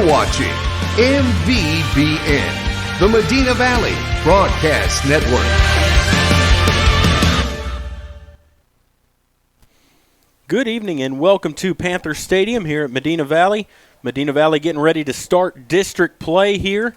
You're watching MVBN, the Medina Valley Broadcast Network. Good evening and welcome to Panther Stadium here at Medina Valley. Medina Valley getting ready to start district play here.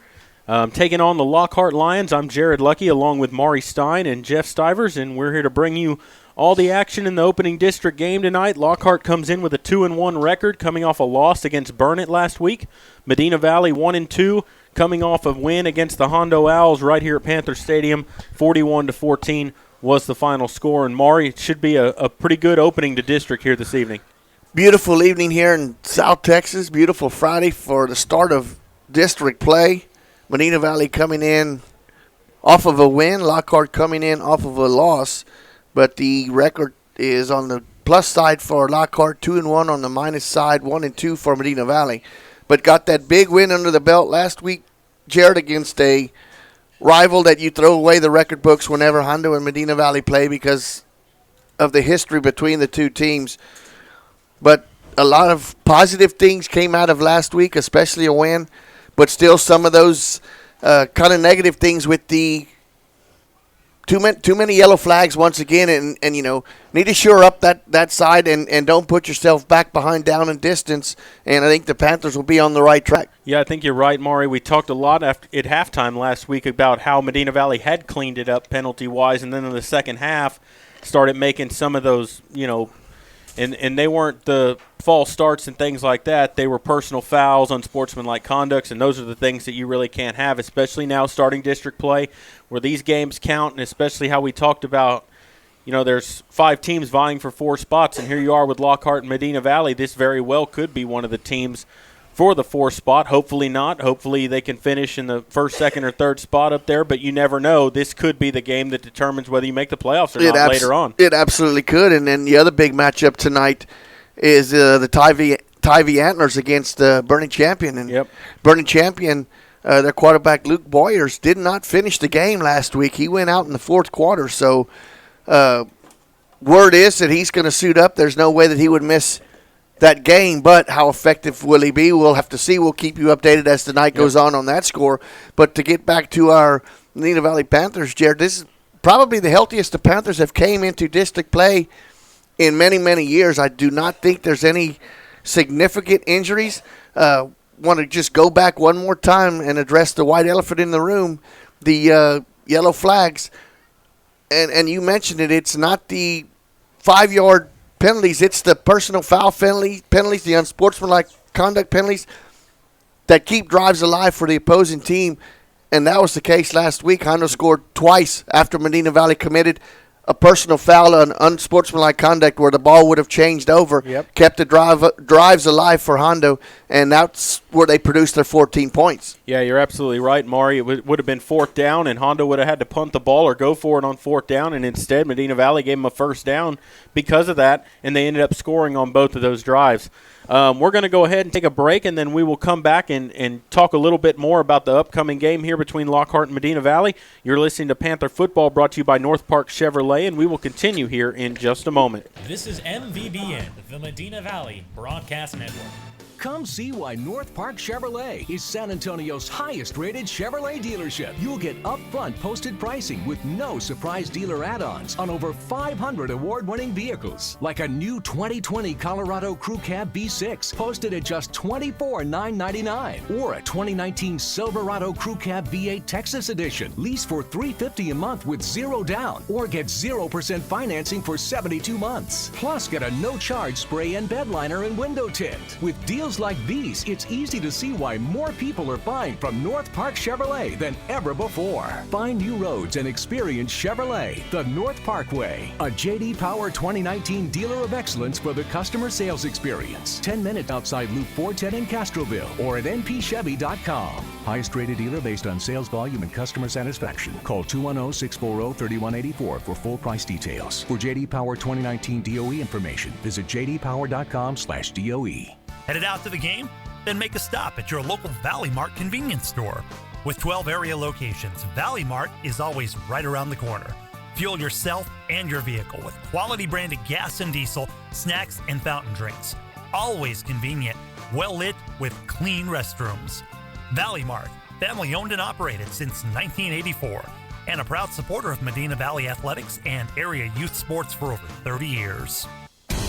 Taking on the Lockhart Lions, I'm Jared Lucky along with Maury Stein and Jeff Stivers, and we're here to bring you all the action in the opening district game tonight. Lockhart comes in with a 2-1 record coming off a loss against Burnett last week. Medina Valley 1-2 coming off a win against the Hondo Owls right here at Panther Stadium. 41-14 was the final score. And Maury, it should be a pretty good opening to district here this evening. Beautiful evening here in South Texas. Beautiful Friday for the start of district play. Medina Valley coming in off of a win. Lockhart coming in off of a loss. But the record is on the plus side for Lockhart, 2-1 on the minus side, 1-2 for Medina Valley. But got that big win under the belt last week, Jared, against a rival that you throw away the record books whenever Hondo and Medina Valley play because of the history between the two teams. But a lot of positive things came out of last week, especially a win. But still some of those kind of negative things with the too many yellow flags once again, and you know, need to shore up that side and don't put yourself back behind down in distance. And I think the Panthers will be on the right track. Yeah, I think you're right, Maury. We talked a lot at halftime last week about how Medina Valley had cleaned it up penalty-wise, and then in the second half started making some of those, you know, and they weren't the false starts and things like that. They were personal fouls, unsportsmanlike conducts, and those are the things that you really can't have, especially now starting district play where these games count, and especially how we talked about, you know, there's 5 teams vying for 4 spots, and here you are with Lockhart and Medina Valley. This very well could be one of the teams for the 4th spot. Hopefully not. Hopefully they can finish in the 1st, 2nd, or 3rd spot up there, but you never know. This could be the game that determines whether you make the playoffs or not later on. It absolutely could. And then the other big matchup tonight is the Tivy Antlers against Burning Champion. And Burning Champion, their quarterback Luke Boyers did not finish the game last week. He went out in the 4th quarter. So word is that he's going to suit up. There's no way that he would miss that game, but how effective will he be? We'll have to see. We'll keep you updated as the night goes on that score. But to get back to our Medina Valley Panthers, Jared, this is probably the healthiest the Panthers have came into district play in many, many years. I do not think there's any significant injuries. Want to just go back one more time and address the white elephant in the room, the yellow flags. And you mentioned it. It's not the 5-yard penalties, it's the personal foul penalties, the unsportsmanlike conduct penalties that keep drives alive for the opposing team. And that was the case last week. Hondo scored twice after Medina Valley committed a personal foul on unsportsmanlike conduct where the ball would have changed over, kept the drives alive for Hondo, and that's where they produced their 14 points. Yeah, you're absolutely right, Maury. It would have been 4th down, and Hondo would have had to punt the ball or go for it on 4th down, and instead Medina Valley gave them a 1st down because of that, and they ended up scoring on both of those drives. We're going to go ahead and take a break, and then we will come back and talk a little bit more about the upcoming game here between Lockhart and Medina Valley. You're listening to Panther Football, brought to you by North Park Chevrolet, and we will continue here in just a moment. This is MVBN, the Medina Valley Broadcast Network. Come see why North Park Chevrolet is San Antonio's highest-rated Chevrolet dealership. You'll get upfront posted pricing with no surprise dealer add-ons on over 500 award-winning vehicles, like a new 2020 Colorado Crew Cab V6 posted at just $24,999, or a 2019 Silverado Crew Cab V8 Texas Edition, lease for $350 a month with 0 down, or get 0% financing for 72 months. Plus, get a no-charge spray and bed liner and window tint. With deals like these, it's easy to see why more people are buying from North Park Chevrolet than ever before. Find new roads and experience Chevrolet, the North Park Way. A J.D. Power 2019 Dealer of Excellence for the customer sales experience. 10 minutes outside Loop 410 in Castroville or at npchevy.com. Highest rated dealer based on sales volume and customer satisfaction. Call 210-640-3184 for full price details. For J.D. Power 2019 DOE information, visit jdpower.com/DOE. Headed out to the game? Then make a stop at your local Valley Mart convenience store. With 12 area locations, Valley Mart is always right around the corner. Fuel yourself and your vehicle with quality branded gas and diesel, snacks, and fountain drinks. Always convenient, well lit with clean restrooms. Valley Mart, family owned and operated since 1984, and a proud supporter of Medina Valley athletics and area youth sports for over 30 years.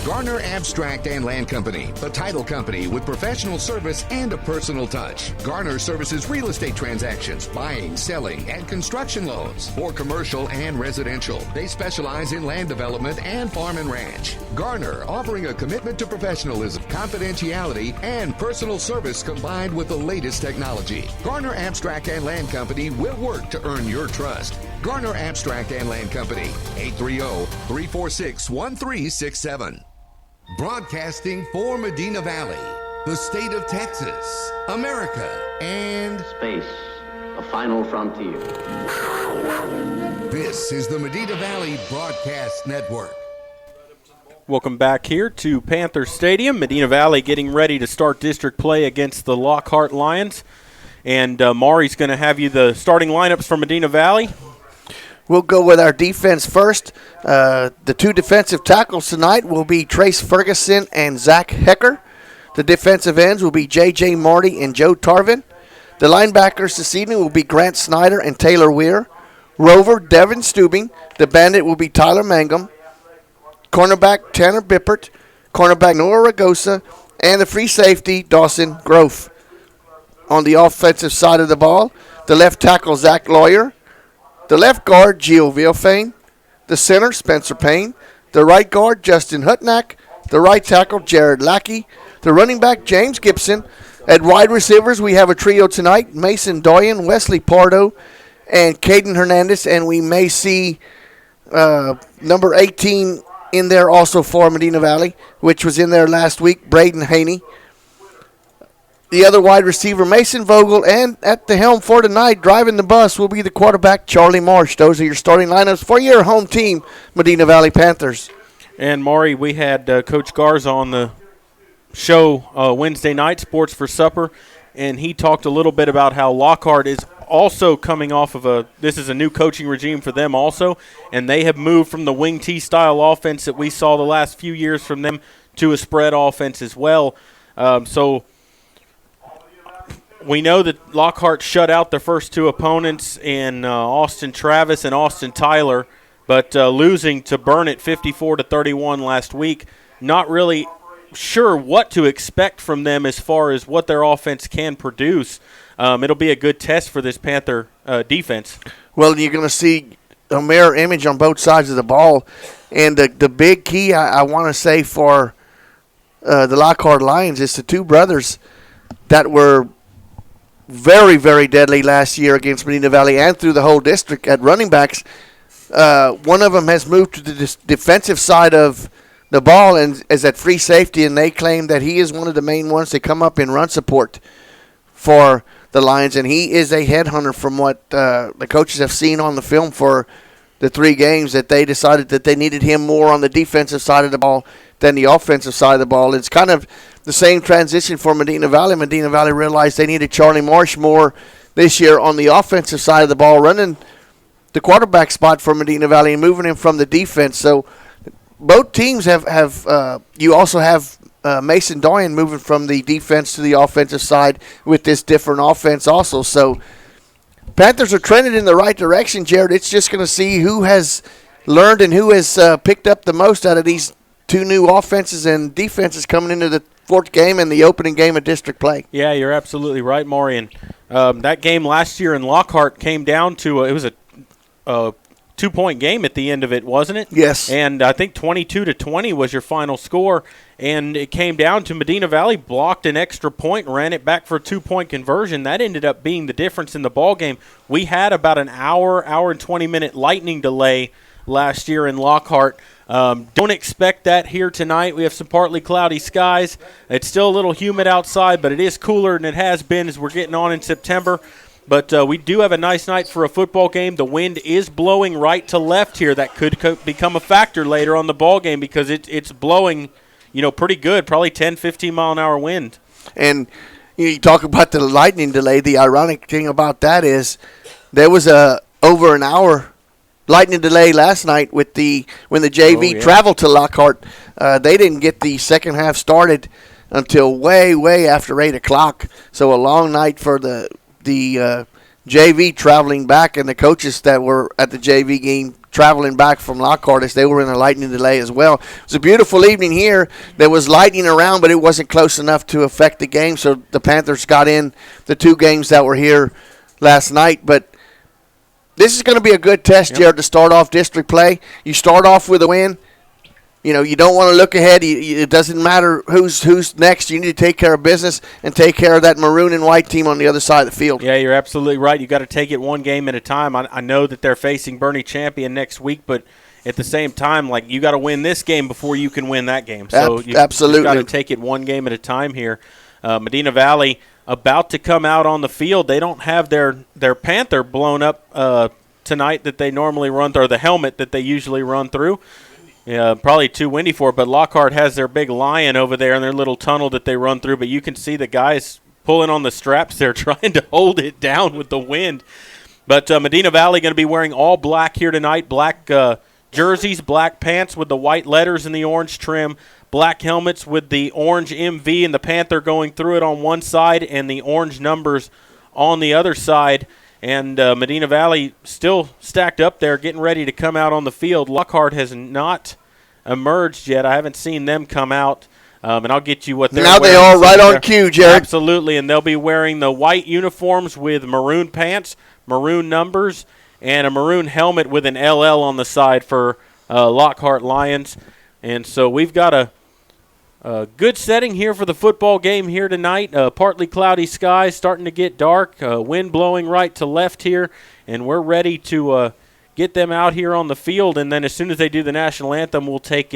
Garner Abstract and Land Company, a title company with professional service and a personal touch. Garner services real estate transactions, buying, selling, and construction loans for commercial and residential. They specialize in land development and farm and ranch. Garner, offering a commitment to professionalism, confidentiality, and personal service combined with the latest technology. Garner Abstract and Land Company will work to earn your trust. Garner Abstract and Land Company, 830-346-1367. Broadcasting for Medina Valley, the state of Texas, America, and space, a final frontier. This is the Medina Valley Broadcast Network. Welcome back here to Panther Stadium. Medina Valley getting ready to start district play against the Lockhart Lions. And Maury's going to have you the starting lineups for Medina Valley. We'll go with our defense first. The two defensive tackles tonight will be Trace Ferguson and Zach Hecker. The defensive ends will be J.J. Marty and Joe Tarvin. The linebackers this evening will be Grant Snyder and Taylor Weir. Rover, Devin Stubing. The bandit will be Tyler Mangum. Cornerback, Tanner Bippert. Cornerback, Noah Ragosa. And the free safety, Dawson Grove. On the offensive side of the ball, the left tackle, Zach Lawyer. The left guard, Gio Vilfane. The center, Spencer Payne. The right guard, Justin Hutnack. The right tackle, Jared Lackey. The running back, James Gibson. At wide receivers, we have a trio tonight, Mason Doyen, Wesley Pardo, and Caden Hernandez. And we may see number 18 in there also for Medina Valley, which was in there last week, Braden Haney. The other wide receiver, Mason Vogel, and at the helm for tonight, driving the bus, will be the quarterback, Charlie Marsh. Those are your starting lineups for your home team, Medina Valley Panthers. And, Maury, we had Coach Garza on the show Wednesday night, Sports for Supper, and he talked a little bit about how Lockhart is also coming off of this is a new coaching regime for them also, and they have moved from the wing T style offense that we saw the last few years from them to a spread offense as well. So we know that Lockhart shut out their first two opponents in Austin Travis and Austin Tyler, but losing to Burnett 54-31 last week. Not really sure what to expect from them as far as what their offense can produce. It'll be a good test for this Panther defense. Well, you're going to see a mirror image on both sides of the ball. And the big key, I want to say, for the Lockhart Lions is the two brothers that were very, very deadly last year against Medina Valley and through the whole district at running backs. One of them has moved to the defensive side of the ball and is at free safety, and they claim that he is one of the main ones to come up in run support for the Lions, and he is a headhunter from what the coaches have seen on the film for the 3 games, that they decided that they needed him more on the defensive side of the ball than the offensive side of the ball. It's kind of the same transition for Medina Valley. Medina Valley realized they needed Charlie Marsh more this year on the offensive side of the ball, running the quarterback spot for Medina Valley and moving him from the defense. So both teams have you also have Mason Doyen moving from the defense to the offensive side with this different offense also. So Panthers are trending in the right direction, Jared. It's just going to see who has learned and who has picked up the most out of these 2 new offenses and defenses coming into the 4th game and the opening game of district play. Yeah, you're absolutely right, Maury. And that game last year in Lockhart came down to it was a 2-point game at the end of it, wasn't it? Yes. And I think 22-20 was your final score. And it came down to Medina Valley blocked an extra point, ran it back for a 2-point conversion. That ended up being the difference in the ball game. We had about an hour and 20-minute lightning delay last year in Lockhart. Don't expect that here tonight. We have some partly cloudy skies. It's still a little humid outside, but it is cooler than it has been as we're getting on in September. But we do have a nice night for a football game. The wind is blowing right to left here. That could become a factor later on the ball game because it's blowing, pretty good, probably 10, 15-mile-an-hour wind. And you talk about the lightning delay. The ironic thing about that is there was a over an hour lightning delay last night when the JV traveled to Lockhart. They didn't get the second half started until way after 8 o'clock. So a long night for the JV traveling back, and the coaches that were at the JV game traveling back from Lockhart, as they were in a lightning delay as well. It was a beautiful evening here. There was lightning around, but it wasn't close enough to affect the game, so the Panthers got in the 2 games that were here last night. But this is going to be a good test, Jared, to start off district play. You start off with a win. You know, you don't want to look ahead. It doesn't matter who's next. You need to take care of business and take care of that maroon and white team on the other side of the field. Yeah, you're absolutely right. You got to take it one game at a time. I know that they're facing Bernie Champion next week, but at the same time, like, you got to win this game before you can win that game. So absolutely, you've got to take it one game at a time here. Medina Valley about to come out on the field. They don't have their Panther blown up tonight that they normally run through, or the helmet that they usually run through. Yeah, probably too windy for it, but Lockhart has their big lion over there in their little tunnel that they run through, but you can see the guys pulling on the straps there trying to hold it down with the wind. But Medina Valley going to be wearing all black here tonight, black jerseys, black pants with the white letters and the orange trim, black helmets with the orange MV and the Panther going through it on one side and the orange numbers on the other side. And Medina Valley still stacked up there, getting ready to come out on the field. Lockhart has not emerged yet. I haven't seen them come out, and I'll get you what they're now wearing. Now they are right on cue, Jared. Absolutely, and they'll be wearing the white uniforms with maroon pants, maroon numbers, and a maroon helmet with an LL on the side for Lockhart Lions. And so we've got a good setting here for the football game here tonight. Partly cloudy skies, starting to get dark, wind blowing right to left here, and we're ready to get them out here on the field. And then as soon as they do the national anthem, we'll take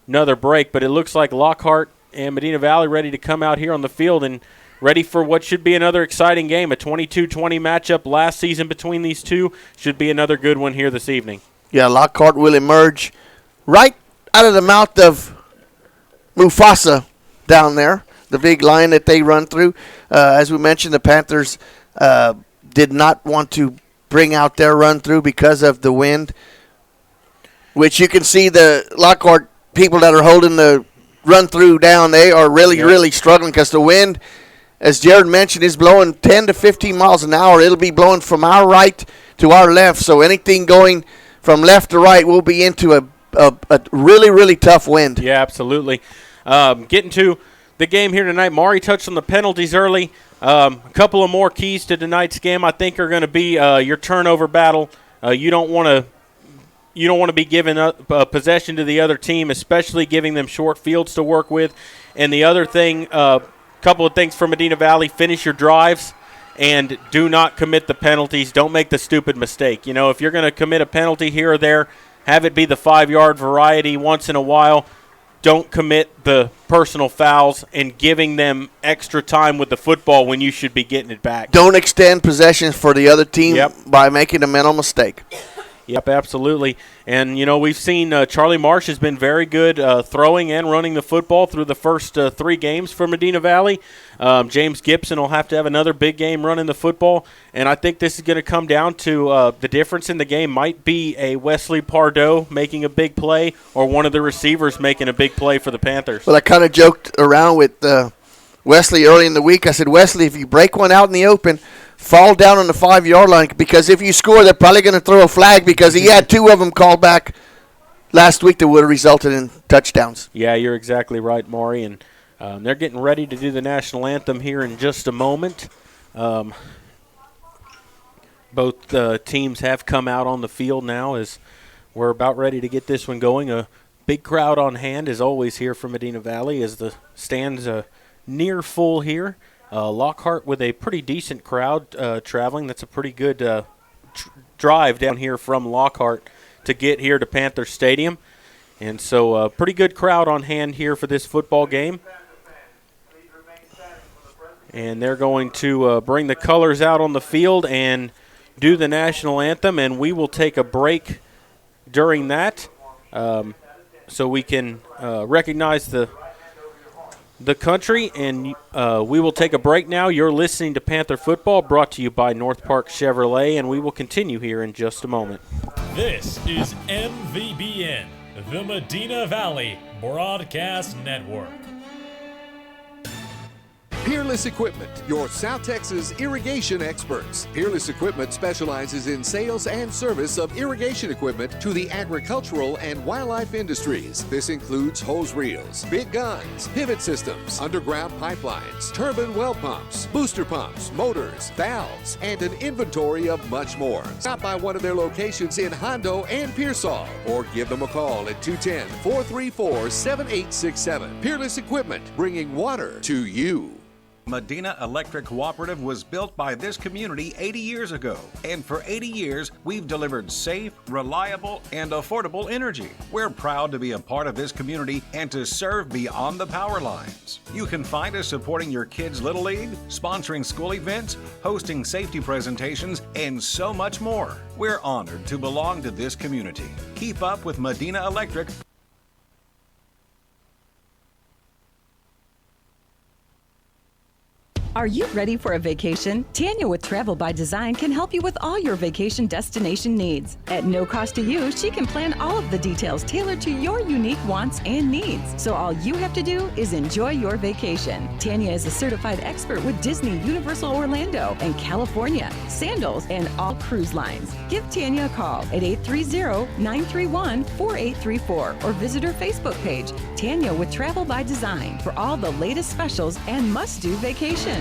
another break. But it looks like Lockhart and Medina Valley ready to come out here on the field and ready for what should be another exciting game. A 22-20 matchup last season between these two should be another good one here this evening. Yeah, Lockhart will emerge right out of the mouth of Mufasa down there, the big line that they run through. As we mentioned, the Panthers did not want to bring out their run through because of the wind, which you can see the Lockhart people that are holding the run through down, they are really struggling because the wind, as Jared mentioned, is blowing 10 to 15 miles an hour. It'll be blowing from our right to our left, so anything going from left to right will be into a really tough wind. Yeah, absolutely. Getting to the game here tonight, Maury touched on the penalties early. A couple of more keys to tonight's game, I think, are going to be your turnover battle. You don't want to be giving up possession to the other team, especially giving them short fields to work with. And the other thing, couple of things for Medina Valley: finish your drives and do not commit the penalties. Don't make the stupid mistake. You know, if you're going to commit a penalty here or there, have it be the 5-yard variety once in a while. Don't commit the personal fouls and giving them extra time with the football when you should be getting it back. Don't extend possessions for the other team by making a mental mistake. Yep, absolutely. And, you know, we've seen Charlie Marsh has been very good throwing and running the football through the first 3 games for Medina Valley. James Gibson will have to have another big game running the football. And I think this is going to come down to the difference in the game might be a Wesley Pardo making a big play or one of the receivers making a big play for the Panthers. Well, I kind of joked around with Wesley early in the week. I said, Wesley, if you break one out in the open, fall down on the 5-yard line, because if you score, they're probably going to throw a flag, because he had 2 of them called back last week that would have resulted in touchdowns. Yeah, you're exactly right, Maury. And they're getting ready to do the national anthem here in just a moment. Both teams have come out on the field now as we're about ready to get this one going. A big crowd on hand, as always, here for Medina Valley, as the stands near full here. Lockhart with a pretty decent crowd traveling. That's a pretty good drive down here from Lockhart to get here to Panther Stadium. And so pretty good crowd on hand here for this football game. And they're going to bring the colors out on the field and do the national anthem. And we will take a break during that so we can recognize the country, and we will take a break now. You're listening to Panther Football, brought to you by North Park Chevrolet, and we will continue here in just a moment. This is MVBN, the Medina Valley Broadcast Network. Peerless Equipment, your South Texas irrigation experts. Peerless Equipment specializes in sales and service of irrigation equipment to the agricultural and wildlife industries. This includes hose reels, big guns, pivot systems, underground pipelines, turbine well pumps, booster pumps, motors, valves, and an inventory of much more. Stop by one of their locations in Hondo and Pearsall, or give them a call at 210-434-7867. Peerless Equipment, bringing water to you. Medina Electric Cooperative was built by this community 80 years ago. And for 80 years, we've delivered safe, reliable, and affordable energy. We're proud to be a part of this community and to serve beyond the power lines. You can find us supporting your kids' Little League, sponsoring school events, hosting safety presentations, and so much more. We're honored to belong to this community. Keep up with Medina Electric. Are you ready for a vacation? Tanya with Travel by Design can help you with all your vacation destination needs. At no cost to you, she can plan all of the details tailored to your unique wants and needs. So all you have to do is enjoy your vacation. Tanya is a certified expert with Disney, Universal Orlando, and California, Sandals, and all cruise lines. Give Tanya a call at 830-931-4834 or visit her Facebook page, Tanya with Travel by Design, for all the latest specials and must-do vacations.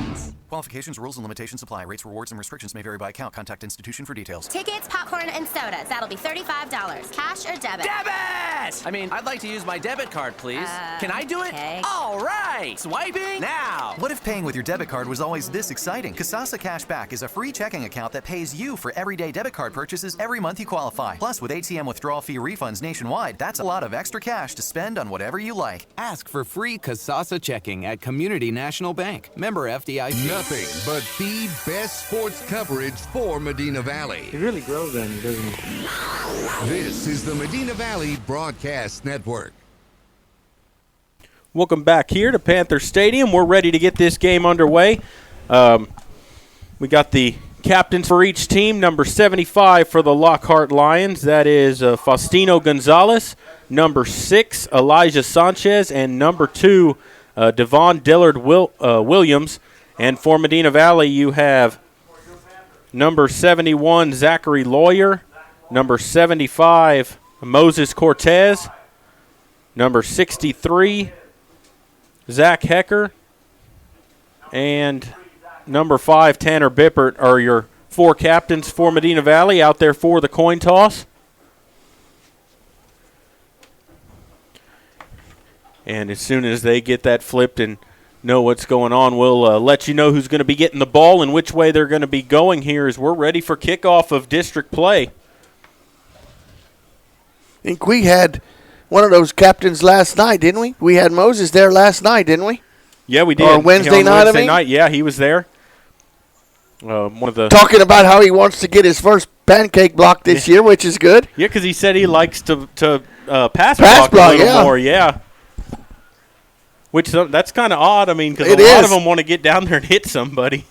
Qualifications, rules, and limitations apply. Rates, rewards, and restrictions may vary by account. Contact institution for details. Tickets, popcorn, and sodas. That'll be $35. Cash or debit? Debit! I mean, I'd like to use my debit card, please. Can I do it? Okay. All right! Swiping now! What if paying with your debit card was always this exciting? Kasasa Cashback is a free checking account that pays you for everyday debit card purchases every month you qualify. Plus, with ATM withdrawal fee refunds nationwide, that's a lot of extra cash to spend on whatever you like. Ask for free Kasasa checking at Community National Bank. Member FDIC. Nothing but the best sports coverage for Medina Valley. It really grows on you, doesn't it? This is the Medina Valley Broadcast Network. Welcome back here to Panther Stadium. We're ready to get this game underway. We got the captains for each team. Number 75 for the Lockhart Lions. That is Faustino Gonzalez. Number 6, Elijah Sanchez. And number 2, Devon Dillard Williams. And for Medina Valley, you have number 71, Zachary Lawyer, number 75, Moses Cortez, number 63, Zach Hecker, and number 5, Tanner Bippert are your 4 captains for Medina Valley out there for the coin toss. And as soon as they get that flipped and know what's going on, we'll let you know who's going to be getting the ball and which way they're going to be going here as we're ready for kickoff of district play. I think we had one of those captains last night, didn't we? We had Moses there last night, didn't we? Yeah, we did. Or Wednesday night, Wednesday night, yeah, he was there. One of the talking about how he wants to get his first pancake block this year, which is good. Yeah, because he said he likes to pass block a little more, yeah. Which that's kind of odd. I mean, because a lot of them want to get down there and hit somebody.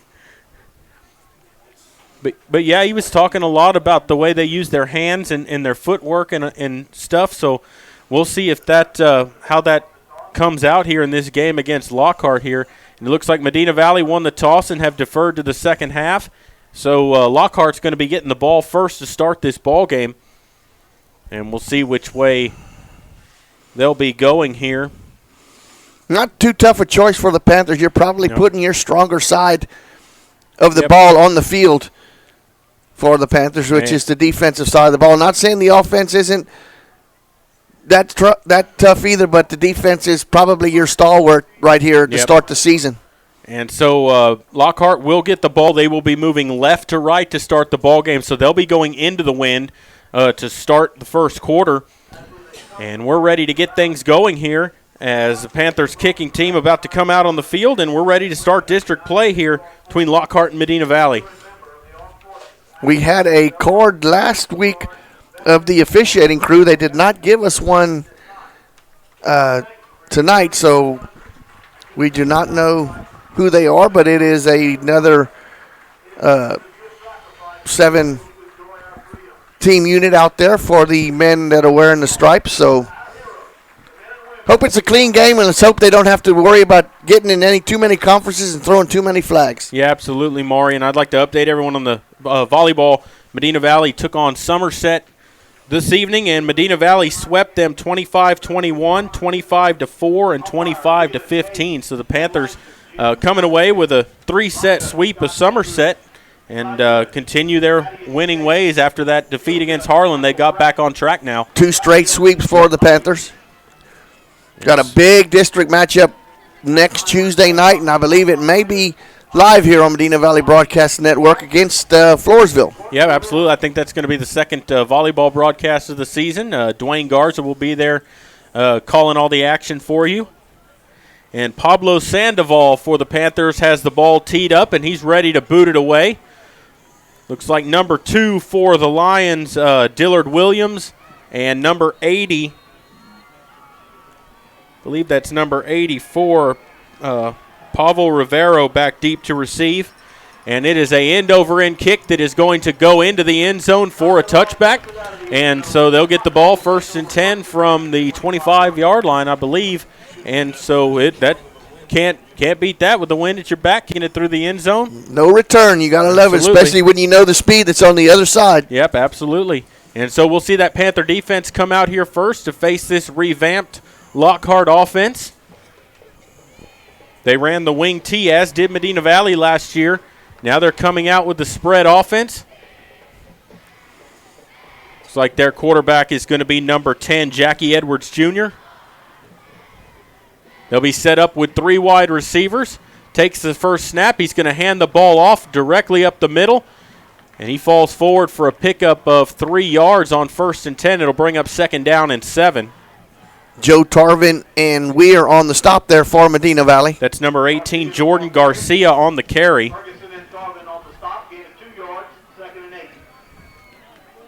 But yeah, he was talking a lot about the way they use their hands and their footwork and stuff. So we'll see if that how that comes out here in this game against Lockhart here. And it looks like Medina Valley won the toss and have deferred to the second half. So Lockhart's going to be getting the ball first to start this ball game. And we'll see which way they'll be going here. Not too tough a choice for the Panthers. You're probably putting your stronger side of the ball on the field for the Panthers, which is the defensive side of the ball. Not saying the offense isn't that tough either, but the defense is probably your stalwart right here to start the season. And so Lockhart will get the ball. They will be moving left to right to start the ball game, so they'll be going into the wind to start the first quarter. And we're ready to get things going here as the Panthers kicking team about to come out on the field, and we're ready to start district play here between Lockhart and Medina Valley. We had a card last week of the officiating crew. They did not give us one tonight, so we do not know who they are, but it is another 7-team unit out there for the men that are wearing the stripes, so Hope it's a clean game, and let's hope they don't have to worry about getting in too many conferences and throwing too many flags. Yeah, absolutely, Maury. And I'd like to update everyone on the volleyball. Medina Valley took on Somerset this evening, and Medina Valley swept them 25-21, 25-4, and 25-15. So the Panthers coming away with a 3-set sweep of Somerset and continue their winning ways after that defeat against Harlan. They got back on track now. 2 straight sweeps for the Panthers. Got a big district matchup next Tuesday night, and I believe it may be live here on Medina Valley Broadcast Network against Floresville. Yeah, absolutely. I think that's going to be the second volleyball broadcast of the season. Dwayne Garza will be there calling all the action for you. And Pablo Sandoval for the Panthers has the ball teed up, and he's ready to boot it away. Looks like number 2 for the Lions, Dillard Williams, and number 80, I believe that's number 84, Pavel Rivero back deep to receive. And it is a end-over-end kick that is going to go into the end zone for a touchback. And so they'll get the ball 1st and 10 from the 25-yard line, I believe. And so that can't beat that with the wind at your back, kicking it through the end zone. No return. You got to love it, especially when you know the speed that's on the other side. Yep, absolutely. And so we'll see that Panther defense come out here first to face this revamped Lockhart offense. They ran the wing T, as did Medina Valley last year. Now they're coming out with the spread offense. Looks like their quarterback is going to be number 10, Jackie Edwards Jr. They'll be set up with 3 wide receivers. Takes the first snap. He's going to hand the ball off directly up the middle. And he falls forward for a pickup of 3 yards on 1st and 10. It'll bring up 2nd down and 7. Joe Tarvin and Weir on the stop there for Medina Valley. That's number 18, Jordan Garcia on the carry.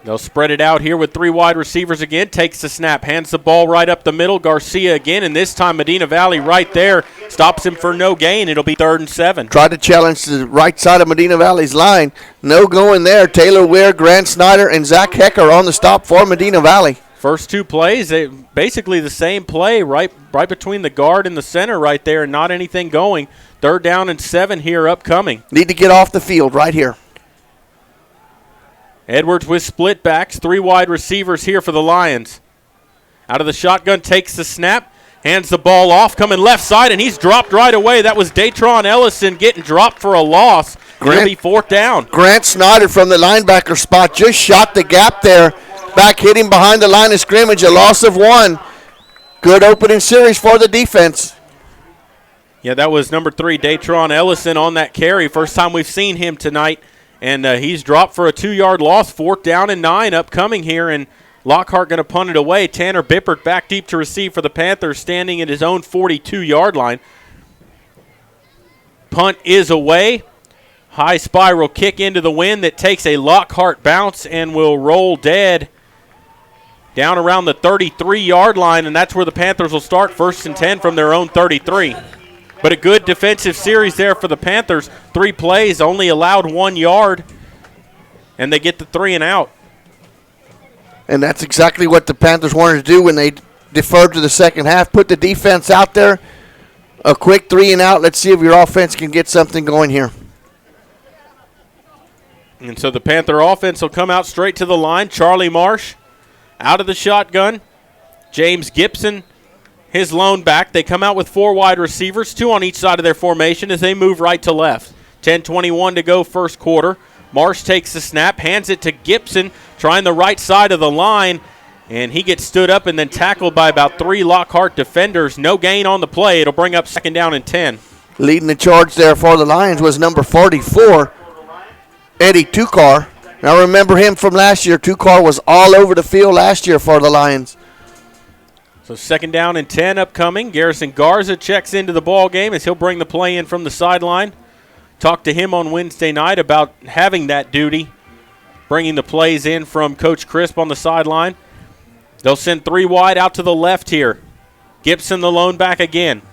They'll spread it out here with 3 wide receivers again. Takes the snap, hands the ball right up the middle. Garcia again, and this time Medina Valley right there stops him for no gain. It'll be 3rd and 7. Tried to challenge the right side of Medina Valley's line. No going there. Taylor Weir, Grant Snyder, and Zach Hecker on the stop for Medina Valley. First 2 plays, basically the same play, right between the guard and the center right there, and not anything going. 3rd down and 7 here upcoming. Need to get off the field right here. Edwards with split backs, 3 wide receivers here for the Lions. Out of the shotgun, takes the snap, hands the ball off, coming left side, and he's dropped right away. That was Datron Ellison getting dropped for a loss. It'll be 4th down. Grant Snyder from the linebacker spot just shot the gap there. Back hit him behind the line of scrimmage, a loss of 1. Good opening series for the defense. Yeah, that was number 3, Datron Ellison on that carry. First time we've seen him tonight. And he's dropped for a 2-yard loss. 4th down and 9 upcoming here. And Lockhart going to punt it away. Tanner Bippert back deep to receive for the Panthers, standing at his own 42-yard line. Punt is away. High spiral kick into the wind that takes a Lockhart bounce and will roll dead down around the 33-yard line. And that's where the Panthers will start, 1st and 10 from their own 33. But a good defensive series there for the Panthers. 3 plays, only allowed 1 yard, and they get the 3 and out. And that's exactly what the Panthers wanted to do when they deferred to the second half. Put the defense out there, a quick 3 and out. Let's see if your offense can get something going here. And so the Panther offense will come out straight to the line. Charlie Marsh out of the shotgun. James Gibson, his lone back. They come out with 4 wide receivers, 2 on each side of their formation as they move right to left. 10:21 to go first quarter. Marsh takes the snap, hands it to Gibson, trying the right side of the line, and he gets stood up and then tackled by about 3 Lockhart defenders. No gain on the play. It'll bring up 2nd down and 10. Leading the charge there for the Lions was number 44, Eddie Tukar. Now remember him from last year. Tukar was all over the field last year for the Lions. So 2nd down and 10 upcoming. Garrison Garza checks into the ball game as he'll bring the play in from the sideline. Talked to him on Wednesday night about having that duty, bringing the plays in from Coach Crisp on the sideline. They'll send 3 wide out to the left here. Gibson the lone back again.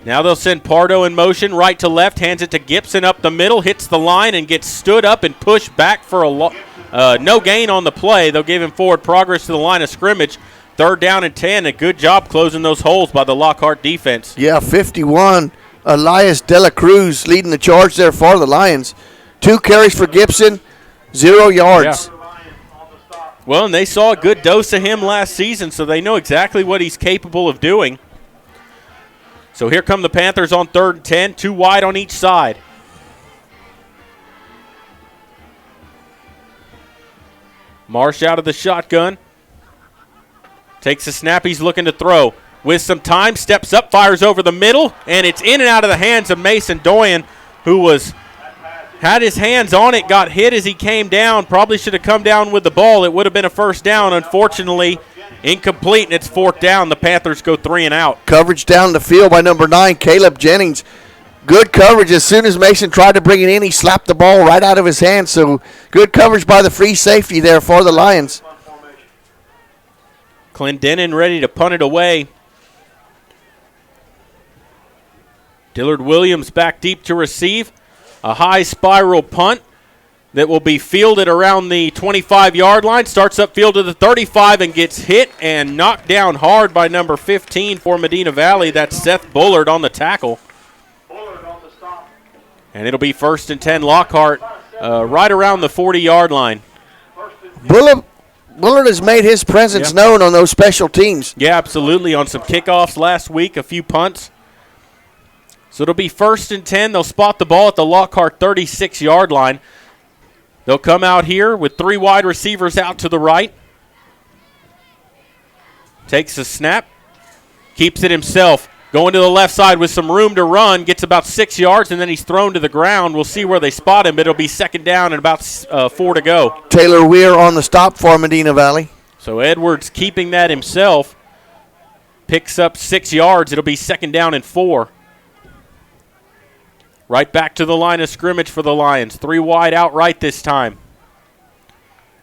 Now they'll send Pardo in motion right to left, hands it to Gibson up the middle, hits the line and gets stood up and pushed back for a no gain on the play. They'll give him forward progress to the line of scrimmage. 3rd down and 10. A good job closing those holes by the Lockhart defense. Yeah, 51. Elias De La Cruz leading the charge there for the Lions. 2 carries for Gibson, 0 yards. Yeah. Well, and they saw a good dose of him last season, so they know exactly what he's capable of doing. So here come the Panthers on 3rd and 10, 2 wide on each side. Marsh out of the shotgun. Takes a snap, he's looking to throw. With some time, steps up, fires over the middle, and it's in and out of the hands of Mason Doyen, who had his hands on it, got hit as he came down. Probably should have come down with the ball. It would have been a 1st down. Unfortunately, incomplete, and it's 4th down. The Panthers go 3 and out. Coverage down the field by number 9, Caleb Jennings. Good coverage. As soon as Mason tried to bring it in, he slapped the ball right out of his hand. So good coverage by the free safety there for the Lions. Clendenin ready to punt it away. Dillard Williams back deep to receive. A high spiral punt that will be fielded around the 25-yard line. Starts upfield to the 35 and gets hit and knocked down hard by number 15 for Medina Valley. That's Seth Bullard on the tackle. And it'll be 1st and 10 Lockhart right around the 40-yard line. Bullard has made his presence known on those special teams. Yeah, absolutely. On some kickoffs last week, a few punts. So it'll be 1st and 10. They'll spot the ball at the Lockhart 36-yard line. They'll come out here with 3 wide receivers out to the right. Takes a snap. Keeps it himself. Going to the left side with some room to run. Gets about 6 yards, and then he's thrown to the ground. We'll see where they spot him, but it'll be 2nd down and about 4 to go. Taylor Weir on the stop for Medina Valley. So Edwards keeping that himself. Picks up 6 yards. It'll be 2nd down and 4. Right back to the line of scrimmage for the Lions. 3 wide out right this time.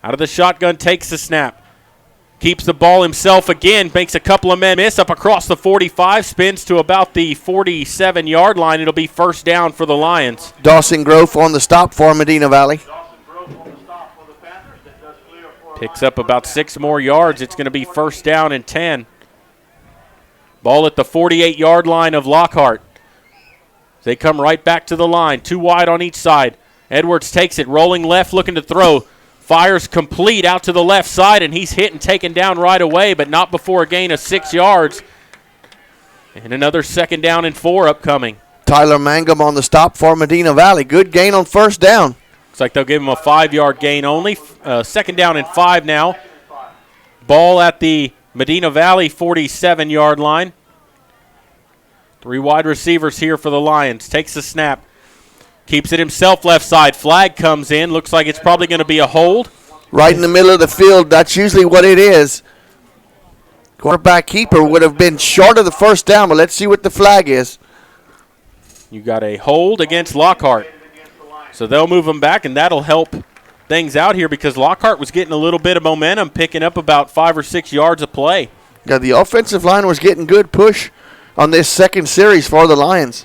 Out of the shotgun, takes the snap. Keeps the ball himself again. Makes a couple of men miss up across the 45. Spins to about the 47-yard line. It'll be 1st down for the Lions. Dawson Grove on the stop for Medina Valley. Picks up about 6 more yards. It's going to be 1st down and 10. Ball at the 48-yard line of Lockhart. They come right back to the line. 2 wide on each side. Edwards takes it, rolling left, looking to throw. Fires complete out to the left side, and he's hit and taken down right away, but not before a gain of 6 yards. And another 2nd down and 4 upcoming. Tyler Mangum on the stop for Medina Valley. Good gain on 1st down. Looks like they'll give him a 5-yard gain only. 2nd down and 5 now. Ball at the Medina Valley 47-yard line. 3 wide receivers here for the Lions. Takes the snap. Keeps it himself left side. Flag comes in. Looks like it's probably going to be a hold. Right in the middle of the field. That's usually what it is. Quarterback keeper would have been short of the 1st down, but let's see what the flag is. You got a hold against Lockhart. So they'll move them back, and that'll help things out here because Lockhart was getting a little bit of momentum, picking up about 5 or 6 yards of play. Yeah, the offensive line was getting good push on this 2nd series for the Lions.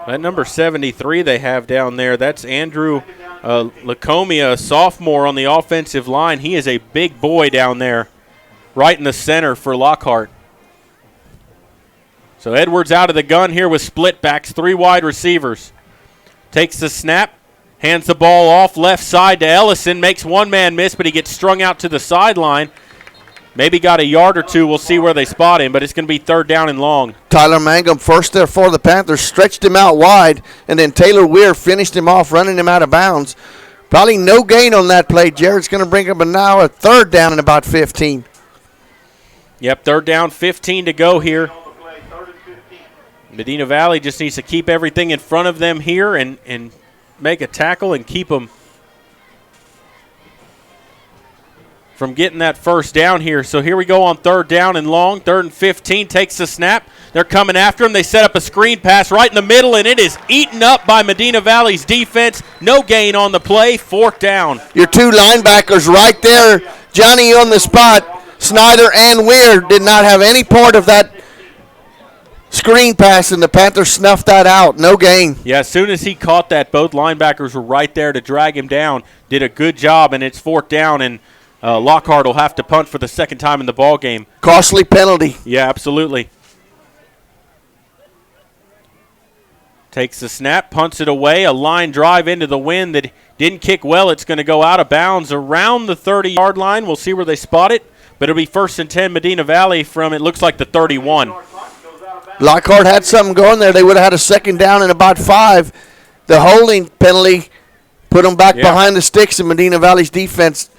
That number 73 they have down there, that's Andrew Lacomia, a sophomore on the offensive line. He is a big boy down there, right in the center for Lockhart. So Edwards out of the gun here with split backs, 3 wide receivers. Takes the snap, hands the ball off left side to Ellison, makes 1 man miss, but he gets strung out to the sideline. Maybe got a yard or 2. We'll see where they spot him, but it's going to be 3rd down and long. Tyler Mangum first there for the Panthers, stretched him out wide, and then Taylor Weir finished him off, running him out of bounds. Probably no gain on that play. Jared's going to bring up now a 3rd down and about 15. Yep, 3rd down, 15 to go here. Medina Valley just needs to keep everything in front of them here and make a tackle and keep them from getting that 1st down here. So here we go on 3rd down and long. 3rd and 15, takes the snap. They're coming after him. They set up a screen pass right in the middle, and it is eaten up by Medina Valley's defense. No gain on the play. 4th down. Your 2 linebackers right there. Johnny on the spot. Snyder and Weir did not have any part of that screen pass, and the Panthers snuffed that out. No gain. Yeah, as soon as he caught that, both linebackers were right there to drag him down. Did a good job, and it's 4th down, and Lockhart will have to punt for the second time in the ball game. Costly penalty. Yeah, absolutely. Takes the snap, punts it away, a line drive into the wind that didn't kick well. It's going to go out of bounds around the 30-yard line. We'll see where they spot it, but it'll be 1st and 10 Medina Valley from, it looks like, the 31. Lockhart had something going there. They would have had a second down and about 5. The holding penalty put them back behind the sticks, and Medina Valley's defense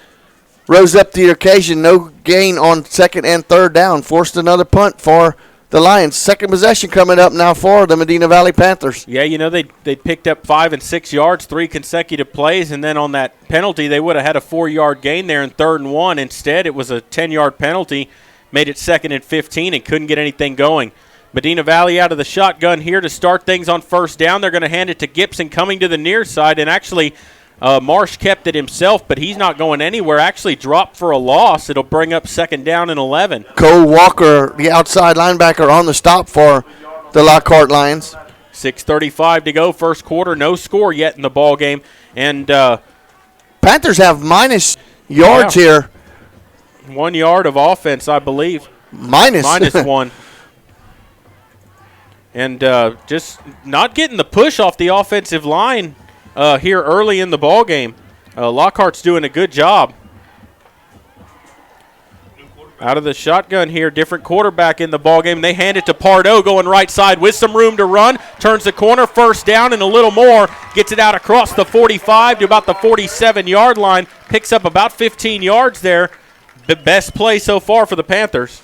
rose up to the occasion. No gain on 2nd and 3rd down. Forced another punt for the Lions. Second possession coming up now for the Medina Valley Panthers. Yeah, they picked up 5 and 6 yards, 3 consecutive plays, and then on that penalty they would have had a 4-yard gain there in 3rd and 1. Instead, it was a 10-yard penalty, made it 2nd and 15, and couldn't get anything going. Medina Valley out of the shotgun here to start things on 1st down. They're going to hand it to Gibson coming to the near side, and actually Marsh kept it himself, but he's not going anywhere. Actually dropped for a loss. It'll bring up 2nd down and 11. Cole Walker, the outside linebacker, on the stop for the Lockhart Lions. 6:35 to go, first quarter. No score yet in the ball game. And Panthers have minus yards here. 1 yard of offense, I believe. Minus 1. And just not getting the push off the offensive line here early in the ball game. Lockhart's doing a good job. Out of the shotgun here, different quarterback in the ball game. They hand it to Pardo going right side with some room to run. Turns the corner, 1st down and a little more. Gets it out across the 45 to about the 47-yard line. Picks up about 15 yards there. The best play so far for the Panthers.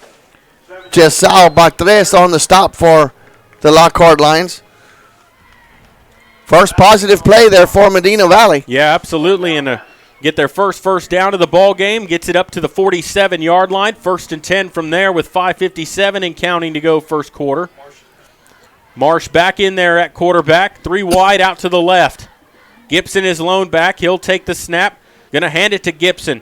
Jesal Batres on the stop for the Lockhart Lions. First positive play there for Medina Valley. Yeah, absolutely. And get their first down of the ball game. Gets it up to the 47-yard line. 1st and 10 from there with 5:57 and counting to go first quarter. Marsh back in there at quarterback. 3 wide out to the left. Gibson is lone back. He'll take the snap. Going to hand it to Gibson.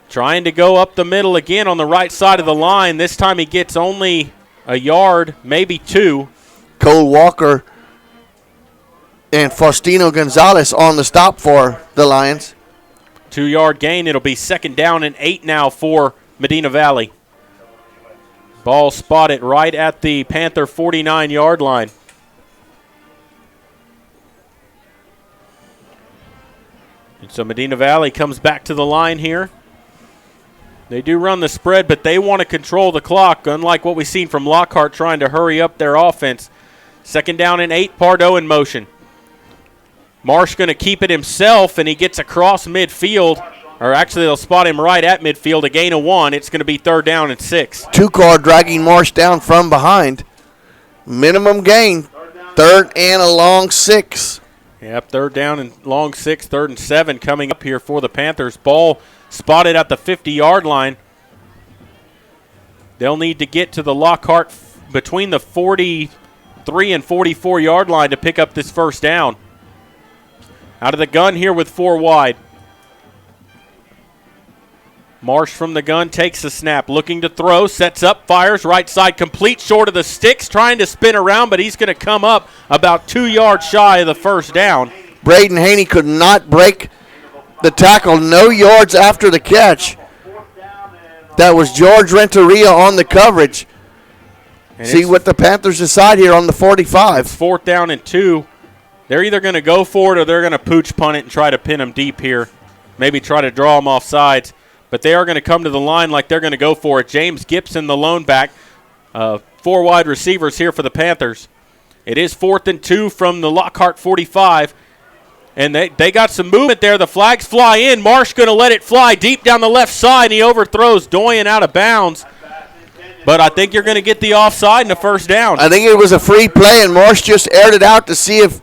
Trying to go up the middle again on the right side of the line. This time he gets only a yard, maybe 2. Cole Walker and Faustino Gonzalez on the stop for the Lions. 2-yard gain. It'll be 2nd down and 8 now for Medina Valley. Ball spotted right at the Panther 49-yard line. And so Medina Valley comes back to the line here. They do run the spread, but they want to control the clock, unlike what we've seen from Lockhart trying to hurry up their offense. 2nd down and 8, Pardo in motion. Marsh going to keep it himself, and he gets across midfield. Or actually, they'll spot him right at midfield, a gain of 1. It's going to be 3rd down and 6. 2-car dragging Marsh down from behind. Minimum gain, 3rd and a long 6. Yep, 3rd down and long 6, 3rd and 7 coming up here for the Panthers. Ball spotted at the 50-yard line. They'll need to get to the Lockhart between the 43 and 44-yard line to pick up this 1st down. Out of the gun here with 4 wide. Marsh from the gun takes the snap, looking to throw, sets up, fires, right side complete, short of the sticks, trying to spin around, but he's going to come up about 2 yards shy of the 1st down. Braden Haney could not break the tackle, no yards after the catch. That was George Renteria on the coverage. And see what the Panthers decide here on the 45. It's 4th down and 2. They're either going to go for it or they're going to pooch punt it and try to pin them deep here. Maybe try to draw them off sides. But they are going to come to the line like they're going to go for it. James Gibson, the lone back. 4 wide receivers here for the Panthers. It is 4th and 2 from the Lockhart 45. And they got some movement there. The flags fly in. Marsh going to let it fly deep down the left side, and he overthrows Doyen out of bounds. But I think you're going to get the offside and the 1st down. I think it was a free play, and Marsh just aired it out to see if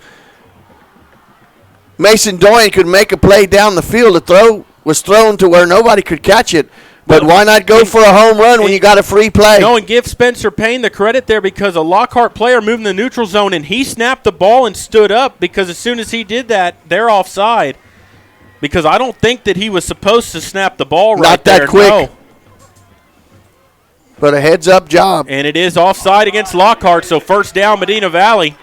Mason Doyen could make a play down the field. The throw was thrown to where nobody could catch it. But why not go for a home run when you got a free play? No, and give Spencer Payne the credit there because a Lockhart player moved in the neutral zone, and he snapped the ball and stood up because as soon as he did that, they're offside. Because I don't think that he was supposed to snap the ball right there. Not that quick. No. But a heads-up job. And it is offside against Lockhart, so 1st down Medina Valley.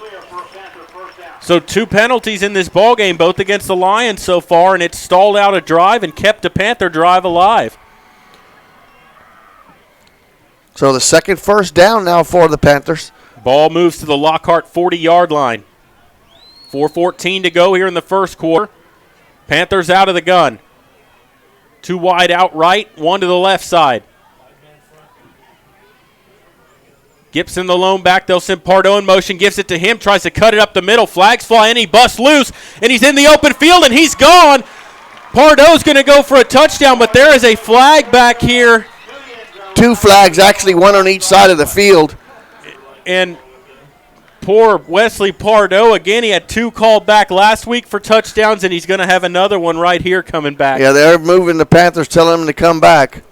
So 2 penalties in this ballgame, both against the Lions so far, and it's stalled out a drive and kept the Panther drive alive. So the second first down now for the Panthers. Ball moves to the Lockhart 40-yard line. 4:14 to go here in the first quarter. Panthers out of the gun. 2 wide out right, 1 to the left side. Gibson the lone back. They'll send Pardo in motion. Gives it to him. Tries to cut it up the middle. Flags fly and he busts loose. And he's in the open field and he's gone. Pardo's going to go for a touchdown, but there is a flag back here. 2 flags, actually, 1 on each side of the field. And poor Wesley Pardo, again, he had 2 called back last week for touchdowns, and he's going to have another one right here coming back. Yeah, they're moving the Panthers, telling them to come back.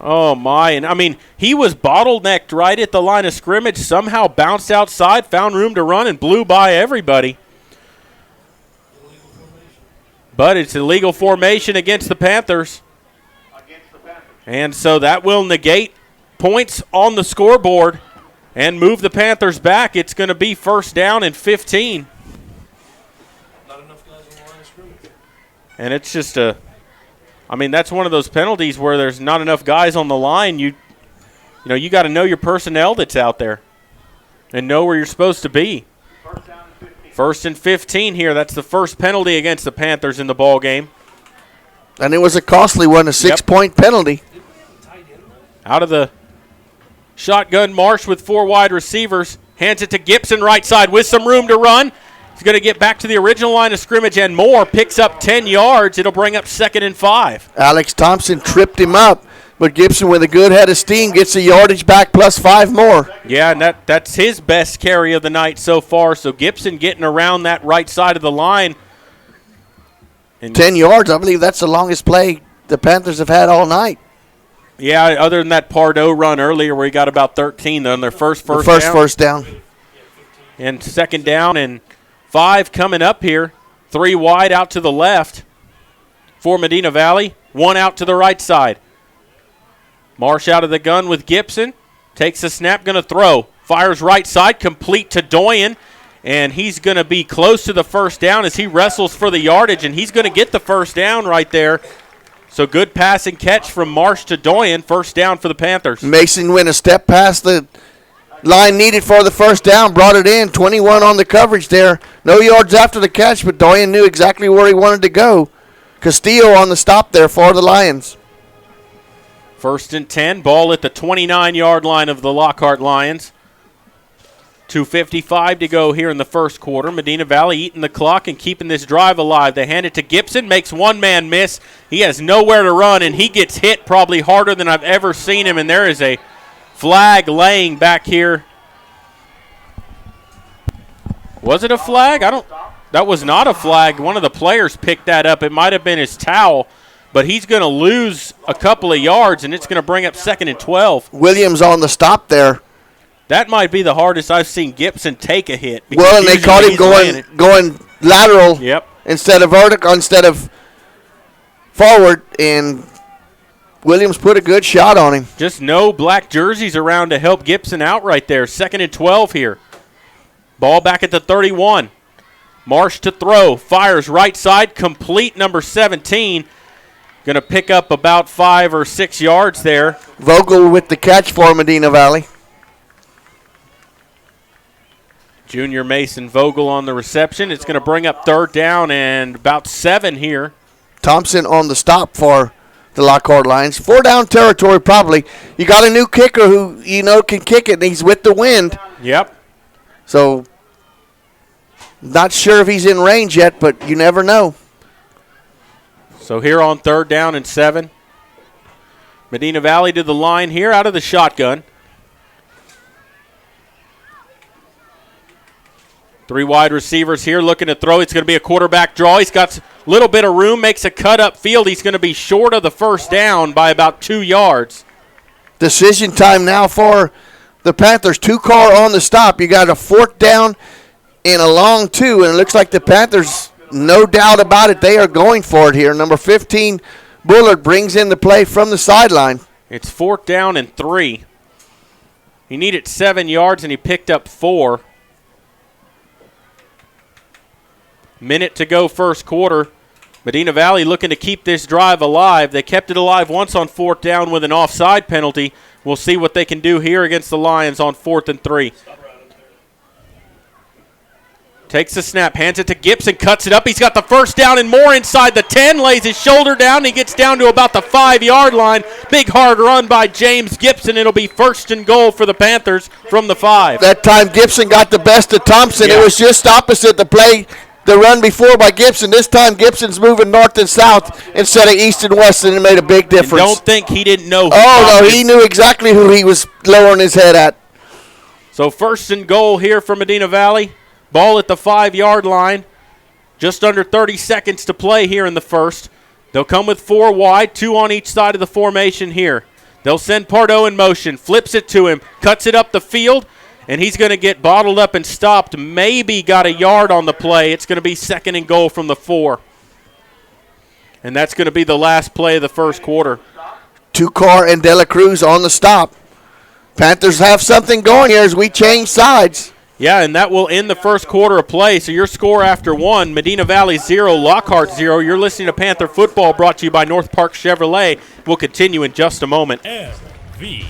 Oh, my. And, I mean, he was bottlenecked right at the line of scrimmage, somehow bounced outside, found room to run, and blew by everybody. But it's illegal formation against the Panthers. And so that will negate points on the scoreboard and move the Panthers back. It's going to be first down and 15. Not enough guys on the line of scrimmage. And it's just that's one of those penalties where there's not enough guys on the line. You got to know your personnel that's out there and know where you're supposed to be. First and 15 here. That's the first penalty against the Panthers in the ball game. And it was a costly one, a 6-point penalty. Out of the shotgun, Marsh with 4 wide receivers. Hands it to Gibson right side with some room to run. He's going to get back to the original line of scrimmage and more. Picks up 10 yards. It'll bring up 2nd and 5. Alex Thompson tripped him up, but Gibson with a good head of steam gets the yardage back plus 5 more. Yeah, and that's his best carry of the night so far. So Gibson getting around that right side of the line. And 10 yards, I believe that's the longest play the Panthers have had all night. Yeah, other than that Pardo run earlier where he got about 13 on their first down. First down. And 2nd down and 5 coming up here. 3 wide out to the left for Medina Valley. 1 out to the right side. Marsh out of the gun with Gibson. Takes a snap, going to throw. Fires right side, complete to Doyen. And he's going to be close to the first down as he wrestles for the yardage. And he's going to get the first down right there. So good pass and catch from Marsh to Doyen. First down for the Panthers. Mason went a step past the line needed for the first down. Brought it in. 21 on the coverage there. No yards after the catch, but Doyen knew exactly where he wanted to go. Castillo on the stop there for the Lions. 1st and 10. Ball at the 29-yard line of the Lockhart Lions. 2:55 to go here in the first quarter. Medina Valley eating the clock and keeping this drive alive. They hand it to Gibson, makes one man miss. He has nowhere to run, and he gets hit probably harder than I've ever seen him, and there is a flag laying back here. Was it a flag? That was not a flag. One of the players picked that up. It might have been his towel, but he's going to lose a couple of yards, and it's going to bring up 2nd and 12. Williams on the stop there. That might be the hardest I've seen Gibson take a hit. Well, and they caught him going lateral instead of vertical, instead of forward, and Williams put a good shot on him. Just no black jerseys around to help Gibson out right there. 2nd and 12 here. Ball back at the 31. Marsh to throw. Fires right side. Complete, number 17. Going to pick up about 5 or 6 yards there. Vogel with the catch for Medina Valley. Junior Mason Vogel on the reception. It's going to bring up 3rd down and about 7 here. Thompson on the stop for the Lockhart Lions. 4-down territory probably. You got a new kicker who can kick it, and he's with the wind. Yep. So not sure if he's in range yet, but you never know. So here on 3rd down and 7. Medina Valley to the line here out of the shotgun. 3 wide receivers here looking to throw. It's going to be a quarterback draw. He's got a little bit of room, makes a cut up field. He's going to be short of the first down by about 2 yards. Decision time now for the Panthers. 2 call on the stop. You got a 4th down and a long 2, and it looks like the Panthers, no doubt about it, they are going for it here. Number 15, Bullard, brings in the play from the sideline. It's 4th down and 3. He needed 7 yards, and he picked up 4. Minute to go first quarter. Medina Valley looking to keep this drive alive. They kept it alive once on 4th down with an offside penalty. We'll see what they can do here against the Lions on 4th and 3. Takes the snap, hands it to Gibson, cuts it up. He's got the first down and more inside the 10, lays his shoulder down. He gets down to about the 5-yard line. Big hard run by James Gibson. It'll be 1st and goal for the Panthers from the 5. That time Gibson got the best of Thompson. Yeah. It was just opposite the run before by Gibson. This time Gibson's moving north and south instead of east and west, and it made a big difference. And don't think he didn't know. He knew exactly who he was lowering his head at. So 1st and goal here for Medina Valley. Ball at the 5-yard line. Just under 30 seconds to play here in the first. They'll come with 4 wide, 2 on each side of the formation here. They'll send Pardo in motion, flips it to him, cuts it up the field, and he's going to get bottled up and stopped. Maybe got a yard on the play. It's going to be 2nd and goal from the 4. And that's going to be the last play of the first quarter. Tukar and De La Cruz on the stop. Panthers have something going here as we change sides. Yeah, and that will end the first quarter of play. So your score after 1, Medina Valley 0, Lockhart 0. You're listening to Panther Football, brought to you by North Park Chevrolet. We'll continue in just a moment. MVBN.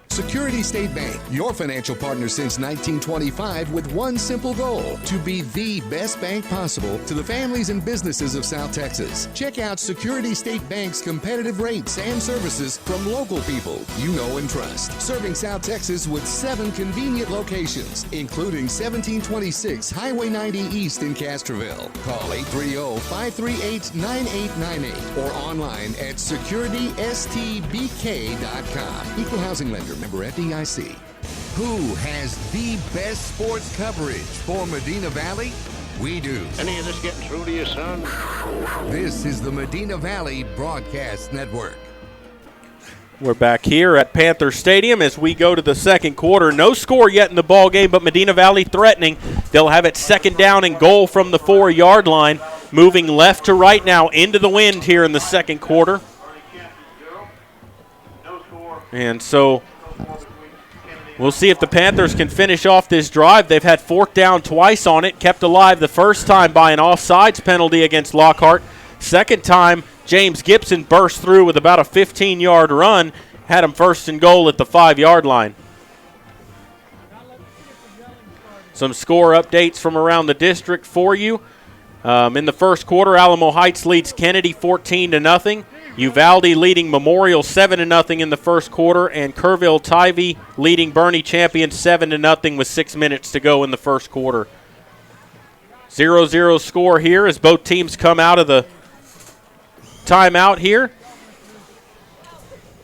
Security State Bank, your financial partner since 1925 with one simple goal, to be the best bank possible to the families and businesses of South Texas. Check out Security State Bank's competitive rates and services from local people you know and trust. Serving South Texas with 7 convenient locations, including 1726 Highway 90 East in Castroville. Call 830-538-9898 or online at securitystbk.com. Equal housing lender. Member FDIC. Who has the best sports coverage for Medina Valley? We do. Any of this getting through to you, son? This is the Medina Valley Broadcast Network. We're back here at Panther Stadium as we go to the second quarter. No score yet in the ball game, but Medina Valley threatening. They'll have it 2nd down and goal from the 4-yard line. Moving left to right now into the wind here in the second quarter. And so we'll see if the Panthers can finish off this drive. They've had 4th down twice on it, kept alive the first time by an offsides penalty against Lockhart. Second time, James Gibson burst through with about a 15-yard run, had him 1st and goal at the 5-yard line. Some score updates from around the district for you. In the first quarter, Alamo Heights leads Kennedy 14-0. Uvalde leading Memorial 7-0 in the first quarter, and Kerrville-Tivy leading Bernie Champion 7-0 with 6 minutes to go in the first quarter. 0-0 score here as both teams come out of the timeout here.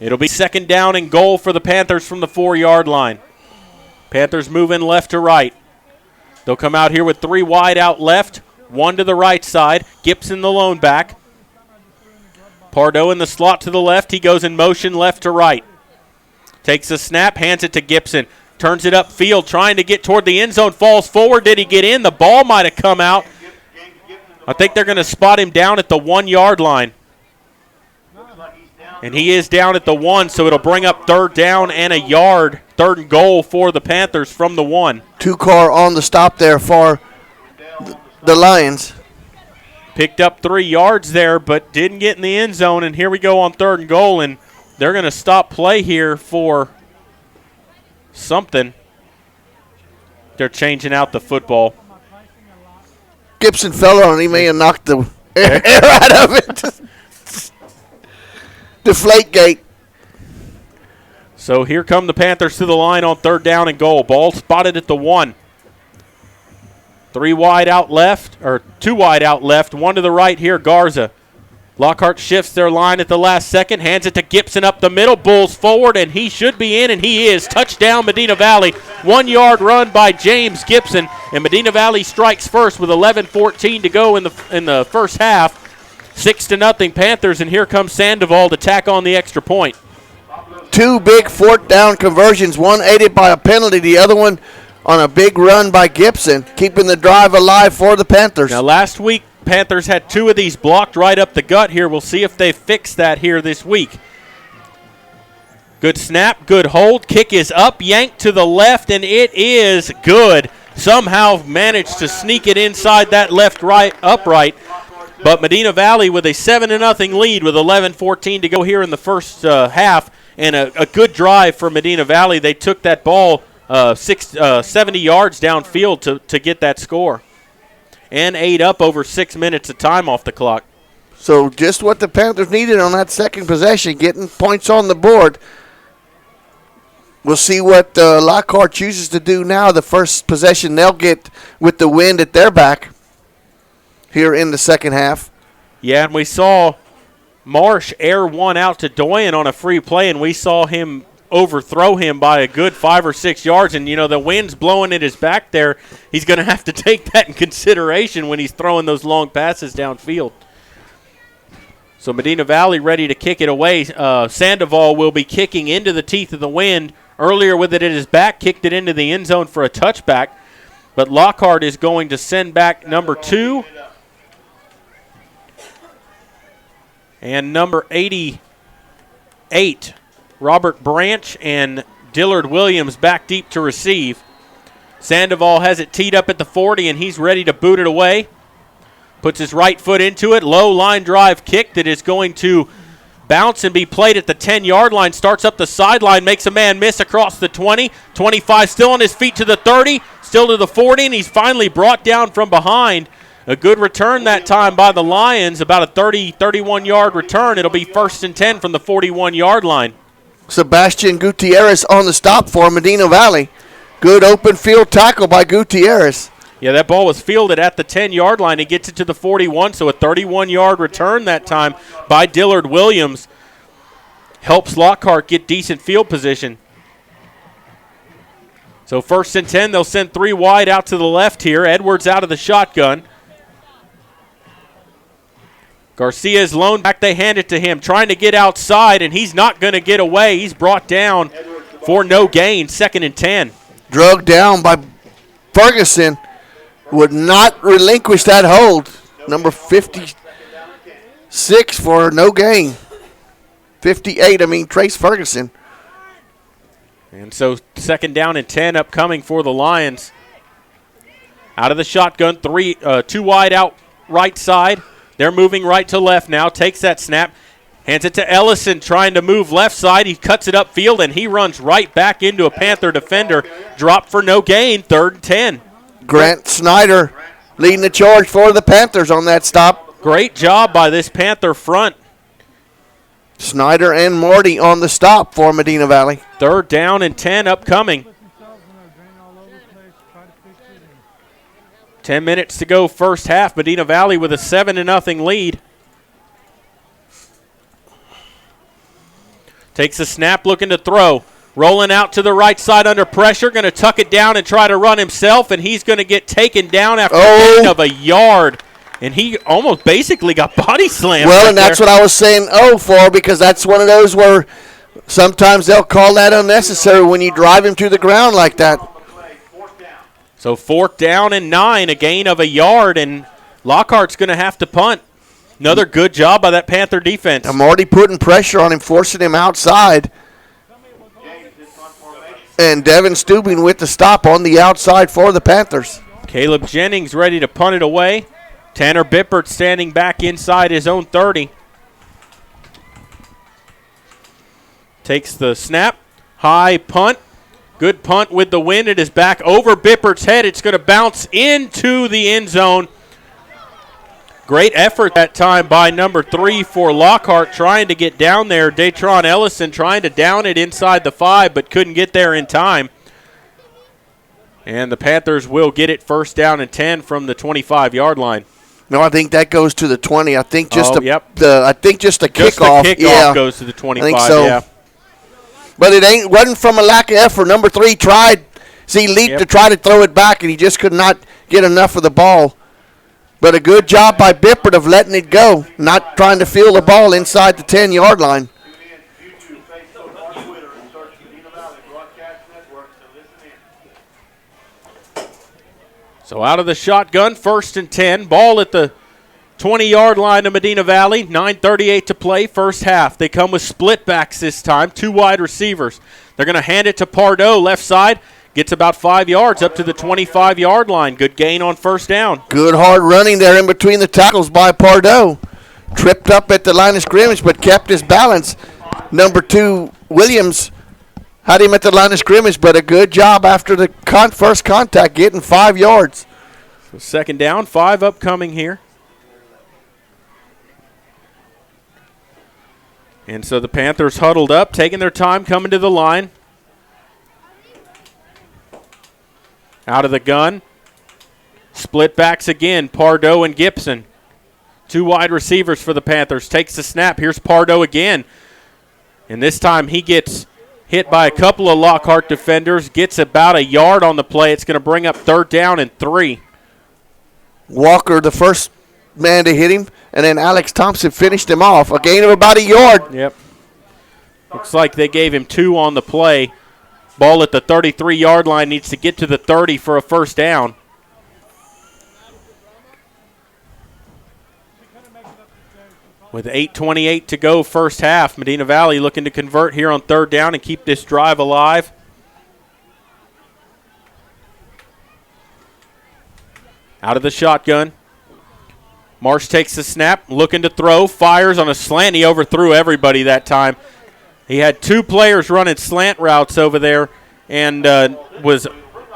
It'll be 2nd down and goal for the Panthers from the 4-yard line. Panthers moving left to right. They'll come out here with 3 wide out left, 1 to the right side. Gibson the lone back. Pardo in the slot to the left. He goes in motion left to right. Takes a snap, hands it to Gibson. Turns it upfield, trying to get toward the end zone. Falls forward. Did he get in? The ball might have come out. I think they're going to spot him down at the 1-yard line. And he is down at the 1, so it'll bring up 3rd down and a yard. 3rd and goal for the Panthers from the 1. Tukar on the stop there for the Lions. Picked up 3 yards there, but didn't get in the end zone. And here we go on 3rd and goal, and they're going to stop play here for something. They're changing out the football. Gibson fell on him. He may have knocked the air out of it. Deflate gate. So here come the Panthers to the line on 3rd down and goal. Ball spotted at the 1. 2 wide out left, 1 to the right here, Garza. Lockhart shifts their line at the last second, hands it to Gibson up the middle, Bulls forward, and he should be in, and he is. Touchdown, Medina Valley. 1-yard run by James Gibson, and Medina Valley strikes first with 11:14 to go in the first half. 6-0 Panthers, and here comes Sandoval to tack on the extra point. 2 big 4th down conversions, one aided by a penalty, the other one on a big run by Gibson, keeping the drive alive for the Panthers. Now, last week, Panthers had 2 of these blocked right up the gut here. We'll see if they fix that here this week. Good snap, good hold. Kick is up, yanked to the left, and it is good. somehow managed to sneak it inside that left-right upright. But Medina Valley with a 7-0 lead with 11:14 to go here in the first half, and a good drive for Medina Valley. They took that ball 70 yards downfield to get that score and ate up over 6 minutes of time off the clock. So just what the Panthers needed on that second possession, getting points on the board. We'll see what Lockhart chooses to do now. The first possession they'll get with the wind at their back here in the second half. Yeah, and we saw Marsh air one out to Doyen on a free play, and we saw him overthrow him by a good 5 or 6 yards. And, the wind's blowing at his back there. He's going to have to take that in consideration when he's throwing those long passes downfield. So Medina Valley ready to kick it away. Sandoval will be kicking into the teeth of the wind. Earlier with it at his back, kicked it into the end zone for a touchback. But Lockhart is going to send back number 2. And number 88, Robert Branch, and Dillard Williams back deep to receive. Sandoval has it teed up at the 40, and he's ready to boot it away. Puts his right foot into it. Low line drive kick that is going to bounce and be played at the 10-yard line. Starts up the sideline, makes a man miss across the 20. 25 still on his feet to the 30, still to the 40, and he's finally brought down from behind. A good return that time by the Lions, about a 31-yard return. It'll be 1st and 10 from the 41-yard line. Sebastian Gutierrez on the stop for Medina Valley. Good open field tackle by Gutierrez. Yeah, that ball was fielded at the 10-yard line. He gets it to the 41, so a 31-yard return that time by Dillard Williams. Helps Lockhart get decent field position. So 1st and 10, they'll send 3 wide out to the left here. Edwards out of the shotgun. Garcia's lone back, they hand it to him, trying to get outside, and he's not going to get away. He's brought down for no gain, 2nd and 10. Drugged down by Ferguson. Would not relinquish that hold. Number 56 for no gain. 58, Trace Ferguson. And so 2nd down and 10 upcoming for the Lions. Out of the shotgun, 2 wide out right side. They're moving right to left now. Takes that snap. Hands it to Ellison, trying to move left side. He cuts it upfield, and he runs right back into a Panther defender. Dropped for no gain, 3rd and 10. Grant Snyder leading the charge for the Panthers on that stop. Great job by this Panther front. Snyder and Morty on the stop for Medina Valley. 3rd down and 10 upcoming. 10 minutes to go first half. Medina Valley with a 7-0 lead. Takes a snap, looking to throw. Rolling out to the right side under pressure. Going to tuck it down and try to run himself, and he's going to get taken down after a gain of a yard. And he almost basically got body slammed. Well, and that's what I was saying for, because that's one of those where sometimes they'll call that unnecessary when you drive him to the ground like that. So 4th down and 9, a gain of a yard, and Lockhart's going to have to punt. Another good job by that Panther defense. I'm already putting pressure on him, forcing him outside. And Devin Stubing with the stop on the outside for the Panthers. Caleb Jennings ready to punt it away. Tanner Bippert standing back inside his own 30. Takes the snap. High punt. Good punt with the wind at his back over Bippert's head. It's going to bounce into the end zone. Great effort that time by number 3 for Lockhart, trying to get down there. Datron Ellison trying to down it inside the 5, but couldn't get there in time. And the Panthers will get it 1st down and 10 from the 25-yard line. No, I think that goes to the 20. I think just kickoff. Just the kickoff goes to the 25. I think so. Yeah. But it wasn't from a lack of effort. Number 3 tried. He leaped to try to throw it back, and he just could not get enough of the ball. But a good job by Bippert of letting it go, not trying to field the ball inside the 10-yard line. So out of the shotgun, 1st and 10. Ball at the 20-yard line of Medina Valley. 9:38 to play, first half. They come with split backs this time, 2 wide receivers. They're going to hand it to Pardo, left side. Gets about 5 yards up to the 25-yard line. Good gain on first down. Good hard running there in between the tackles by Pardo. Tripped up at the line of scrimmage but kept his balance. Number 2, Williams, had him at the line of scrimmage, but a good job after the first contact, getting 5 yards. So second down, 5 upcoming here. And so the Panthers huddled up, taking their time, coming to the line. Out of the gun. Split backs again, Pardo and Gibson. 2 wide receivers for the Panthers. Takes the snap. Here's Pardo again. And this time he gets hit by a couple of Lockhart defenders. Gets about a yard on the play. It's going to bring up 3rd down and 3. Walker, the first man to hit him, and then Alex Thompson finished him off. A gain of about a yard. Yep. Looks like they gave him 2 on the play. Ball at the 33-yard line, needs to get to the 30 for a first down. With 8:28 to go first half, Medina Valley looking to convert here on 3rd down and keep this drive alive. Out of the shotgun. Marsh takes the snap, looking to throw, fires on a slant. He overthrew everybody that time. He had 2 players running slant routes over there and was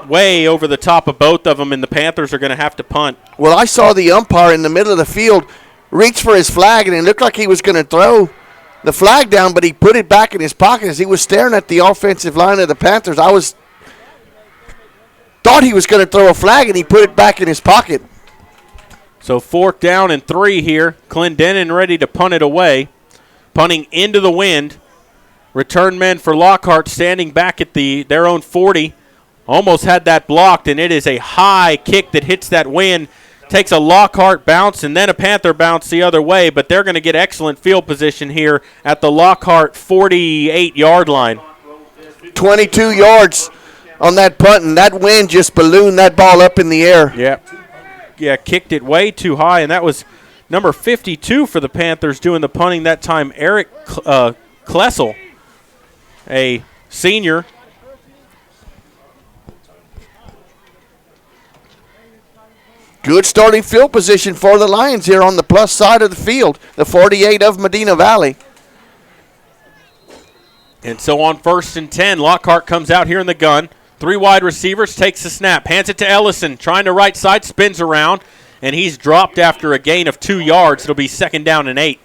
way over the top of both of them, and the Panthers are going to have to punt. Well, I saw the umpire in the middle of the field reach for his flag, and it looked like he was going to throw the flag down, but he put it back in his pocket as he was staring at the offensive line of the Panthers. Thought he was going to throw a flag, and he put it back in his pocket. So 4th down and 3 here. Clendenin ready to punt it away. Punting into the wind. Return men for Lockhart standing back at their own 40. Almost had that blocked, and it is a high kick that hits that wind. Takes a Lockhart bounce and then a Panther bounce the other way, but they're going to get excellent field position here at the Lockhart 48-yard line. 22 yards on that punt, and that wind just ballooned that ball up in the air. Yeah, kicked it way too high, and that was number 52 for the Panthers doing the punting that time, Eric Klessel, a senior. Good starting field position for the Lions here on the plus side of the field, the 48 of Medina Valley. And so on 1st and 10, Lockhart comes out here in the gun. 3 wide receivers, takes the snap, hands it to Ellison, trying to right side, spins around, and he's dropped after a gain of 2 yards. It'll be 2nd down and 8.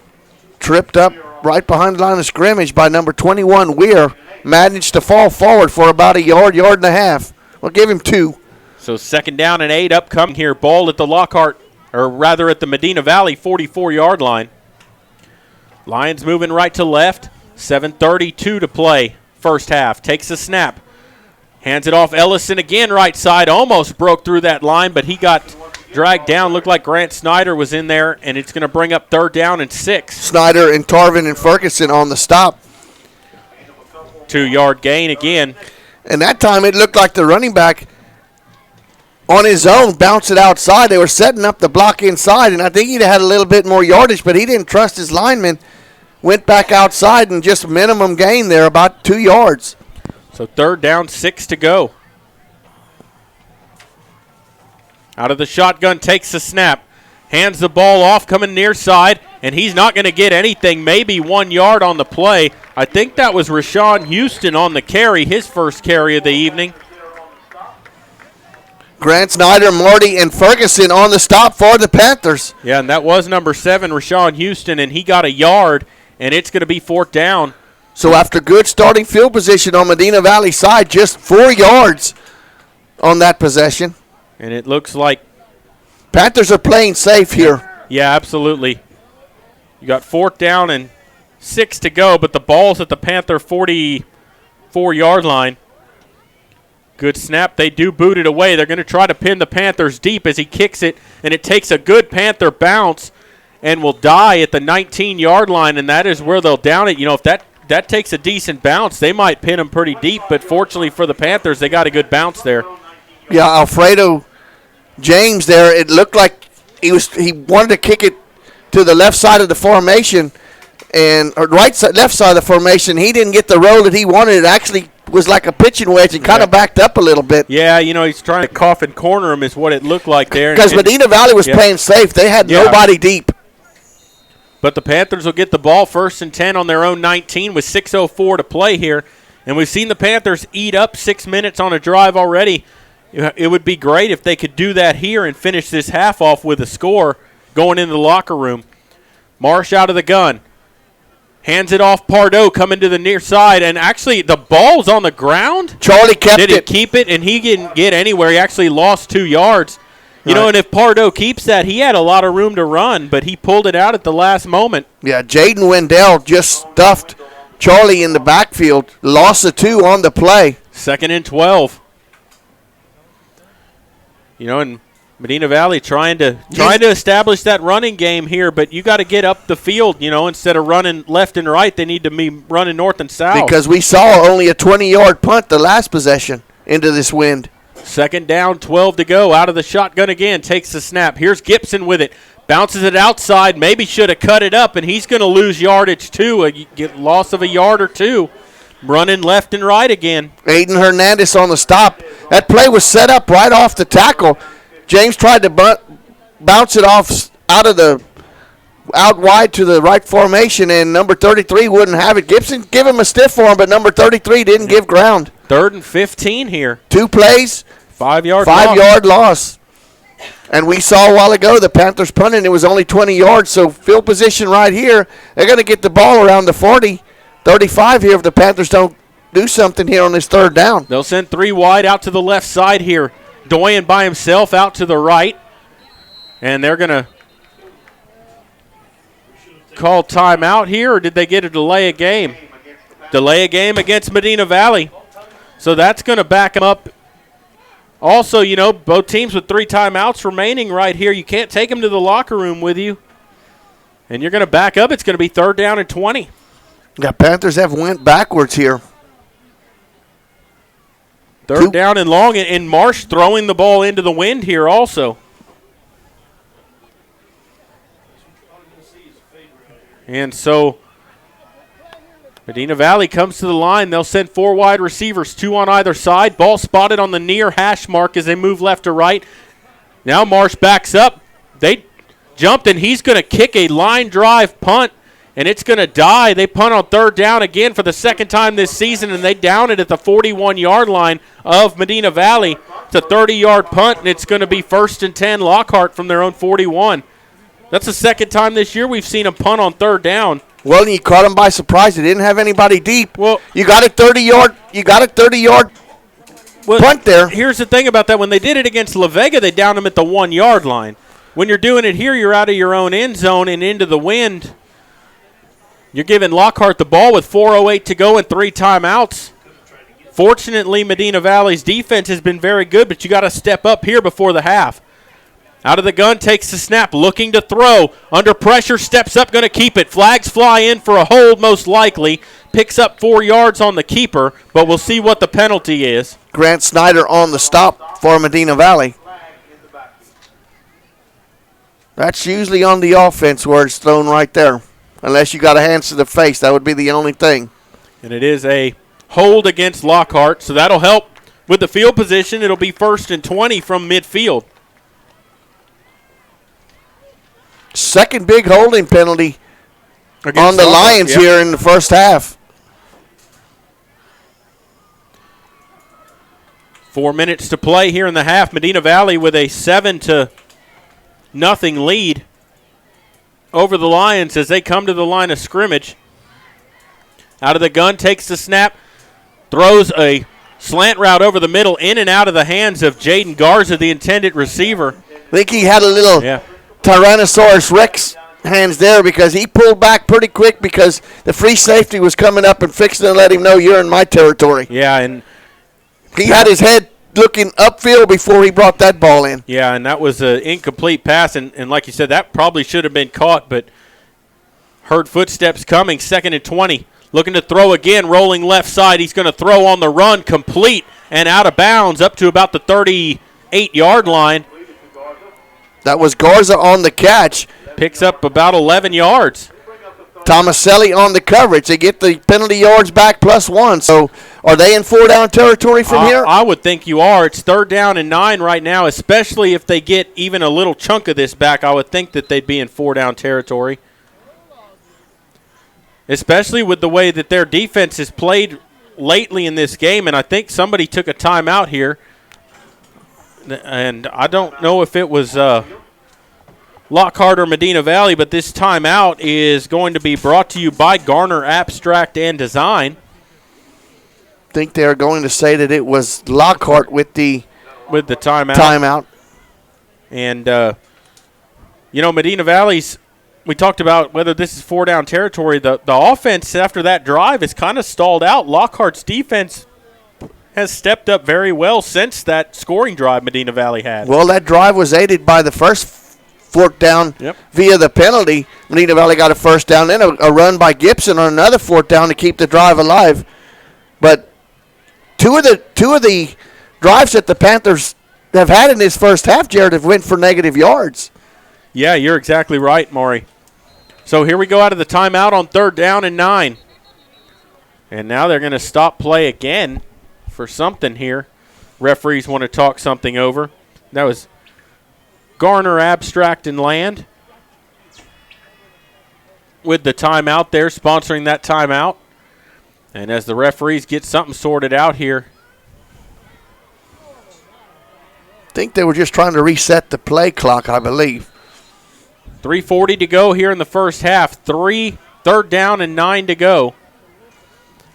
Tripped up right behind the line of scrimmage by number 21, Weir. Managed to fall forward for about a yard and a half. We'll give him 2. So 2nd down and 8 upcoming here. Ball at the Lockhart, or rather at the Medina Valley 44-yard line. Lions moving right to left. 7:32 to play first half. Takes the snap. Hands it off Ellison again right side. Almost broke through that line, but he got dragged down. Looked like Grant Snyder was in there, and it's going to bring up 3rd down and 6. Snyder and Tarvin and Ferguson on the stop. 2-yard gain again. And that time it looked like the running back on his own bounced it outside. They were setting up the block inside, and I think he'd had a little bit more yardage, but he didn't trust his lineman. Went back outside and just minimum gain there, about 2 yards. So 3rd down, 6 to go. Out of the shotgun, takes the snap. Hands the ball off, coming near side, and he's not going to get anything, maybe 1 yard on the play. I think that was Rashawn Houston on the carry, his first carry of the evening. Grant Snyder, Marty, and Ferguson on the stop for the Panthers. Yeah, and that was number 7, Rashawn Houston, and he got a yard, and it's going to be 4th down. So after good starting field position on Medina Valley side, just 4 yards on that possession. And it looks like Panthers are playing safe here. Yeah, absolutely. You got 4th down and 6 to go, but the ball's at the Panther 44-yard line. Good snap. They do boot it away. They're going to try to pin the Panthers deep as he kicks it, and it takes a good Panther bounce and will die at the 19-yard line, and that is where they'll down it. You know, if that takes a decent bounce, they might pin him pretty deep, but fortunately for the Panthers, they got a good bounce there. Yeah, Alfredo James there, it looked like he wanted to kick it to the left side of the formation, or left side of the formation. He didn't get the roll that he wanted. It actually was like a pitching wedge and kind of backed up a little bit. Yeah, he's trying to coffin corner him is what it looked like there. Because Medina Valley was playing safe. They had nobody deep. But the Panthers will get the ball 1st and 10 on their own 19 with 6:04 to play here. And we've seen the Panthers eat up 6 minutes on a drive already. It would be great if they could do that here and finish this half off with a score going into the locker room. Marsh out of the gun. Hands it off Pardo coming to the near side. And actually, the ball's on the ground. Charlie kept it. Did he keep it? And he didn't get anywhere. He actually lost 2 yards. And if Pardo keeps that, he had a lot of room to run, but he pulled it out at the last moment. Yeah, Jaden Wendell just stuffed Charlie in the backfield. Loss of 2 on the play. 2nd and 12. And Medina Valley trying to establish that running game here, but you got to get up the field, instead of running left and right, they need to be running north and south. Because we saw only a 20-yard punt the last possession into this wind. 2nd down, 12 to go. Out of the shotgun again, takes the snap. Here's Gibson with it. Bounces it outside, maybe should have cut it up, and he's going to lose yardage too, a loss of a yard or 2. Running left and right again. Aiden Hernandez on the stop. That play was set up right off the tackle. James tried to bounce it off out wide to the right formation, and number 33 wouldn't have it. Gibson give him a stiff for him, but number 33 didn't give ground. 3rd and 15 here. 2 plays. 5-yard loss. And we saw a while ago the Panthers punting. It was only 20 yards, so field position right here. They're going to get the ball around the 40. 35 here if the Panthers don't do something here on this 3rd down. They'll send 3 wide out to the left side here. Doyen by himself out to the right. And they're going to call timeout here, or did they get a delay of game? Delay of game against Medina Valley. So that's going to back them up. Also, both teams with 3 timeouts remaining right here. You can't take them to the locker room with you. And you're going to back up. It's going to be 3rd down and 20. Yeah, Panthers have went backwards here. 3rd down and long, and Marsh throwing the ball into the wind here also. And so Medina Valley comes to the line. They'll send 4 wide receivers, 2 on either side. Ball spotted on the near hash mark as they move left to right. Now Marsh backs up. They jumped, and he's going to kick a line drive punt. And it's going to die. They punt on 3rd down again for the 2nd time this season, and they down it at the 41-yard line of Medina Valley. It's a 30-yard punt, and it's going to be 1st and 10 Lockhart from their own 41. That's the 2nd time this year we've seen them punt on 3rd down. Well, you caught them by surprise. They didn't have anybody deep. Well, you got a 30-yard punt there. Here's the thing about that. When they did it against La Vega, they downed them at the 1-yard line. When you're doing it here, you're out of your own end zone and into the wind. You're giving Lockhart the ball with 4:08 to go and 3 timeouts. Fortunately, Medina Valley's defense has been very good, but you got to step up here before the half. Out of the gun, takes the snap, looking to throw. Under pressure, steps up, going to keep it. Flags fly in for a hold most likely. Picks up 4 yards on the keeper, but we'll see what the penalty is. Grant Snyder on the stop for Medina Valley. That's usually on the offense where it's thrown right there. Unless you got a hands to the face, that would be the only thing. And it is a hold against Lockhart, so that'll help with the field position. It'll be 1st and 20 from midfield. Second big holding penalty on the Lions here in the first half. 4 minutes to play here in the half. Medina Valley with a 7-0 lead over the Lions as they come to the line of scrimmage. Out of the gun, takes the snap, throws a slant route over the middle, in and out of the hands of Jaden Garza, the intended receiver. I think he had a little Tyrannosaurus Rex hands there because he pulled back pretty quick because the free safety was coming up and fixing to let him know you're in my territory. Yeah, and he had his head looking upfield before he brought that ball in. Yeah, and that was an incomplete pass, and like you said, that probably should have been caught, but heard footsteps coming. 2nd and 20. Looking to throw again, rolling left side. He's going to throw on the run, complete and out of bounds up to about the 38-yard line. That was Garza on the catch. Picks up about 11 yards. Tomaselli on the coverage. They get the penalty yards back +1. So are they in 4-down territory from here? I would think you are. It's 3rd down and 9 right now, especially if they get even a little chunk of this back. I would think that they'd be in 4-down territory, especially with the way that their defense has played lately in this game. And I think somebody took a timeout here, and I don't know if it was Lockhart or Medina Valley, but this timeout is going to be brought to you by Garner Abstract and Design. I think they're going to say that it was Lockhart with the timeout. And, Medina Valley's, we talked about whether this is 4-down territory. The offense after that drive is kind of stalled out. Lockhart's defense has stepped up very well since that scoring drive Medina Valley had. Well, that drive was aided by the first 4th down via the penalty. Medina Valley got a 1st down, then a run by Gibson on another 4th down to keep the drive alive. But two of the drives that the Panthers have had in this first half, Jared, have went for negative yards. Yeah, you're exactly right, Maury. So here we go out of the timeout on 3rd down and 9. And now they're going to stop play again for something here. Referees want to talk something over. That was Garner Abstract and Land with the timeout there, sponsoring that timeout. And as the referees get something sorted out here. I think they were just trying to reset the play clock, I believe. 3:40 to go here in the first half. 3rd down and 9 to go.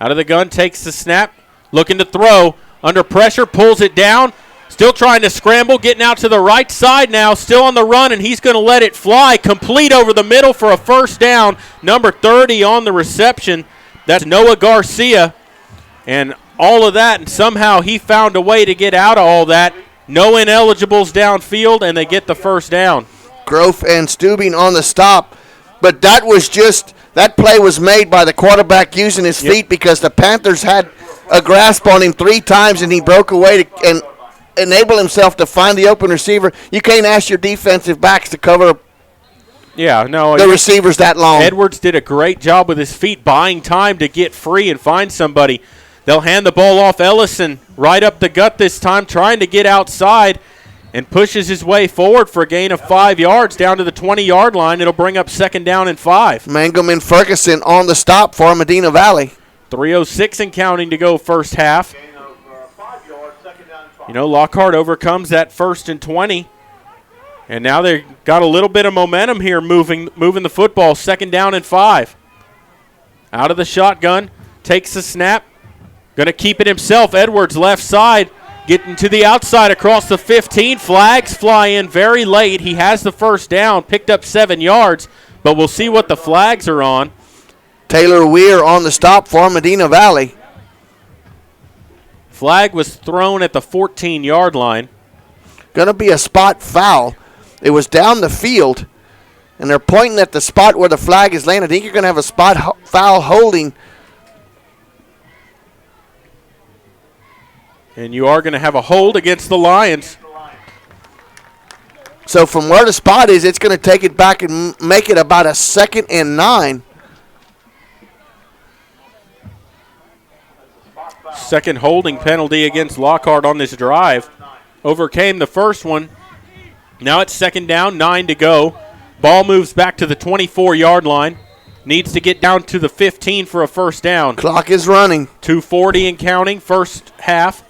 Out of the gun, takes the snap, looking to throw. Under pressure, pulls it down. Still trying to scramble, getting out to the right side now, still on the run, and he's going to let it fly. Complete over the middle for a 1st down. Number 30 on the reception. That's Noah Garcia. And all of that, and somehow he found a way to get out of all that. No ineligibles downfield, and they get the 1st down. Groff and Stubing on the stop. But that play was made by the quarterback using his feet because the Panthers had a grasp on him 3 times, and he broke away and enable himself to find the open receiver. You can't ask your defensive backs to cover the receivers that long. Edwards did a great job with his feet, buying time to get free and find somebody. They'll hand the ball off. Ellison right up the gut this time, trying to get outside, and pushes his way forward for a gain of 5 yards down to the 20-yard line. It'll bring up 2nd down and 5. Mangum and Ferguson on the stop for Medina Valley. 3:06 and counting to go first half. Lockhart overcomes that 1st and 20. And now they've got a little bit of momentum here moving the football. 2nd down and 5. Out of the shotgun, takes the snap. Going to keep it himself. Edwards left side, getting to the outside across the 15. Flags fly in very late. He has the 1st down, picked up 7 yards, but we'll see what the flags are on. Taylor Weir on the stop for Medina Valley. Flag was thrown at the 14-yard line. Going to be a spot foul. It was down the field, and they're pointing at the spot where the flag is laying. I think you're going to have a spot foul holding. And you are going to have a hold against the Lions. So from where the spot is, it's going to take it back and make it about a 2nd and 9. Second holding penalty against Lockhart on this drive. Overcame the first one. Now it's 2nd down, 9 to go. Ball moves back to the 24-yard line. Needs to get down to the 15 for a 1st down. Clock is running. 2:40 and counting, first half.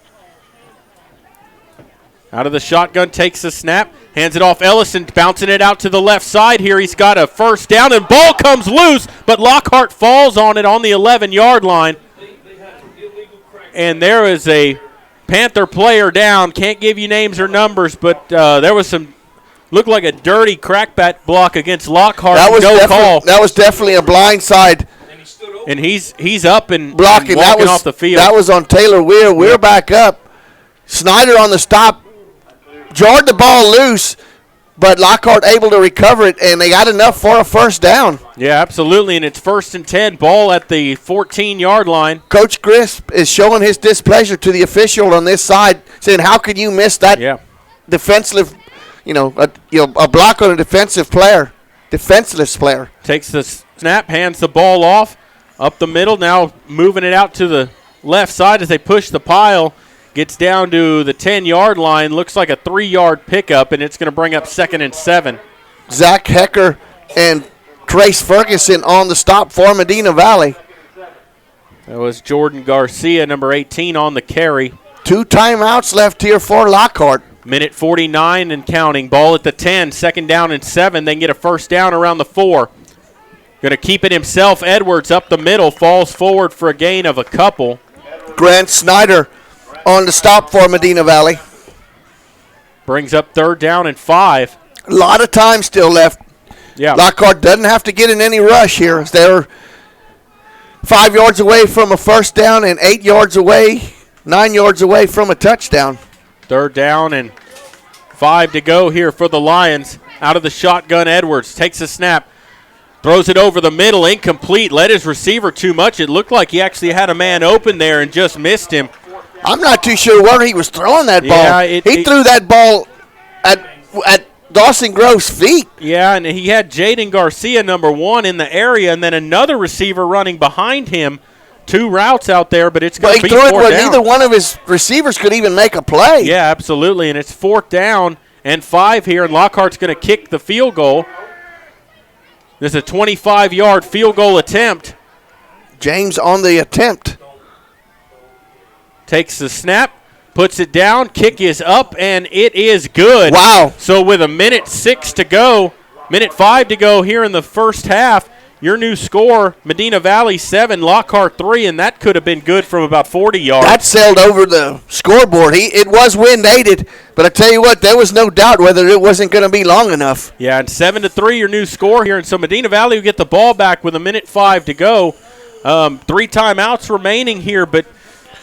Out of the shotgun, takes the snap, hands it off. Ellison bouncing it out to the left side here. He's got a 1st down, and ball comes loose, but Lockhart falls on it on the 11-yard line. And there is a Panther player down. Can't give you names or numbers, but there was some, looked like a dirty crackback block against Lockhart. No call. That was definitely a blind side. And he's up and blocking. Walking off the field. That was on Taylor Weir. Weir back up. Snyder on the stop. Jarred the ball loose, but Lockhart able to recover it, and they got enough for a 1st down. Yeah, absolutely, and it's 1st and 10, ball at the 14-yard line. Coach Crisp is showing his displeasure to the official on this side, saying, how could you miss that defensive, a block on a defensive player? defenseless player. Takes the snap, hands the ball off, up the middle, now moving it out to the left side as they push the pile. Gets down to the 10-yard line. Looks like a 3-yard pickup, and it's going to bring up 2nd and 7. Zach Hecker and Trace Ferguson on the stop for Medina Valley. That was Jordan Garcia, number 18, on the carry. 2 timeouts left here for Lockhart. Minute 49 and counting. Ball at the 10, 2nd down and 7. They can get a first down around the 4. Going to keep it himself. Edwards up the middle, falls forward for a gain of a couple. Grant Snyder on the stop for Medina Valley. Brings up 3rd down and 5. A lot of time still left. Yeah. Lockhart doesn't have to get in any rush here. They're 5 yards away from a first down and 8 yards away, 9 yards away from a touchdown. 3rd down and 5 to go here for the Lions. Out of the shotgun, Edwards takes a snap. Throws it over the middle, incomplete. Led his receiver too much. It looked like he actually had a man open there and just missed him. I'm not too sure where he was throwing that ball. Yeah, he threw that ball at Dawson Grove's feet. Yeah, and he had Jaden Garcia, number 1, in the area, and then another receiver running behind him. 2 routes out there, but it's going to be 4th down. He threw it where neither one of his receivers could even make a play. Yeah, absolutely, and it's 4th down and 5 here, and Lockhart's going to kick the field goal. This is a 25-yard field goal attempt. James on the attempt. Takes the snap, puts it down, kick is up, and it is good. Wow. So with a minute 6 to go, minute 5 to go here in the first half, your new score, Medina Valley 7, Lockhart 3, and that could have been good from about 40 yards. That sailed over the scoreboard. It was wind-aided, but I tell you what, there was no doubt whether it wasn't going to be long enough. Yeah, and 7-3, your new score here. And so Medina Valley will get the ball back with a minute 5 to go. 3 timeouts remaining here, but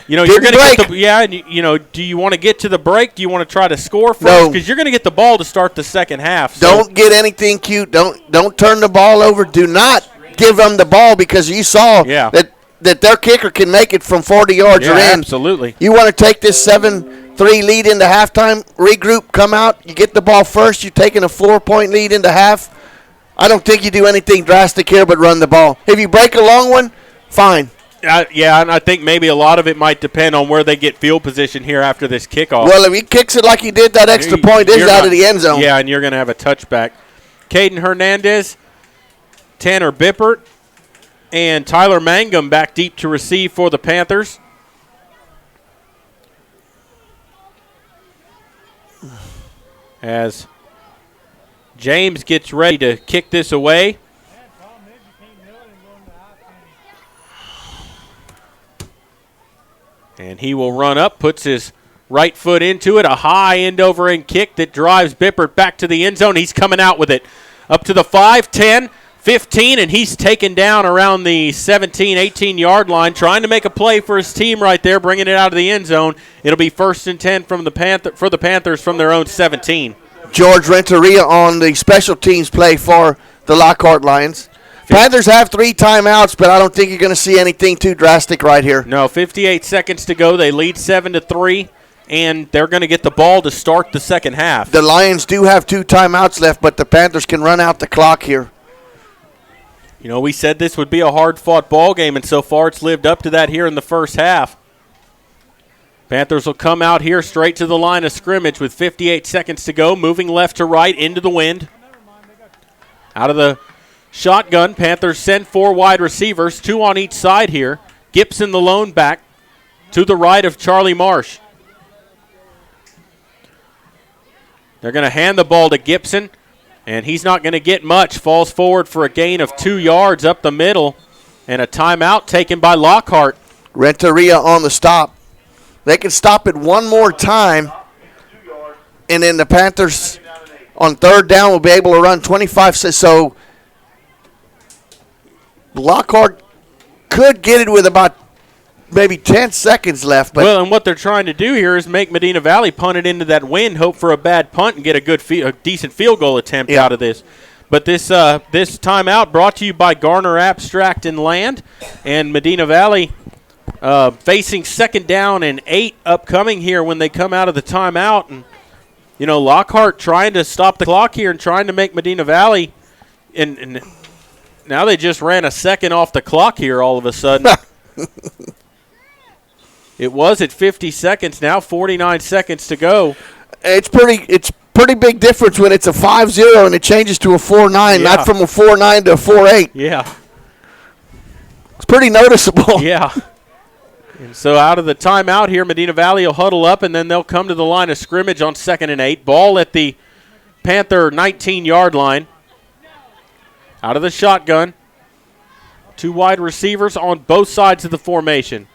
you're going to get the and do you want to get to the break? Do you want to try to score first? Because you're going to get the ball to start the second half. So. Don't get anything cute. Don't turn the ball over. Do not give them the ball because you saw that their kicker can make it from 40 yards or in. Absolutely. You want to take this 7-3 lead into halftime, regroup, come out, you get the ball first, you're taking a 4-point lead into half. I don't think you do anything drastic here but run the ball. If you break a long one, fine. And I think maybe a lot of it might depend on where they get field position here after this kickoff. Well, if he kicks it like he did, that extra point is out of the end zone. Yeah, and you're going to have a touchback. Caden Hernandez, Tanner Bippert, and Tyler Mangum back deep to receive for the Panthers. As James gets ready to kick this away. And he will run up, puts his right foot into it, a high end-over-end kick that drives Bippert back to the end zone. He's coming out with it up to the 5, 10, 15, and he's taken down around the 17, 18-yard line, trying to make a play for his team right there, bringing it out of the end zone. It'll be 1st and 10 for the Panthers from their own 17. George Renteria on the special teams play for the Lockhart Lions. Panthers have 3 timeouts, but I don't think you're going to see anything too drastic right here. No, 58 seconds to go. They lead 7-3, and they're going to get the ball to start the second half. The Lions do have 2 timeouts left, but the Panthers can run out the clock here. We said this would be a hard-fought ball game, and so far it's lived up to that here in the first half. Panthers will come out here straight to the line of scrimmage with 58 seconds to go, moving left to right into the wind. Out of the shotgun, Panthers send 4 wide receivers, 2 on each side here. Gibson, the lone back, to the right of Charlie Marsh. They're going to hand the ball to Gibson, and he's not going to get much. Falls forward for a gain of 2 yards up the middle, and a timeout taken by Lockhart. Renteria on the stop. They can stop it one more time, and then the Panthers on 3rd down will be able to run 25. So Lockhart could get it with about maybe 10 seconds left. But and what they're trying to do here is make Medina Valley punt it into that wind, hope for a bad punt, and get a decent field goal attempt out of this. But this timeout brought to you by Garner Abstract and Land, and Medina Valley facing 2nd down and 8 upcoming here when they come out of the timeout. And, Lockhart trying to stop the clock here and trying to make Medina Valley And now they just ran a second off the clock here all of a sudden. It was at 50 seconds, now 49 seconds to go. It's pretty big difference when it's a 5-0 and it changes to a 4-9, not from a 4-9 to a 4-8. Yeah. It's pretty noticeable. Yeah. And so out of the timeout here, Medina Valley will huddle up, and then they'll come to the line of scrimmage on 2nd and 8. Ball at the Panther 19-yard line. Out of the shotgun. 2 wide receivers on both sides of the formation.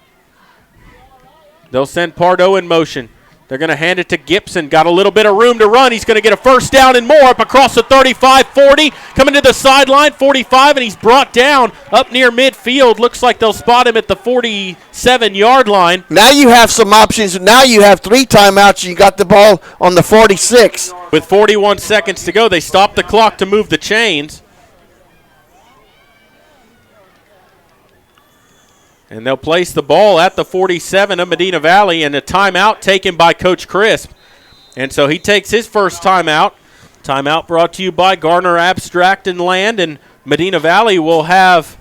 They'll send Pardo in motion. They're going to hand it to Gibson. Got a little bit of room to run. He's going to get a first down and more up across the 35, 40. Coming to the sideline, 45, and he's brought down up near midfield. Looks like they'll spot him at the 47-yard line. Now you have some options. Now you have 3 timeouts. You got the ball on the 46. With 41 seconds to go, they stop the clock to move the chains. And they'll place the ball at the 47 of Medina Valley, and a timeout taken by Coach Crisp. And so he takes his first timeout. Timeout brought to you by Garner Abstract and Land, and Medina Valley will have,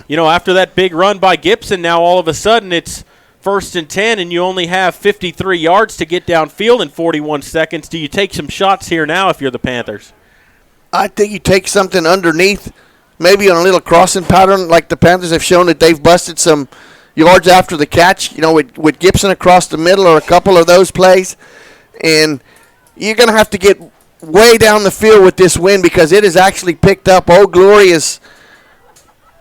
after that big run by Gibson, now all of a sudden it's 1st and 10, and you only have 53 yards to get downfield in 41 seconds. Do you take some shots here now if you're the Panthers? I think you take something underneath, maybe on a little crossing pattern, like the Panthers have shown that they've busted some yards after the catch, with Gibson across the middle or a couple of those plays. And you're going to have to get way down the field with this wind because it is actually picked up. Old Glory is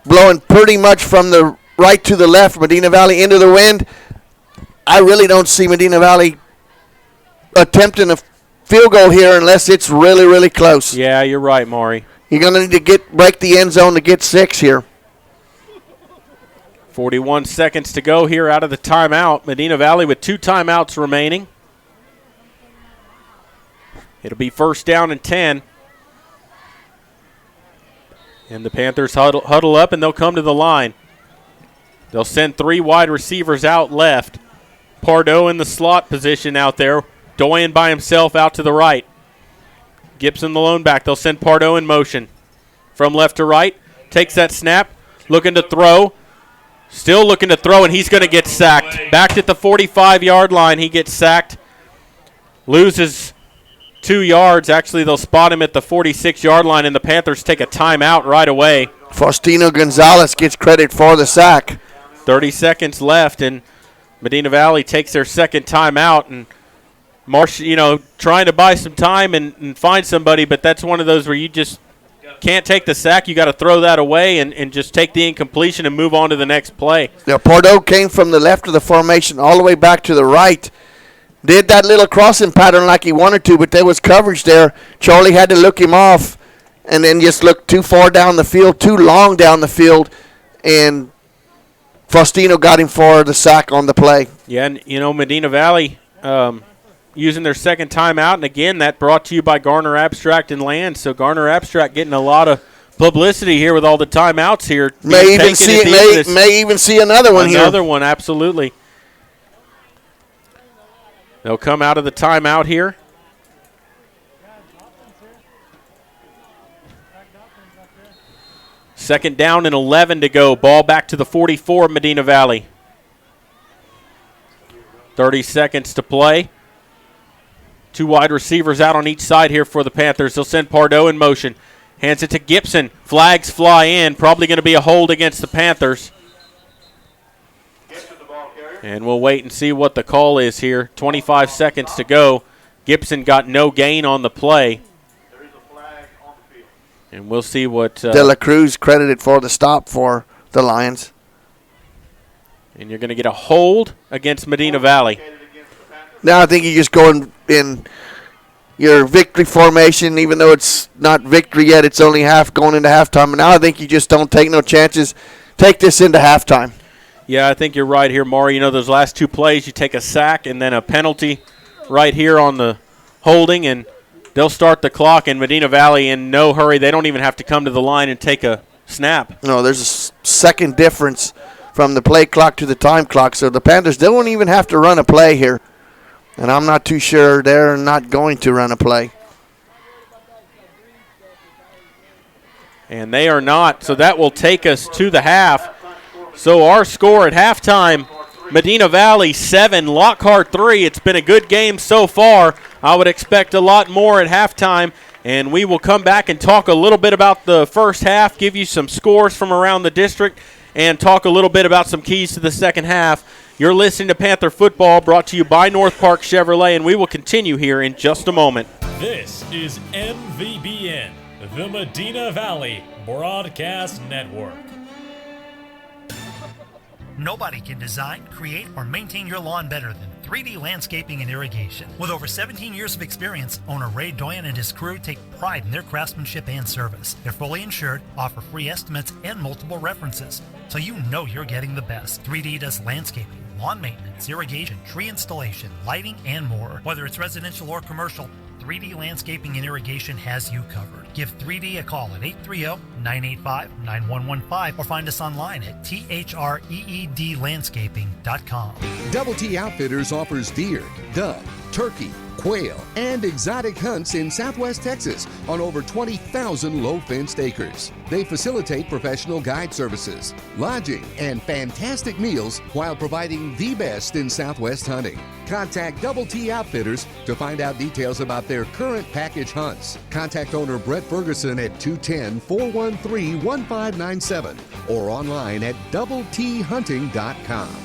blowing pretty much from the right to the left, Medina Valley into the wind. I really don't see Medina Valley attempting a field goal here unless it's really, really close. Yeah, you're right, Maury. You're going to need to break the end zone to get 6 here. 41 seconds to go here out of the timeout. Medina Valley with 2 timeouts remaining. It'll be 1st down and 10. And the Panthers huddle up, and they'll come to the line. They'll send 3 wide receivers out left. Pardo in the slot position out there. Doyen by himself out to the right. Gibson the lone back. They'll send Pardo in motion. From left to right. Takes that snap. Looking to throw. Still looking to throw, and he's going to get sacked. Back at the 45-yard line, he gets sacked. Loses 2 yards. Actually, they'll spot him at the 46-yard line, and the Panthers take a timeout right away. Faustino Gonzalez gets credit for the sack. 30 seconds left, and Medina Valley takes their second timeout, and Marsh, trying to buy some time and find somebody, but that's one of those where you just can't take the sack. You got to throw that away and just take the incompletion and move on to the next play. Now, Pardo came from the left of the formation all the way back to the right. Did that little crossing pattern like he wanted to, but there was coverage there. Charlie had to look him off and then just look too far down the field, too long down the field, and Faustino got him for the sack on the play. Yeah, and, Medina Valley using their second timeout, and again, that brought to you by Garner Abstract and Land. So Garner Abstract getting a lot of publicity here with all the timeouts here. May even see another one here. Another one, absolutely. They'll come out of the timeout here. Second down and 11 to go. Ball back to the 44, Medina Valley. 30 seconds to play. 2 wide receivers out on each side here for the Panthers. They'll send Pardo in motion. Hands it to Gibson. Flags fly in. Probably going to be a hold against the Panthers. And we'll wait and see what the call is here. 25 seconds to go. Gibson got no gain on the play. And we'll see what... De La Cruz credited for the stop for the Lions. And you're going to get a hold against Medina Valley. Now I think you just go in your victory formation, even though it's not victory yet. It's only going into halftime. And now I think you just don't take no chances. Take this into halftime. Yeah, I think you're right here, Maury. Those last 2 plays, you take a sack and then a penalty right here on the holding, and they'll start the clock. In Medina Valley, in no hurry. They don't even have to come to the line and take a snap. No, there's a second difference from the play clock to the time clock. So the Panthers, they won't even have to run a play here. And I'm not too sure they're not going to run a play. And they are not, so that will take us to the half. So our score at halftime, Medina Valley 7, Lockhart 3. It's been a good game so far. I would expect a lot more at halftime, and we will come back and talk a little bit about the first half, give you some scores from around the district, and talk a little bit about some keys to the second half. You're listening to Panther Football, brought to you by North Park Chevrolet, and we will continue here in just a moment. This is MVBN, the Medina Valley Broadcast Network. Nobody can design, create, or maintain your lawn better than 3D Landscaping and Irrigation. With over 17 years of experience, owner Ray Doyen and his crew take pride in their craftsmanship and service. They're fully insured, offer free estimates, and multiple references, so you know you're getting the best. 3D does landscaping, lawn maintenance, irrigation, tree installation, lighting, and more. Whether it's residential or commercial, 3D Landscaping and Irrigation has you covered. Give 3D a call at 830-985-9115 or find us online at threedlandscaping.com. Double T Outfitters offers deer, dove, turkey, quail, and exotic hunts in Southwest Texas on over 20,000 low-fenced acres. They facilitate professional guide services, lodging, and fantastic meals while providing the best in Southwest hunting. Contact Double T Outfitters to find out details about their current package hunts. Contact owner Brett Ferguson at 210-413-1597 or online at doublethunting.com.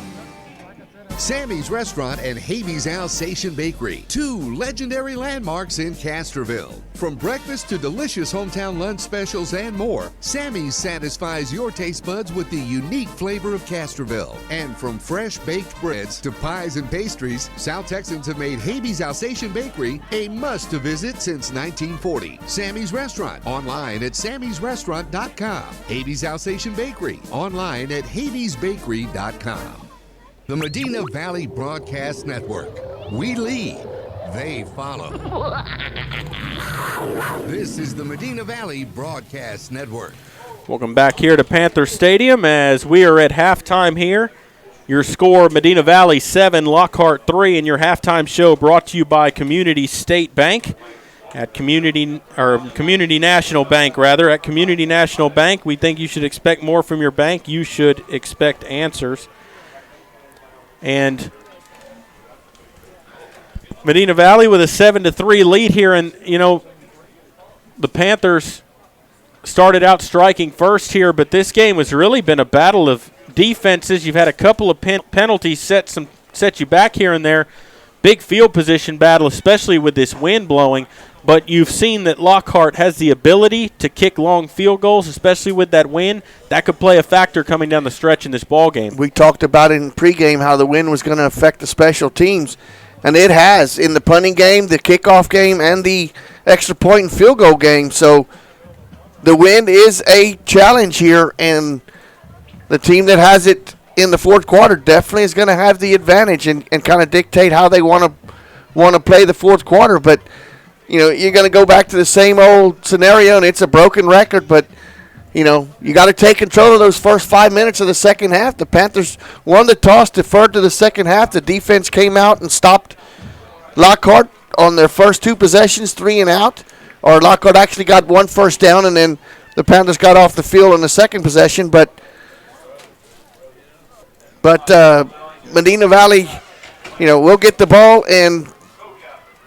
Sammy's Restaurant and Havy's Alsatian Bakery, two legendary landmarks in Castroville. From breakfast to delicious hometown lunch specials and more, Sammy's satisfies your taste buds with the unique flavor of Castroville. And from fresh baked breads to pies and pastries, South Texans have made Havy's Alsatian Bakery a must-to-visit since 1940. Sammy's Restaurant, online at sammysrestaurant.com. Havy's Alsatian Bakery, online at havysbakery.com. The Medina Valley Broadcast Network. We lead, they follow. This is the Medina Valley Broadcast Network. Welcome back here to Panther Stadium as we are at halftime here. Your score, Medina Valley 7, Lockhart 3, and your halftime show brought to you by Community State Bank. At Community National Bank, rather. At Community National Bank, we think you should expect more from your bank. You should expect answers. And Medina Valley with a 7-3 lead here. And, you know, the Panthers started out striking first here, but this game has really been a battle of defenses. You've had a couple of penalties set you back here and there. Big field position battle, especially with this wind blowing. But you've seen that Lockhart has the ability to kick long field goals, especially with that wind. That could play a factor coming down the stretch in this ball game. We talked about in pregame how the wind was going to affect the special teams, and it has in the punting game, the kickoff game, and the extra point and field goal game. So the wind is a challenge here, and the team that has it in the fourth quarter definitely is going to have the advantage and kind of dictate how they want to play the fourth quarter. But you know, you're going to go back to the same old scenario, and it's a broken record. But, you know, you got to take control of those first 5 minutes of the second half. The Panthers won the toss, deferred to the second half. The defense came out and stopped Lockhart on their first two possessions, 3 and out. Or Lockhart actually got one first down, and then the Panthers got off the field on the second possession. But Medina Valley, you know, will get the ball, and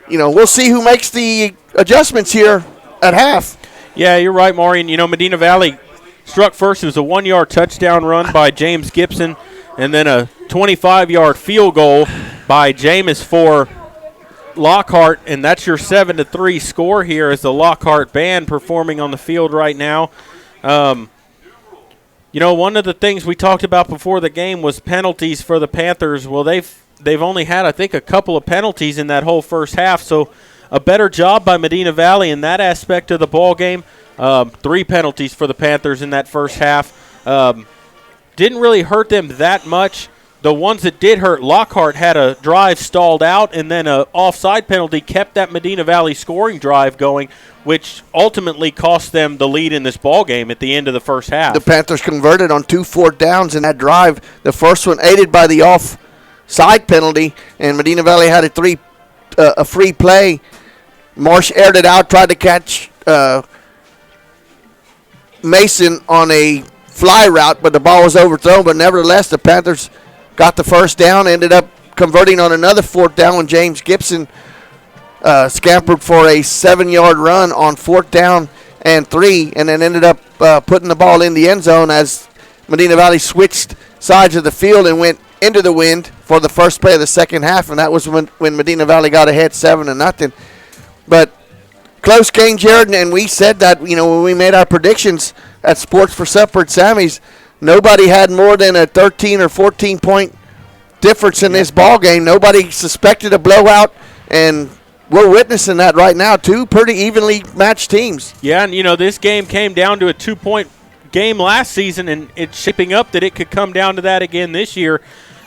you know, we'll see who makes the adjustments here at half. Yeah, you're right, Maureen. You know, Medina Valley struck first. It was a 1-yard touchdown run by James Gibson, and then a 25-yard field goal by Jameis for Lockhart, and that's your 7-3 score here as the Lockhart band performing on the field right now. You know, one of the things we talked about before the game was penalties for the Panthers. Well, they've only had, I think, a couple of penalties in that whole first half, so a better job by Medina Valley in that aspect of the ball game. 3 penalties for the Panthers in that first half. Didn't really hurt them that much. The ones that did hurt, Lockhart had a drive stalled out, and then an offside penalty kept that Medina Valley scoring drive going, which ultimately cost them the lead in this ball game at the end of the first half. The Panthers converted on 2 4th downs in that drive. The first one aided by the offside penalty, and Medina Valley had a free play. Marsh aired it out, tried to catch Mason on a fly route, but the ball was overthrown. But nevertheless, the Panthers got the first down, ended up converting on another 4th down when James Gibson scampered for a 7-yard run on 4th down and 3, and then ended up putting the ball in the end zone as Medina Valley switched sides of the field and went into the wind for the first play of the second half, and that was when Medina Valley got ahead 7-0. But close game, Jared, and we said that, when we made our predictions at Sports for Supper at Sammy's, nobody had more than a 13 or 14-point difference in this ball game. Nobody suspected a blowout, and we're witnessing that right now. 2 pretty evenly matched teams. Yeah, and, this game came down to a 2-point game last season, and it's shaping up that it could come down to that again this year.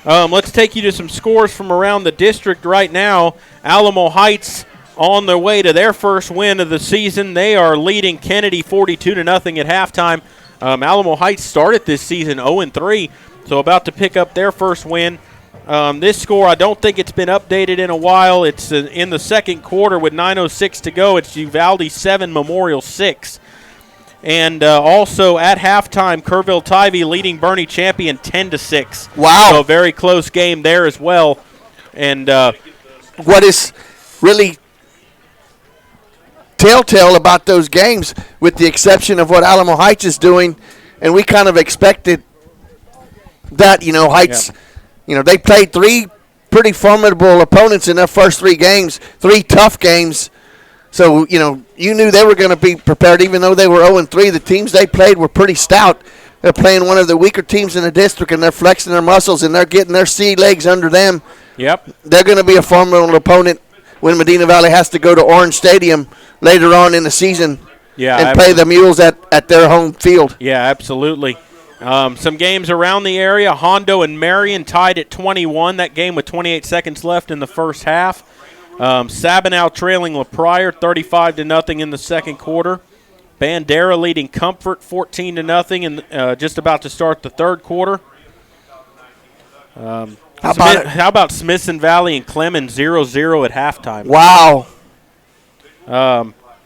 Let's take you to some scores from around the district right now. Alamo Heights on their way to their first win of the season. They are leading Kennedy 42-0 at halftime. Alamo Heights started this season 0-3, so about to pick up their first win. This score, I don't think it's been updated in a while. It's in the second quarter with 9:06 to go. It's Uvalde 7, Memorial 6. And also at halftime, Kerrville-Tivy leading Bernie Champion 10-6. Wow. So a very close game there as well. And what is really telltale about those games, with the exception of what Alamo Heights is doing, and we kind of expected that, Heights, they played 3 pretty formidable opponents in their first 3 games, 3 tough games. So, you knew they were going to be prepared. Even though they were 0-3, the teams they played were pretty stout. They're playing one of the weaker teams in the district, and they're flexing their muscles, and they're getting their sea legs under them. Yep. They're going to be a formidable opponent when Medina Valley has to go to Orange Stadium later on in the season and play the Mules at their home field. Yeah, absolutely. Some games around the area. Hondo and Marion tied at 21. That game with 28 seconds left in the first half. Sabinal trailing LaPryor 35-0 in the second quarter. Bandera leading Comfort 14-0 and just about to start the third quarter. How about Smithson Valley and Clemens 0-0 at halftime? Wow.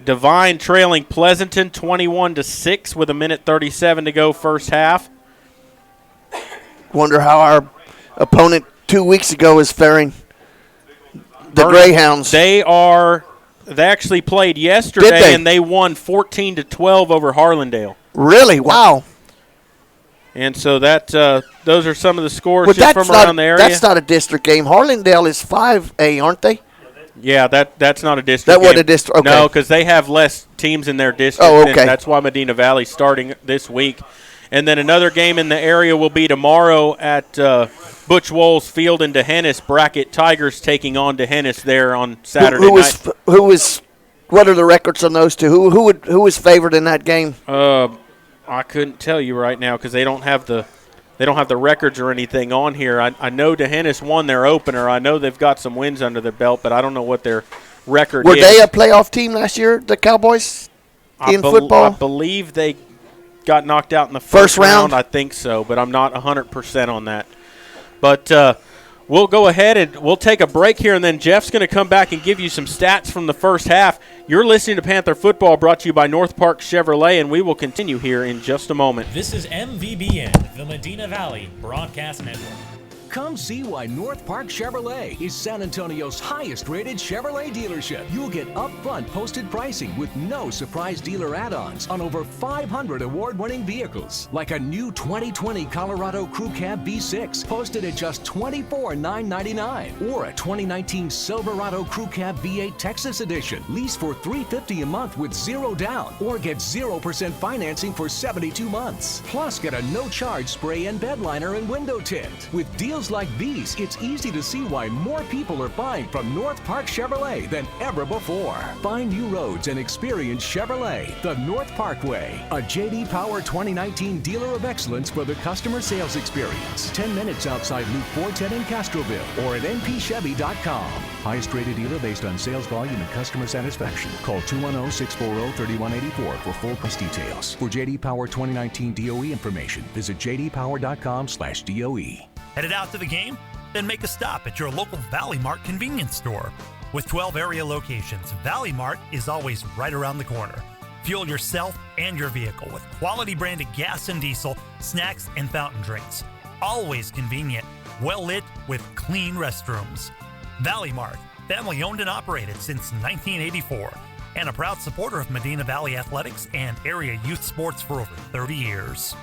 Divine trailing Pleasanton 21-6 with 1:37 to go first half. Wonder how our opponent 2 weeks ago is faring. The Greyhounds. They actually played yesterday, and they won 14-12 over Harlandale. Really? Wow. And so that those are some of the scores just from around the area. That's not a district game. Harlandale is 5A, aren't they? Yeah, that's not a district game. That wasn't a district. Okay. No, because they have less teams in their district. Oh, okay. And that's why Medina Valley's starting this week. And then another game in the area will be tomorrow at Butch Wohl's Field in D'Hanis. Brackett Tigers taking on D'Hanis there on Saturday night. What are the records on those two? Who was favored in that game? I couldn't tell you right now because they don't have the records or anything on here. I know D'Hanis won their opener. I know they've got some wins under their belt, but I don't know what their record is. Were they a playoff team last year, the Cowboys, in football? I believe they got knocked out in the first round. I think so, but I'm not 100% on that. But we'll go ahead and we'll take a break here, and then Jeff's going to come back and give you some stats from the first half. You're listening to Panther Football, brought to you by North Park Chevrolet, and we will continue here in just a moment. This is MVBN, the Medina Valley Broadcast Network. Come see why North Park Chevrolet is San Antonio's highest-rated Chevrolet dealership. You'll get upfront posted pricing with no surprise dealer add-ons on over 500 award-winning vehicles, like a new 2020 Colorado Crew Cab V6 posted at just $24,999, or a 2019 Silverado Crew Cab V8 Texas Edition, lease for $350 a month with zero down, or get 0% financing for 72 months. Plus, get a no-charge spray and bed liner and window tint. With deals like these, it's easy to see why more people are buying from North Park Chevrolet than ever before. Find new roads and experience Chevrolet, the North Parkway, a J.D. Power 2019 dealer of excellence for the customer sales experience. 10 minutes outside Loop 410 in Castroville or at npchevy.com. Highest rated dealer based on sales volume and customer satisfaction. Call 210-640-3184 for full price details. For J.D. Power 2019 DOE information, visit jdpower.com/DOE. Headed out to the game? Then make a stop at your local Valley Mart convenience store. With 12 area locations, Valley Mart is always right around the corner. Fuel yourself and your vehicle with quality branded gas and diesel, snacks, and fountain drinks. Always convenient, well lit with clean restrooms. Valley Mart, family owned and operated since 1984, and a proud supporter of Medina Valley athletics and area youth sports for over 30 years.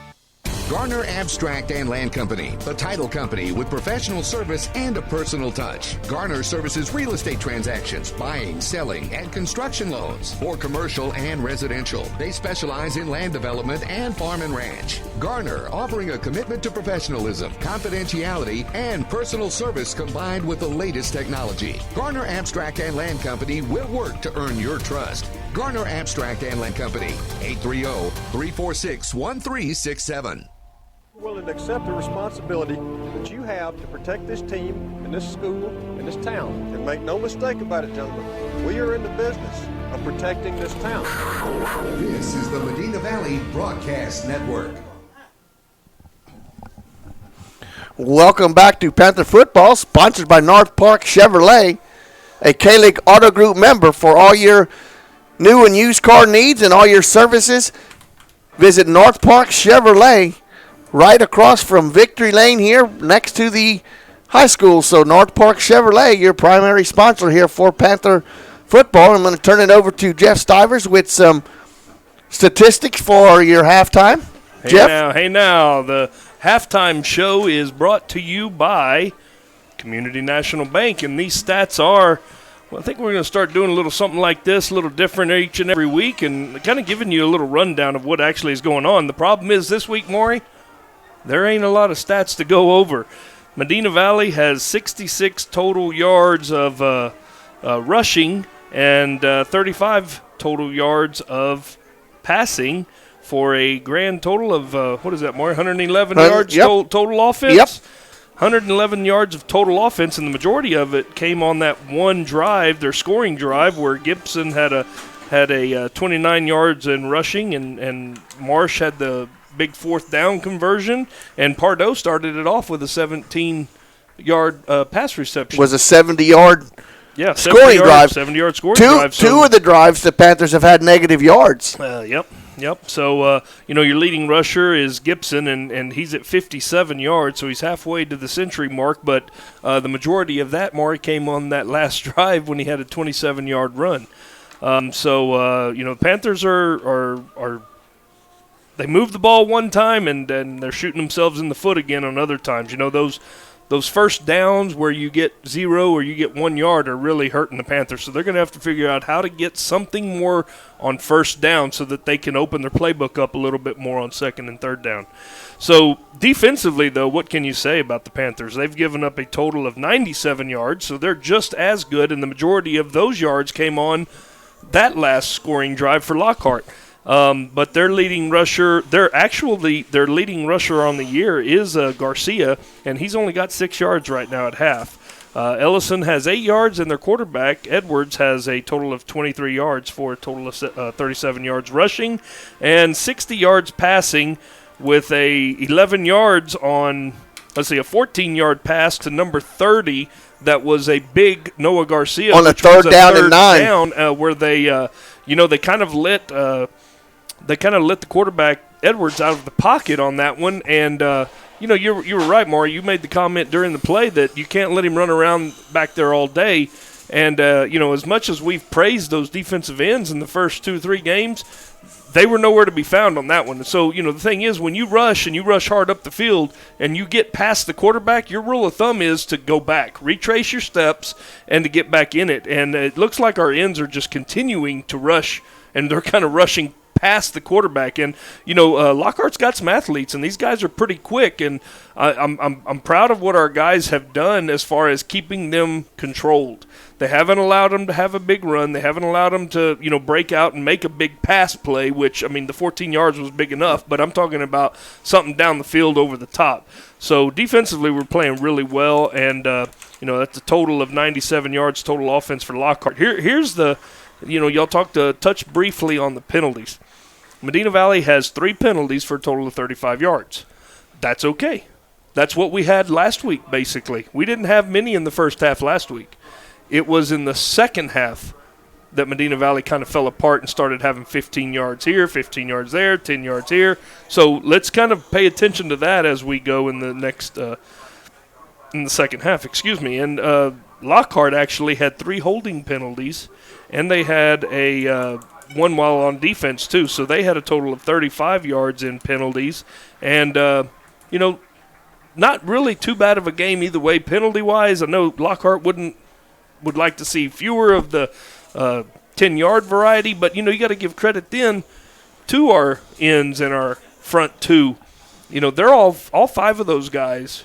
Garner Abstract and Land Company, the title company with professional service and a personal touch. Garner services real estate transactions, buying, selling, and construction loans for commercial and residential. They specialize in land development and farm and ranch. Garner, offering a commitment to professionalism, confidentiality, and personal service combined with the latest technology. Garner Abstract and Land Company will work to earn your trust. Garner Abstract and Land Company, 830-346-1367. Willing to accept the responsibility that you have to protect this team and this school and this town. And make no mistake about it, gentlemen, we are in the business of protecting this town. This is the Medina Valley Broadcast Network. Welcome back to Panther Football, sponsored by North Park Chevrolet, a K-League Auto Group member. For all your new and used car needs and all your services, visit North Park Chevrolet, right across from Victory Lane here next to the high school. So North Park Chevrolet, your primary sponsor here for Panther Football. I'm going to turn it over to Jeff Stivers with some statistics for your halftime. Jeff? Hey now, the halftime show is brought to you by Community National Bank, and these stats are, well, I think we're going to start doing a little something like this, a little different each and every week, and kind of giving you a little rundown of what actually is going on. The problem is this week, Maury, there ain't a lot of stats to go over. Medina Valley has 66 total yards of rushing and 35 total yards of passing for a grand total of, what is that, Maury, 111 yards total offense? Yep. 111 yards of total offense, and the majority of it came on that one drive, their scoring drive, where Gibson had a 29 yards in rushing, and Marsh had the big fourth down conversion, and Pardo started it off with a 17-yard pass reception. Was a 70-yard scoring drive. 70-yard scoring drive. Two of the drives the Panthers have had negative yards. Yep. So, your leading rusher is Gibson, and he's at 57 yards, so he's halfway to the century mark, but the majority of that, Maury, came on that last drive when he had a 27-yard run. The Panthers are they move the ball one time, and they're shooting themselves in the foot again on other times. Those first downs where you get 0 or you get 1 yard are really hurting the Panthers. So they're going to have to figure out how to get something more on first down so that they can open their playbook up a little bit more on second and third down. So defensively, though, what can you say about the Panthers? They've given up a total of 97 yards, so they're just as good, and the majority of those yards came on that last scoring drive for Lockhart. But their leading rusher, their leading rusher on the year is Garcia, and he's only got 6 yards right now at half. Ellison has 8 yards, and their quarterback, Edwards, has a total of 23 yards for a total of 37 yards rushing and 60 yards passing with a 11 yards on, a 14-yard pass to number 30. That was a big Noah Garcia. On a third down and 9. Where they, they kind of let the quarterback Edwards out of the pocket on that one, and you were right, Maury. You made the comment during the play that you can't let him run around back there all day. And as much as we've praised those defensive ends in the first 2-3 games, they were nowhere to be found on that one. So the thing is, when you rush and you rush hard up the field and you get past the quarterback, your rule of thumb is to go back, retrace your steps, and to get back in it. And it looks like our ends are just continuing to rush, and they're kind of rushing past the quarterback. And Lockhart's got some athletes, and these guys are pretty quick, and I'm proud of what our guys have done as far as keeping them controlled. They haven't allowed them to have a big run. They haven't allowed them to break out and make a big pass play, which, the 14 yards was big enough, but I'm talking about something down the field over the top. So defensively, we're playing really well, and that's a total of 97 yards total offense for Lockhart. Here's the y'all touch briefly on the penalties. Medina Valley has 3 penalties for a total of 35 yards. That's okay. That's what we had last week, basically. We didn't have many in the first half last week. It was in the second half that Medina Valley kind of fell apart and started having 15 yards here, 15 yards there, 10 yards here. So let's kind of pay attention to that as we go in the next in the second half. And Lockhart actually had 3 holding penalties, and they had a one while on defense too. So they had a total of 35 yards in penalties, and not really too bad of a game either way penalty-wise. I know Lockhart would like to see fewer of the 10-yard variety, but you got to give credit then to our ends and our front two. They're all 5 of those guys,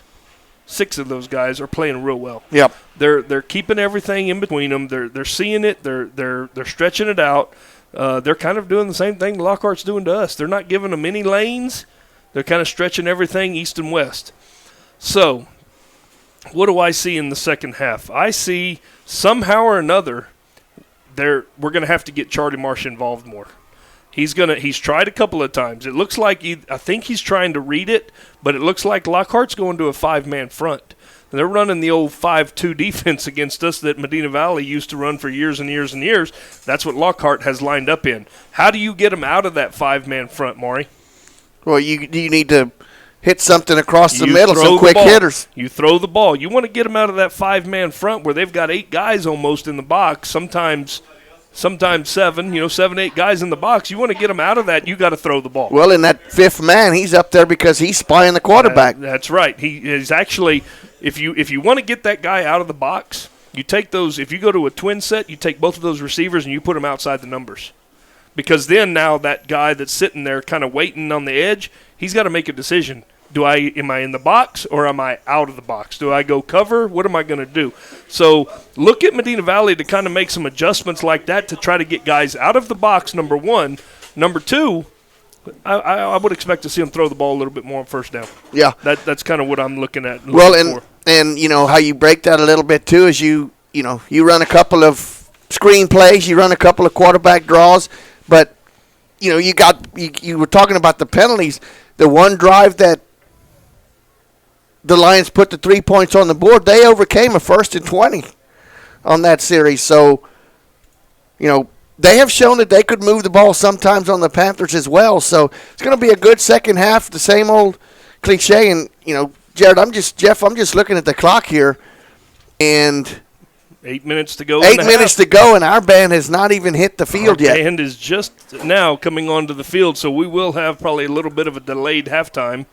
6 of those guys are playing real well. Yep. They're keeping everything in between them. They're seeing it. They're stretching it out. They're kind of doing the same thing Lockhart's doing to us. They're not giving them any lanes. They're kind of stretching everything east and west. So, what do I see in the second half? I see somehow or another we're going to have to get Charlie Marsh involved more. He's tried a couple of times. It looks like I think he's trying to read it, but it looks like Lockhart's going to a 5-man front. And they're running the old 5-2 defense against us that Medina Valley used to run for years and years and years. That's what Lockhart has lined up in. How do you get him out of that 5-man front, Maury? Well, you need to hit something across the middle, some quick hitters. You throw the ball. You want to get them out of that 5-man front where they've got 8 guys almost in the box, sometimes 7, 7, 8 guys in the box. You want to get them out of that, you got to throw the ball. Well, in that 5th man, he's up there because he's spying the quarterback. That's right. He is actually, if you want to get that guy out of the box, you take those, if you go to a twin set, you take both of those receivers and you put them outside the numbers. Because then now that guy that's sitting there kind of waiting on the edge, he's got to make a decision. Am I in the box or am I out of the box? Do I go cover? What am I going to do? So look at Medina Valley to kind of make some adjustments like that to try to get guys out of the box, number one. Number two, I would expect to see them throw the ball a little bit more on first down. Yeah. That's kind of what I'm looking at. And how you break that a little bit too is you run a couple of screen plays, you run a couple of quarterback draws, but you were talking about the penalties. The one drive that the Lions put the 3 points on the board, they overcame a 1st and 20 on that series. So, they have shown that they could move the ball sometimes on the Panthers as well. So it's going to be a good second half, the same old cliche. And, Jared, I'm just looking at the clock here, and 8 minutes to go. 8 minutes to go, and our band has not even hit the field yet. Our band is just now coming onto the field, so we will have probably a little bit of a delayed halftime.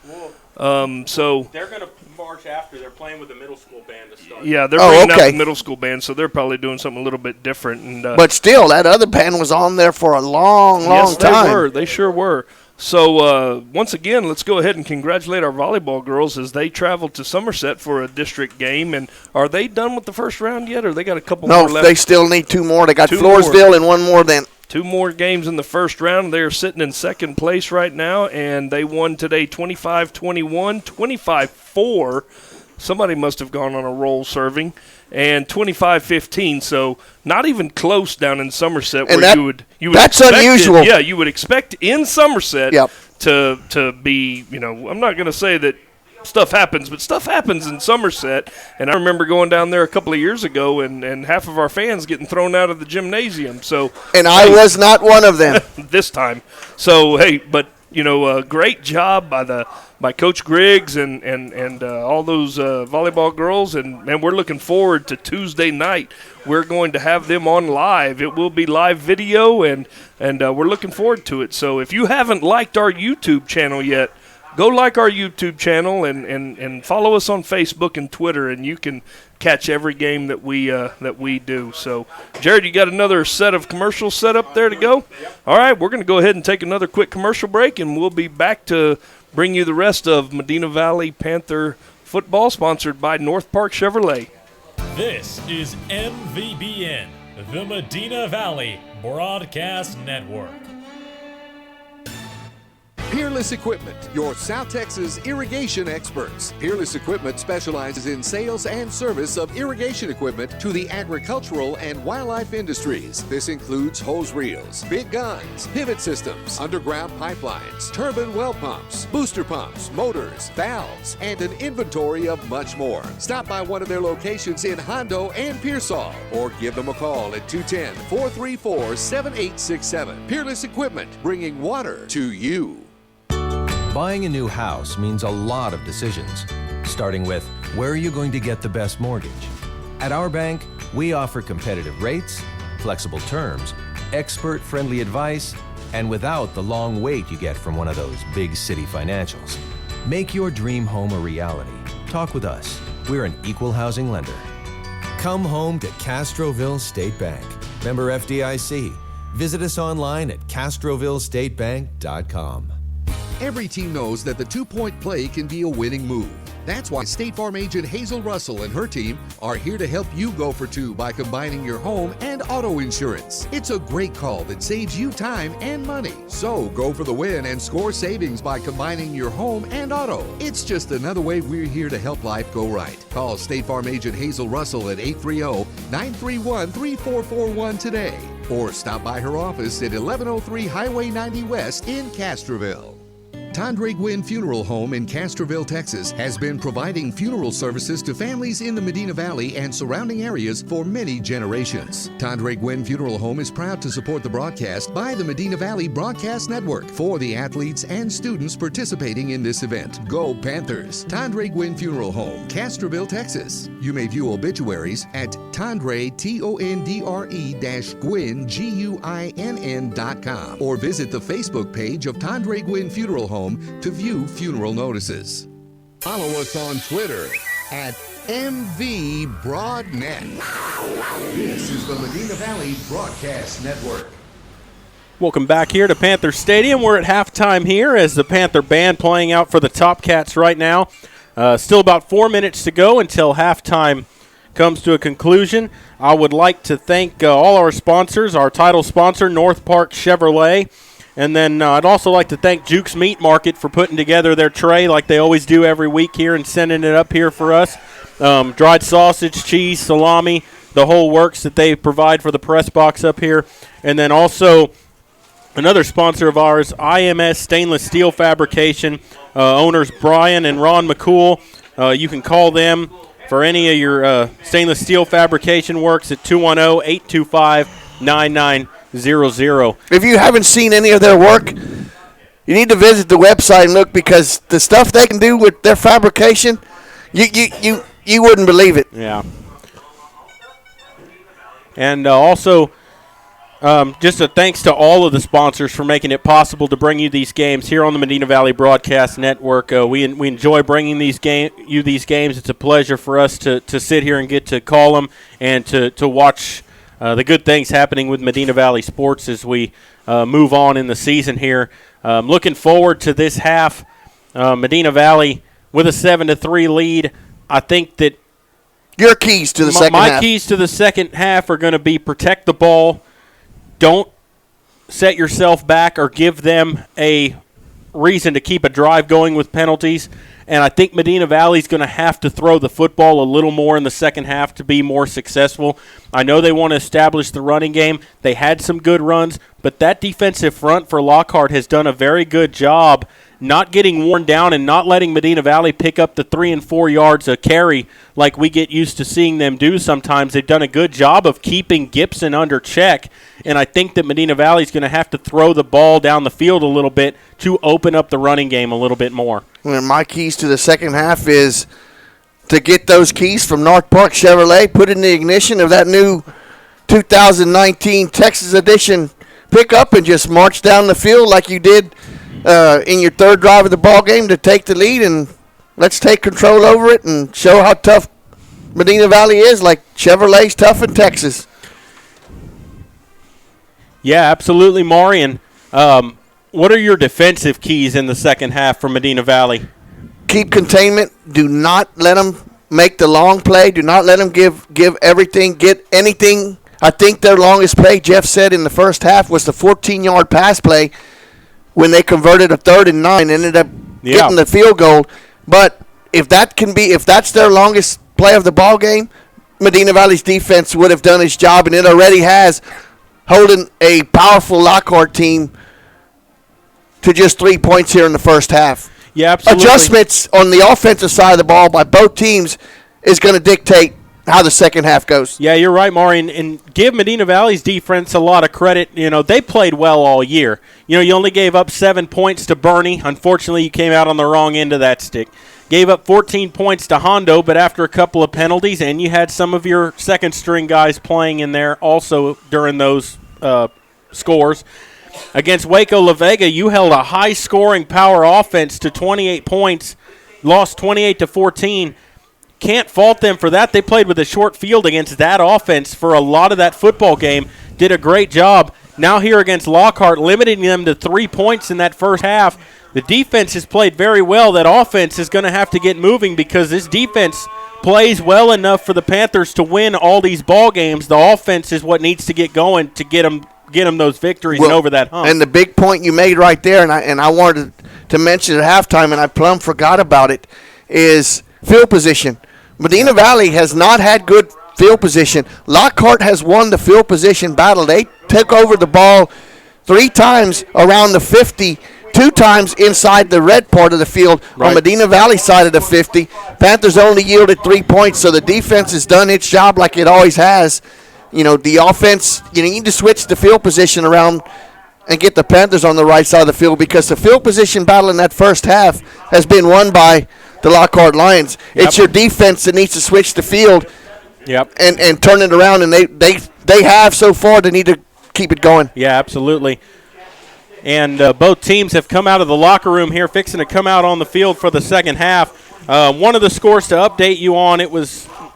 So they're going to march after. They're playing with the middle school band to start. Yeah, they're bringing out the middle school band, so they're probably doing something a little bit different. And but still, that other band was on there for a long time. Yes, they were. They sure were. So, once again, let's go ahead and congratulate our volleyball girls as they traveled to Somerset for a district game. And are they done with the first round yet, or they got a couple more left? No, they still need 2 more. They got Floresville and 1 more then. 2 more games in the first round. They're sitting in second place right now, and they won today 25-21, 25-4. Somebody must have gone on a roll serving. And 25-15, so not even close down in Somerset where you would that's unusual. Yeah, you would expect in Somerset to be, I'm not going to say that stuff happens, but stuff happens in Somerset. And I remember going down there a couple of years ago and half of our fans getting thrown out of the gymnasium. And I was not one of them. This time. So, hey, but, great job by Coach Griggs and all those volleyball girls, and we're looking forward to Tuesday night. We're going to have them on live. It will be live video, and we're looking forward to it. So if you haven't liked our YouTube channel yet, go like our YouTube channel and follow us on Facebook and Twitter, and you can catch every game that we do. So, Jared, you got another set of commercials set up there to go? All right, we're going to go ahead and take another quick commercial break, and we'll be back to bring you the rest of Medina Valley Panther football, sponsored by North Park Chevrolet. This is MVBN, the Medina Valley Broadcast Network. Peerless Equipment, your South Texas irrigation experts. Peerless Equipment specializes in sales and service of irrigation equipment to the agricultural and wildlife industries. This includes hose reels, big guns, pivot systems, underground pipelines, turbine well pumps, booster pumps, motors, valves, and an inventory of much more. Stop by one of their locations in Hondo and Pearsall, or give them a call at 210-434-7867. Peerless Equipment, bringing water to you. Buying a new house means a lot of decisions, starting with where are you going to get the best mortgage? At our bank, we offer competitive rates, flexible terms, expert-friendly advice, and without the long wait you get from one of those big city financials. Make your dream home a reality. Talk with us. We're an equal housing lender. Come home to Castroville State Bank. Member FDIC. Visit us online at CastrovilleStateBank.com. Every team knows that the two-point play can be a winning move. That's why State Farm agent Hazel Russell and her team are here to help you go for two by combining your home and auto insurance. It's a great call that saves you time and money. So go for the win and score savings by combining your home and auto. It's just another way we're here to help life go right. Call State Farm agent Hazel Russell at 830-931-3441 today. Or stop by her office at 1103 Highway 90 West in Castroville. Tandre Gwynn Funeral Home in Castroville, Texas has been providing funeral services to families in the Medina Valley and surrounding areas for many generations. Tandre Gwynn Funeral Home is proud to support the broadcast by the Medina Valley Broadcast Network for the athletes and students participating in this event. Go Panthers! Tandre Gwynn Funeral Home, Castroville, Texas. You may view obituaries at Tandre, Tondre-Gwynn, Guinn.com, or visit the Facebook page of Tandre Gwynn Funeral Home to view funeral notices. Follow us on Twitter at MVBroadNet. This is the Medina Valley Broadcast Network. Welcome back here to Panther Stadium. We're at halftime here as the Panther band playing out for the Top Cats right now. Still about 4 minutes to go until halftime comes to a conclusion. I would like to thank all our sponsors, our title sponsor, North Park Chevrolet. And then I'd also like to thank Juke's Meat Market for putting together their tray like they always do every week here and sending it up here for us. Dried sausage, cheese, salami, the whole works that they provide for the press box up here. And then also another sponsor of ours, IMS Stainless Steel Fabrication, owners Brian and Ron McCool. You can call them for any of your stainless steel fabrication works at 210-825-9900. If you haven't seen any of their work, you need to visit the website and look, because the stuff they can do with their fabrication, you wouldn't believe it. Yeah. And also, just a thanks to all of the sponsors for making it possible to bring you these games here on the Medina Valley Broadcast Network. We enjoy bringing you these games. It's a pleasure for us to sit here and get to call them and to watch the good things happening with Medina Valley sports as we move on in the season here. Looking forward to this half. Medina Valley with a 7-3 lead. I think that your keys to the second half. My keys to the second half are going to be protect the ball. Don't set yourself back or give them a reason to keep a drive going with penalties. And I think Medina Valley's going to have to throw the football a little more in the second half to be more successful. I know they want to establish the running game. They had some good runs, but that defensive front for Lockhart has done a very good job not getting worn down and not letting Medina Valley pick up the 3 and 4 yards a carry like we get used to seeing them do sometimes. They've done a good job of keeping Gibson under check, and I think that Medina Valley's going to have to throw the ball down the field a little bit to open up the running game a little bit more. And my keys to the second half is to get those keys from North Park Chevrolet, put in the ignition of that new 2019 Texas Edition pickup, and just march down the field like you did in your third drive of the ball game to take the lead, and let's take control over it and show how tough Medina Valley is, like Chevrolet's tough in Texas. Yeah, absolutely, Maury. What are your defensive keys in the second half for Medina Valley? Keep containment. Do not let them make the long play. Do not let them give everything, get anything. I think their longest play, Jeff said, in the first half was the 14-yard pass play, when they converted a 3rd and 9, ended up getting the field goal. But if that's their longest play of the ball game, Medina Valley's defense would have done its job, and it already has, holding a powerful Lockhart team to just 3 points here in the first half. Yeah, absolutely. Adjustments on the offensive side of the ball by both teams is going to dictate how the second half goes. Yeah, you're right, Maury, and give Medina Valley's defense a lot of credit. You know, they played well all year. You know, you only gave up 7 points to Bernie. Unfortunately, you came out on the wrong end of that stick. Gave up 14 points to Hondo, but after a couple of penalties, and you had some of your second-string guys playing in there also during those scores. Against Waco La Vega, you held a high-scoring power offense to 28 points, lost 28-14. Can't fault them for that. They played with a short field against that offense for a lot of that football game. Did a great job. Now here against Lockhart, limiting them to 3 points in that first half. The defense has played very well. That offense is going to have to get moving because this defense plays well enough for the Panthers to win all these ball games. The offense is what needs to get going to get them those victories and over that hump. And the big point you made right there, and I wanted to mention at halftime, and I plumb forgot about it, is field position. Medina Valley has not had good field position. Lockhart has won the field position battle. They took over the ball 3 times around the 50, 2 times inside the red part of the field on Medina Valley side of the 50. Panthers only yielded 3 points, so the defense has done its job like it always has. You know, the offense, you need to switch the field position around and get the Panthers on the right side of the field because the field position battle in that first half has been won by the Lockhart Lions. Yep. It's your defense that needs to switch the field and turn it around, and they have so far. They need to keep it going. Yeah, absolutely. And both teams have come out of the locker room here, fixing to come out on the field for the second half. One of the scores to update you on,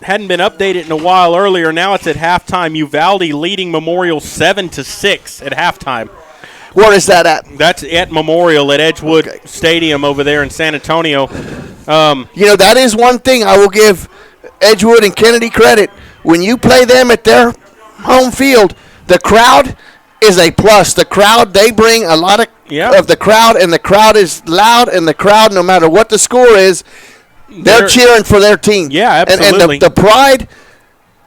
hadn't been updated in a while earlier. Now it's at halftime. Uvalde leading Memorial 7-6 at halftime. Where is that at? That's at Memorial at Edgewood Stadium over there in San Antonio. That is one thing I will give Edgewood and Kennedy credit. When you play them at their home field, the crowd is a plus. The crowd, they bring a lot of the crowd, and the crowd is loud, and the crowd, no matter what the score is, they're cheering for their team. Yeah, absolutely. And the pride,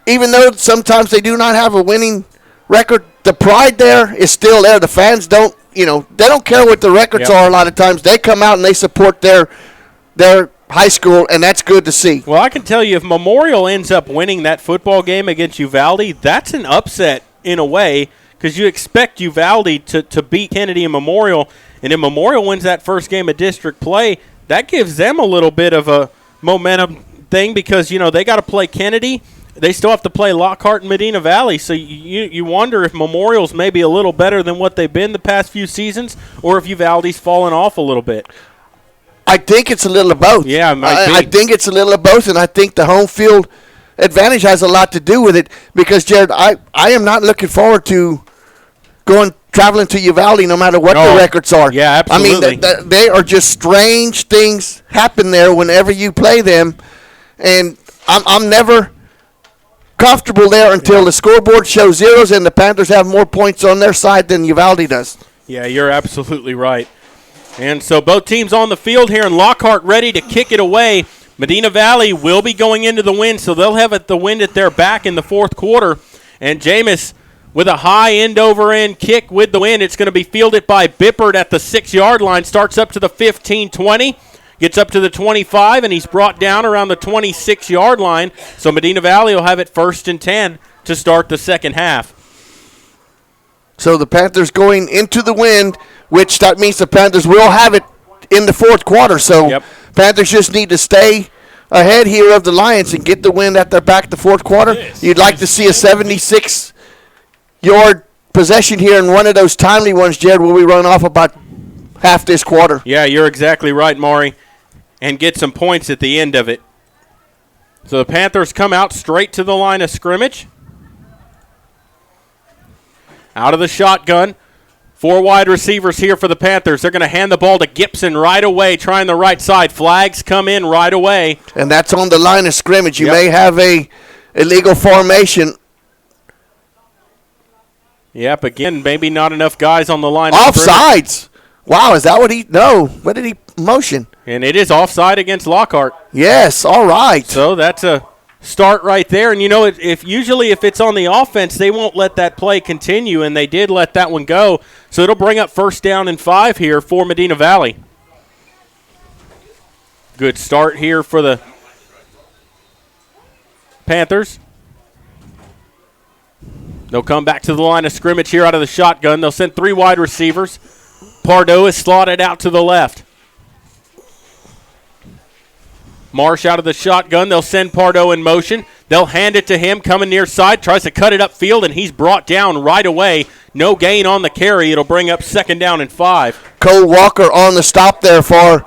even though sometimes they do not have a winning record, the pride there is still there. The fans don't care what the records are a lot of times. They come out and they support their high school, and that's good to see. Well, I can tell you if Memorial ends up winning that football game against Uvalde, that's an upset in a way because you expect Uvalde to beat Kennedy and Memorial, and if Memorial wins that first game of district play, that gives them a little bit of a momentum thing because, they got to play Kennedy. They still have to play Lockhart and Medina Valley, so you wonder if Memorial's maybe a little better than what they've been the past few seasons or if Uvalde's fallen off a little bit. I think it's a little of both. Yeah, it might be. I think it's a little of both, and I think the home field advantage has a lot to do with it because, Jared, I am not looking forward to traveling to Uvalde no matter what the records are. Yeah, absolutely. I mean, they are just strange things happen there whenever you play them, and I'm never comfortable there until the scoreboard shows zeros and the Panthers have more points on their side than Uvalde does. Yeah, you're absolutely right. And so both teams on the field here, and Lockhart ready to kick it away. Medina Valley will be going into the wind, so they'll have the wind at their back in the fourth quarter. And Jameis with a high end-over-end kick with the wind. It's going to be fielded by Bippert at the 6-yard line. Starts up to the 15-20. Gets up to the 25, and he's brought down around the 26-yard line. So Medina Valley will have it 1st and 10 to start the second half. So the Panthers going into the wind, which that means the Panthers will have it in the fourth quarter. So Panthers just need to stay ahead here of the Lions and get the wind at their back the fourth quarter. You'd like to see a 76-yard possession here in one of those timely ones, Jared, where we run off about half this quarter. Yeah, you're exactly right, Maury, and get some points at the end of it. So the Panthers come out straight to the line of scrimmage. Out of the shotgun. 4 wide receivers here for the Panthers. They're going to hand the ball to Gibson right away, trying the right side. Flags come in right away. And that's on the line of scrimmage. You may have a illegal formation. Yep, again, maybe not enough guys on the line. Offsides. Wow, is that what he – no. What did he motion? And it is offside against Lockhart. Yes, all right. So that's a start right there. And, if it's on the offense, they won't let that play continue, and they did let that one go. So it'll bring up 1st down and 5 here for Medina Valley. Good start here for the Panthers. They'll come back to the line of scrimmage here out of the shotgun. They'll send 3 wide receivers. Pardo is slotted out to the left. Marsh out of the shotgun. They'll send Pardo in motion. They'll hand it to him coming near side. Tries to cut it upfield, and he's brought down right away. No gain on the carry. It'll bring up 2nd down and 5. Cole Walker on the stop there for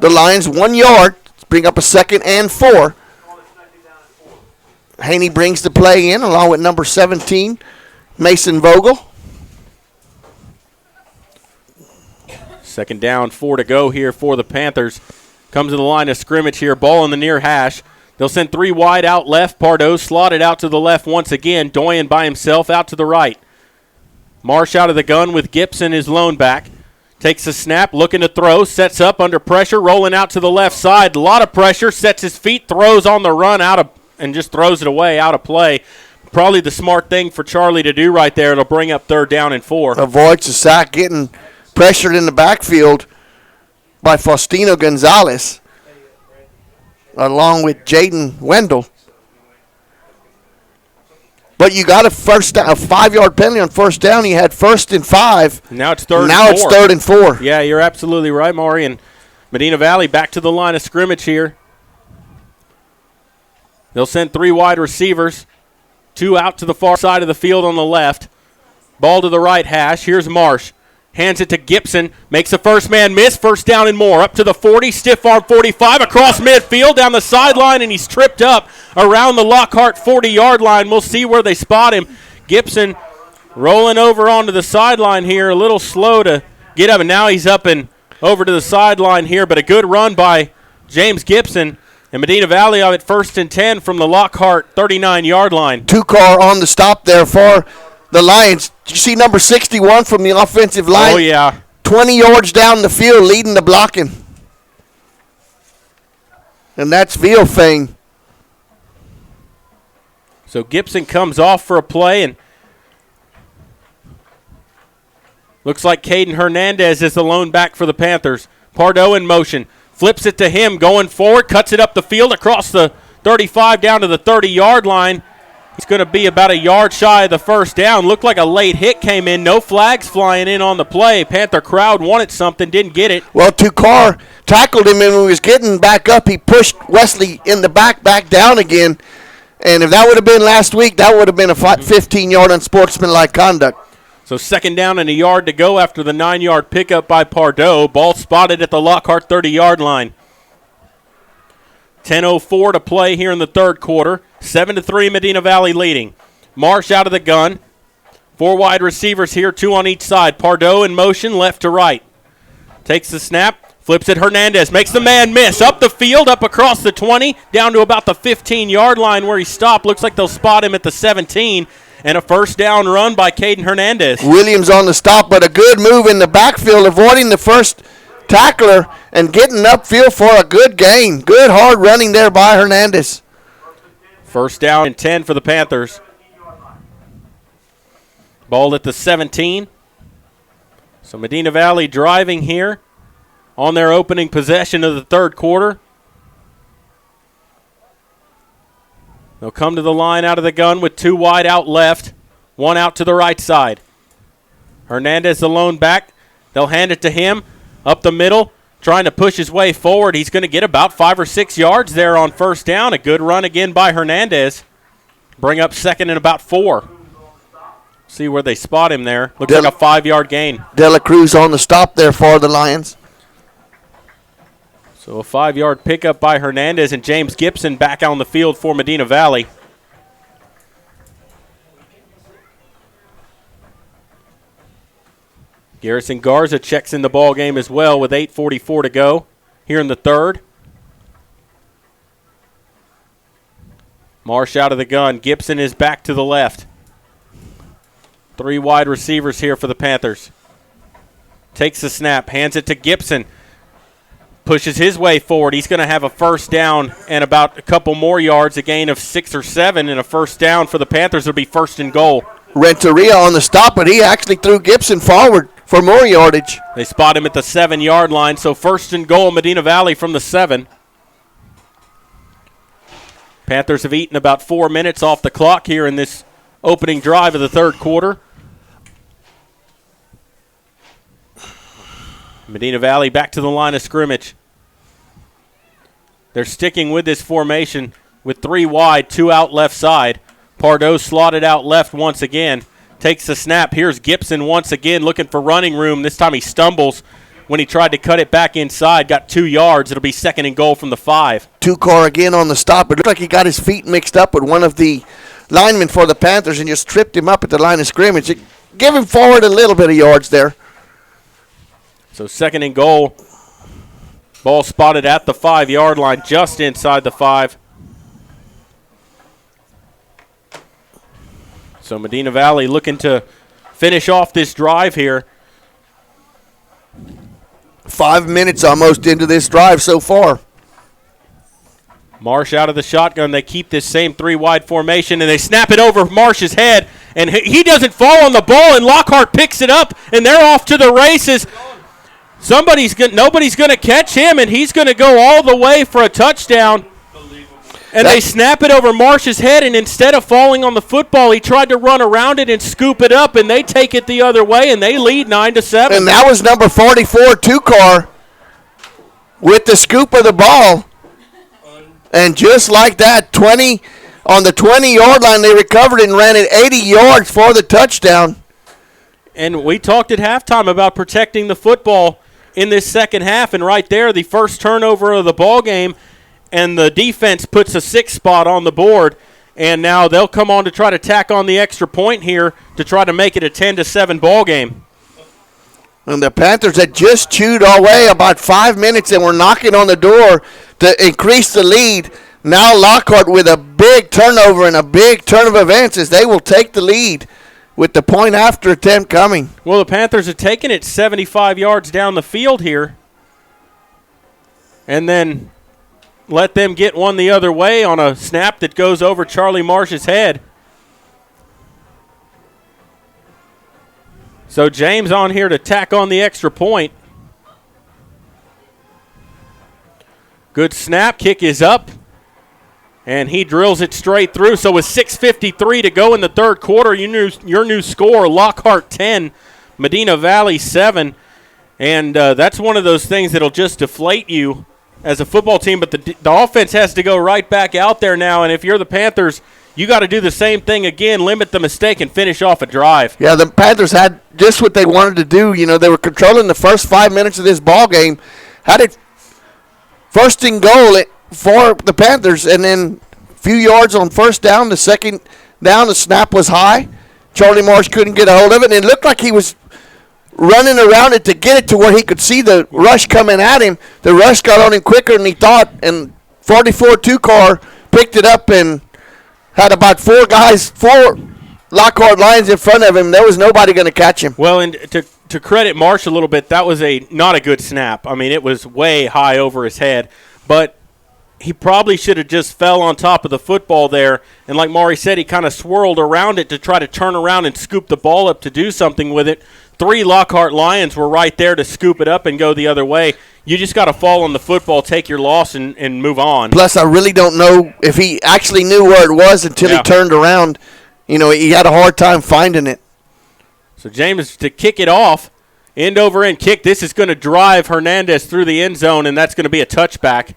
the Lions. 1 yard. Bring up a 2nd and 4. Haney brings the play in along with number 17, Mason Vogel. 2nd down, 4 to go here for the Panthers. Comes to the line of scrimmage here. Ball in the near hash. They'll send 3 wide out left. Pardo slotted out to the left once again. Doyen by himself out to the right. Marsh out of the gun with Gibson, his lone back. Takes a snap, looking to throw. Sets up under pressure, rolling out to the left side. A lot of pressure. Sets his feet, throws on the run and just throws it away out of play. Probably the smart thing for Charlie to do right there. It'll bring up 3rd down and 4. Avoids the sack, getting pressured in the backfield by Faustino Gonzalez along with Jaden Wendell. But you got a 5-yard penalty on 1st down. You had 1st and 5. Now it's 3rd now and 4. It's 3rd and 4. Yeah, you're absolutely right, Maury. And Medina Valley back to the line of scrimmage here. They'll send 3 wide receivers, 2 out to the far side of the field on the left. Ball to the right hash. Here's Marsh. Hands it to Gibson. Makes the first man miss. 1st down and more. Up to the 40. Stiff arm 45. Across midfield. Down the sideline. And he's tripped up around the Lockhart 40-yard line. We'll see where they spot him. Gibson rolling over onto the sideline here. A little slow to get up. And now he's up and over to the sideline here. But a good run by James Gibson. And Medina Valley on it 1st and 10 from the Lockhart 39-yard line. 2-car on the stop there for the Lions. Did you see number 61 from the offensive line? Oh, yeah. 20 yards down the field leading the blocking. And that's Vielfang. So Gibson comes off for a play, and looks like Caden Hernandez is the lone back for the Panthers. Pardo in motion. Flips it to him going forward. Cuts it up the field across the 35 down to the 30-yard line. He's going to be about a yard shy of the 1st down. Looked like a late hit came in. No flags flying in on the play. Panther crowd wanted something, didn't get it. Well, 2-car tackled him, and when he was getting back up, he pushed Wesley in the back down again. And if that would have been last week, that would have been a 15-yard unsportsmanlike conduct. So 2nd down and a yard to go after the 9-yard pickup by Pardo. Ball spotted at the Lockhart 30-yard line. 10:04 to play here in the 3rd quarter. 7-3 Medina Valley leading. Marsh out of the gun. 4 wide receivers here, 2 on each side. Pardo in motion, left to right. Takes the snap, flips it. Hernandez makes the man miss. Up the field, up across the 20, down to about the 15-yard line where he stopped. Looks like they'll spot him at the 17. And a 1st down run by Caden Hernandez. Williams on the stop, but a good move in the backfield, avoiding the first tackler and getting upfield for a good gain. Good hard running there by Hernandez. 1st down and 10 for the Panthers. Ball at the 17. So Medina Valley driving here on their opening possession of the 3rd quarter. They'll come to the line out of the gun with 2 wide out left, 1 out to the right side. Hernandez the lone back. They'll hand it to him up the middle, trying to push his way forward. He's going to get about 5 or 6 yards there on 1st down. A good run again by Hernandez. Bring up 2nd and about 4. See where they spot him there. Looks like a 5-yard gain. Dela Cruz on the stop there for the Lions. So a 5-yard pickup by Hernandez, and James Gibson back on the field for Medina Valley. Garrison Garza checks in the ball game as well with 8:44 to go here in the 3rd. Marsh out of the gun. Gibson is back to the left. 3 wide receivers here for the Panthers. Takes the snap, hands it to Gibson. Pushes his way forward. He's going to have a first down and about a couple more yards, a gain of 6 or 7, and a first down for the Panthers. It'll be first and goal. Renteria on the stop, but he actually threw Gibson forward for more yardage. They spot him at the 7-yard line, so first and goal, Medina Valley from the 7. Panthers have eaten about 4 minutes off the clock here in this opening drive of the third quarter. Medina Valley back to the line of scrimmage. They're sticking with this formation with 3 wide, 2 out left side. Pardo slotted out left once again. Takes the snap. Here's Gibson once again looking for running room. This time he stumbles when he tried to cut it back inside. Got 2 yards. It'll be second and goal from the 5. Two-car again on the stop. It looked like he got his feet mixed up with one of the linemen for the Panthers and just tripped him up at the line of scrimmage. Give him forward a little bit of yards there. So second and goal. Ball spotted at the 5-yard line, just inside the 5. So Medina Valley looking to finish off this drive here. 5 minutes almost into this drive so far. Marsh out of the shotgun. They keep this same 3-wide formation, and they snap it over Marsh's head. And he doesn't fall on the ball, and Lockhart picks it up, and they're off to the races. Nobody's going to catch him, and he's going to go all the way for a touchdown. And they snap it over Marsh's head, and instead of falling on the football, he tried to run around it and scoop it up, and they take it the other way, and they lead 9-7. And that was number 44, Two-Car, with the scoop of the ball. And just like that, on the 20-yard line, they recovered and ran it 80 yards for the touchdown. And we talked at halftime about protecting the football in this second half, and right there, the first turnover of the ball game, and the defense puts a 6 spot on the board, and now they'll come on to try to tack on the extra point here to try to make it a 10-7 ball game. And the Panthers had just chewed away about 5 minutes and were knocking on the door to increase the lead. Now Lockhart with a big turnover and a big turn of events as they will take the lead with the point after attempt coming. Well, the Panthers are taking it 75 yards down the field here, and then let them get one the other way on a snap that goes over Charlie Marsh's head. So James on here to tack on the extra point. Good snap, kick is up, and he drills it straight through. So with 6:53 to go in the third quarter, your new score, Lockhart 10, Medina Valley 7. And that's one of those things that'll just deflate you as a football team. But the offense has to go right back out there now. And if you're the Panthers, you got to do the same thing again, limit the mistake, and finish off a drive. Yeah, the Panthers had just what they wanted to do. You know, they were controlling the first 5 minutes of this ball game, had it first and goal for the Panthers, and then a few yards on first down. The second down, the snap was high. Charlie Marsh couldn't get a hold of it, and it looked like he was running around it to get it to where he could see the rush coming at him. The rush got on him quicker than he thought, and 44 Two-Car picked it up and had about 4 Lockhart Lions in front of him. There was nobody going to catch him. Well, and to credit Marsh a little bit, that was not a good snap. I mean, it was way high over his head. But he probably should have just fell on top of the football there. And like Maury said, he kind of swirled around it to try to turn around and scoop the ball up to do something with it. 3 Lockhart Lions were right there to scoop it up and go the other way. You just got to fall on the football, take your loss, and move on. Plus, I really don't know if he actually knew where it was until he turned around. You know, he had a hard time finding it. So James to kick it off, end over end kick. This is going to drive Hernandez through the end zone, and that's going to be a touchback.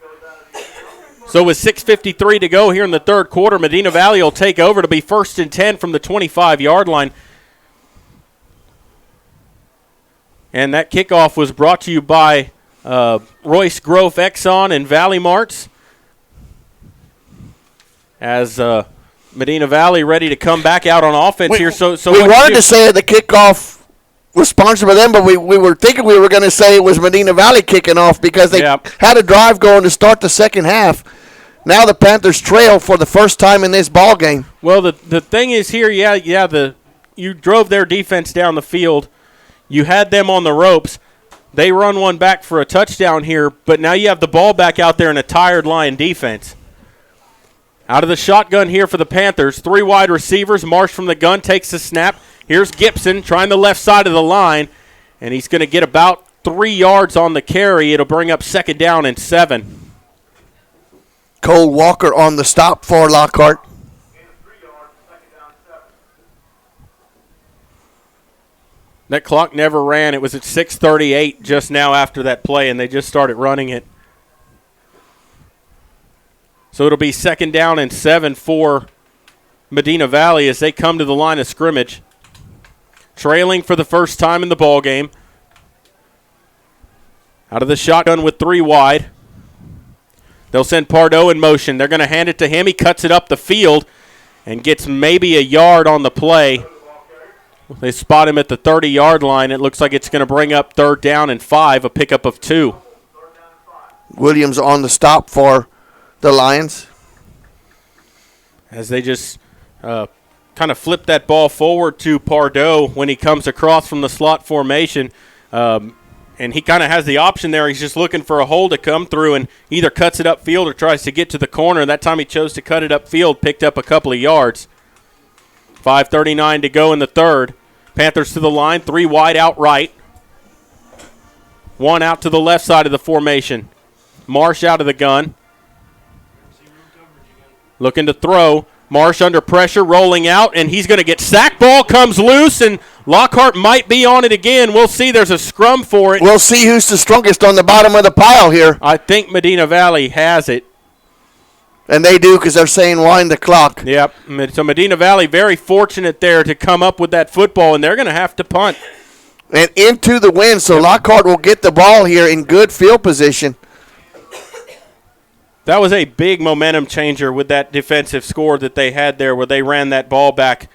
So with 6:53 to go here in the third quarter, Medina Valley will take over to be 1st and 10 from the 25-yard line. And that kickoff was brought to you by Royce Grove Exxon and Valley Marts. As Medina Valley ready to come back out on offense here. So we wanted to say the kickoff was sponsored by them, but we were thinking we were going to say it was Medina Valley kicking off because they had a drive going to start the second half. Now the Panthers trail for the first time in this ball game. Well, the thing is here, you drove their defense down the field. You had them on the ropes. They run one back for a touchdown here, but now you have the ball back out there in a tired Lion defense. Out of the shotgun here for the Panthers, 3 wide receivers. Marsh from the gun takes the snap. Here's Gibson trying the left side of the line, and he's going to get about 3 yards on the carry. It'll bring up 2nd down and 7. Cole Walker on the stop for Lockhart. That clock never ran. It was at 6:38 just now after that play, and they just started running it. So it'll be 2nd down and 7 for Medina Valley as they come to the line of scrimmage. Trailing for the first time in the ball game. Out of the shotgun with 3 wide. They'll send Pardo in motion. They're going to hand it to him. He cuts it up the field and gets maybe a yard on the play. They spot him at the 30-yard line. It looks like it's going to bring up 3rd down and 5, a pickup of 2. Williams on the stop for the Lions. As they just kind of flip that ball forward to Pardo when he comes across from the slot formation. And he kind of has the option there. He's just looking for a hole to come through and either cuts it upfield or tries to get to the corner. That time he chose to cut it upfield, picked up a couple of yards. 5:39 to go in the third. Panthers to the line, 3 wide out right. 1 out to the left side of the formation. Marsh out of the gun. Looking to throw. Marsh under pressure, rolling out, and he's going to get sacked. Ball comes loose, and Lockhart might be on it again. We'll see. There's a scrum for it. We'll see who's the strongest on the bottom of the pile here. I think Medina Valley has it. And they do because they're saying wind the clock. Yep. So Medina Valley very fortunate there to come up with that football, and they're going to have to punt. And into the wind, so Lockhart will get the ball here in good field position. That was a big momentum changer with that defensive score that they had there where they ran that ball back,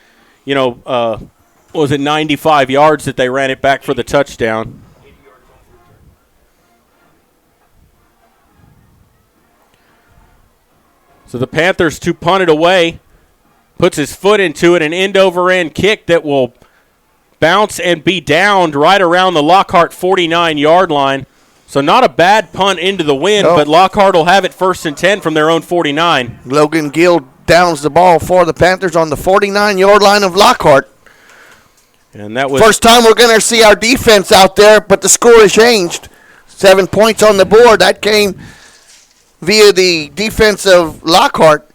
was it 95 yards that they ran it back for the touchdown. So the Panthers to punt it away, puts his foot into it, an end-over-end kick that will bounce and be downed right around the Lockhart 49-yard line. So not a bad punt into the wind, but Lockhart will have it 1st and 10 from their own 49. Logan Gill downs the ball for the Panthers on the 49-yard line of Lockhart. And that was first time we're going to see our defense out there, but the score has changed. 7 points on the board. That came via the defense of Lockhart.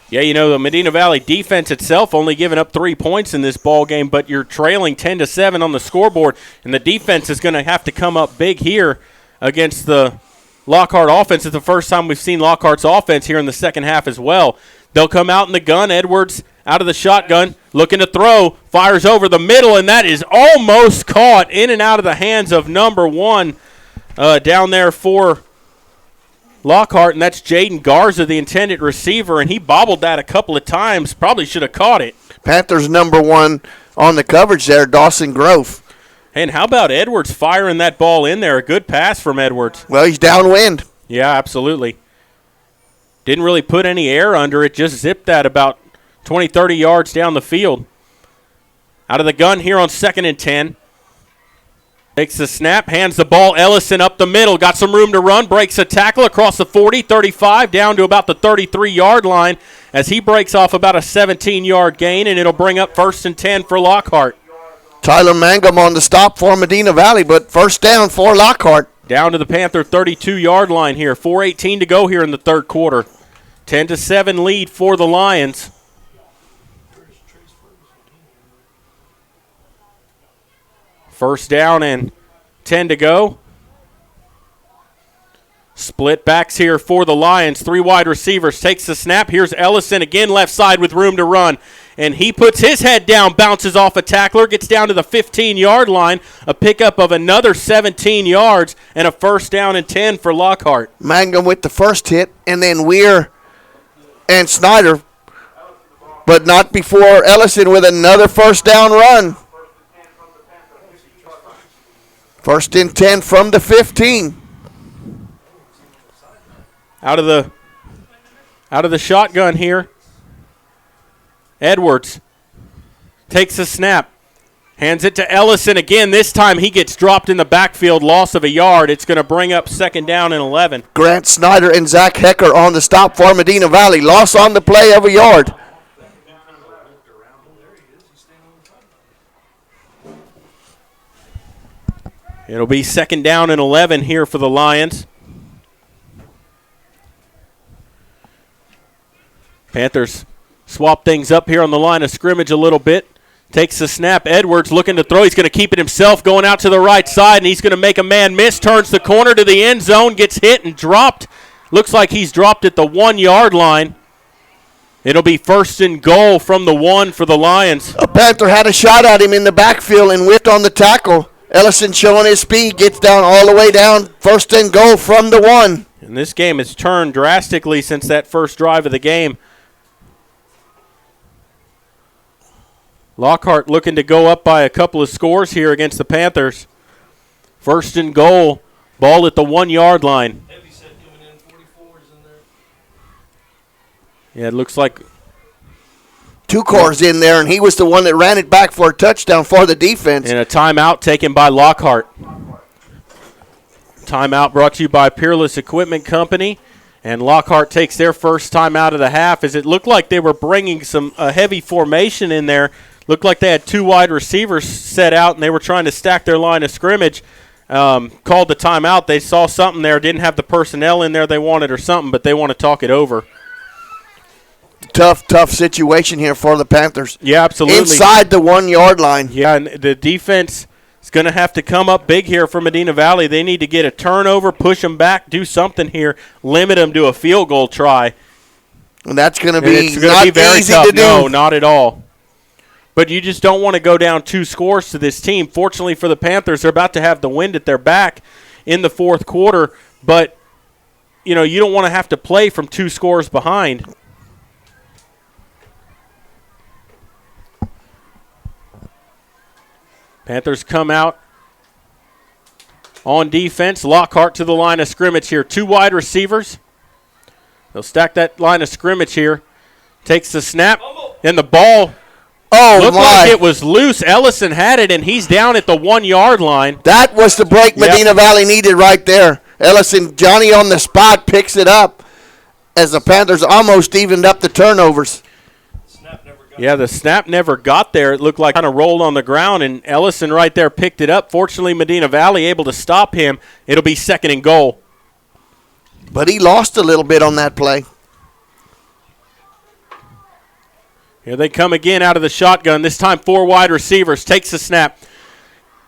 Yeah, the Medina Valley defense itself only giving up 3 points in this ball game, but you're trailing 10-7 on the scoreboard, and the defense is going to have to come up big here against the Lockhart offense. It's the first time we've seen Lockhart's offense here in the second half as well. They'll come out in the gun. Edwards out of the shotgun, looking to throw, fires over the middle, and that is almost caught in and out of the hands of number 1 down there for Lockhart, and that's Jaden Garza, the intended receiver, and he bobbled that a couple of times. Probably should have caught it. Panthers number 1 on the coverage there, Dawson Grove. And how about Edwards firing that ball in there? A good pass from Edwards. Well, he's downwind. Yeah, absolutely. Didn't really put any air under it, just zipped that about 20, 30 yards down the field. Out of the gun here on 2nd and 10. Takes the snap, hands the ball. Ellison up the middle. Got some room to run. Breaks a tackle across the 40, 35, down to about the 33-yard line as he breaks off about a 17-yard gain, and it'll bring up 1st and 10 for Lockhart. Tyler Mangum on the stop for Medina Valley, but 1st down for Lockhart. Down to the Panther 32-yard line here. 4:18 to go here in the third quarter. 10-7 lead for the Lions. First down and 10 to go. Split backs here for the Lions. 3 wide receivers. Takes the snap. Here's Ellison again left side with room to run. And he puts his head down, bounces off a tackler, gets down to the 15-yard line. A pickup of another 17 yards and a 1st down and 10 for Lockhart. Mangum with the first hit, and then Weir and Snyder. But not before Ellison with another 1st down run. 1st and 10 from the 15. Out of the shotgun here. Edwards takes the snap. Hands it to Ellison again. This time he gets dropped in the backfield, loss of a yard. It's going to bring up 2nd down and 11. Grant Snyder and Zach Hecker on the stop for Medina Valley. Loss on the play of a yard. It'll be 2nd down and 11 here for the Lions. Panthers swap things up here on the line of scrimmage a little bit. Takes the snap. Edwards looking to throw. He's going to keep it himself, going out to the right side, and he's going to make a man miss. Turns the corner to the end zone, gets hit and dropped. Looks like he's dropped at the 1-yard line. It'll be 1st and goal from the 1 for the Lions. A Panther had a shot at him in the backfield and whipped on the tackle. Ellison showing his speed, gets down all the way down. 1st and goal from the 1. And this game has turned drastically since that first drive of the game. Lockhart looking to go up by a couple of scores here against the Panthers. 1st and goal. Ball at the 1-yard line. Yeah, it looks like 2 cores in there, and he was the one that ran it back for a touchdown for the defense. And a timeout taken by Lockhart. Timeout brought to you by Peerless Equipment Company. And Lockhart takes their first timeout of the half as it looked like they were bringing a heavy formation in there. Looked like they had 2 wide receivers set out, and they were trying to stack their line of scrimmage. Called the timeout. They saw something there, didn't have the personnel in there they wanted or something, but they want to talk it over. Tough situation here for the Panthers. Yeah, absolutely. Inside the 1-yard line. Yeah, and the defense is going to have to come up big here for Medina Valley. They need to get a turnover, push them back, do something here, limit them to a field goal try. And that's going to be very easy tough. to do. No, not at all. But you just don't want to go down 2 scores to this team. Fortunately for the Panthers, they're about to have the wind at their back in the 4th quarter. But, you don't want to have to play from 2 scores behind. Panthers come out on defense. Lockhart to the line of scrimmage here. 2 wide receivers. They'll stack that line of scrimmage here. Takes the snap, and the ball looked like it was loose. Ellison had it, and he's down at the 1-yard line. That was the break Medina Valley needed right there. Ellison, Johnny on the spot, picks it up as the Panthers almost evened up the turnovers. Yeah, the snap never got there. It looked like kind of rolled on the ground, and Ellison right there picked it up. Fortunately, Medina Valley able to stop him. It'll be 2nd and goal. But he lost a little bit on that play. Here they come again out of the shotgun. This time 4 wide receivers. Takes the snap.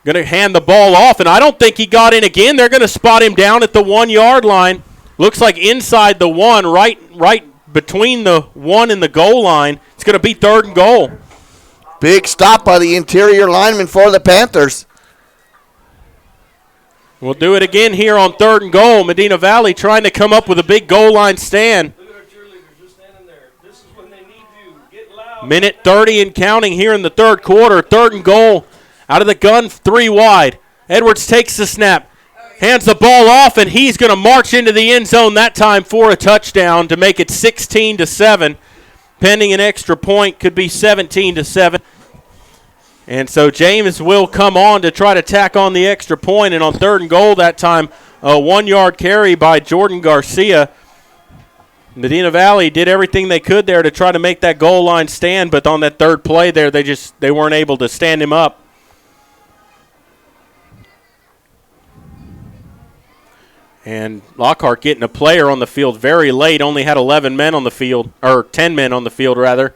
Going to hand the ball off, and I don't think he got in again. They're going to spot him down at the 1-yard line. Looks like inside the 1, right between the 1 and the goal line. It's going to be 3rd and goal. Big stop by the interior lineman for the Panthers. We'll do it again here on 3rd and goal. Medina Valley trying to come up with a big goal line stand. Minute 30 and counting here in the 3rd quarter. 3rd and goal. Out of the gun, 3 wide. Edwards takes the snap. Hands the ball off, and he's going to march into the end zone that time for a touchdown to make it 16-7. Pending an extra point, could be 17-7. And so James will come on to try to tack on the extra point, and on 3rd and goal that time, a 1-yard carry by Jordan Garcia. Medina Valley did everything they could there to try to make that goal line stand, but on that 3rd play there, they weren't able to stand him up. And Lockhart getting a player on the field very late, only had 11 men on the field, or 10 men on the field, rather.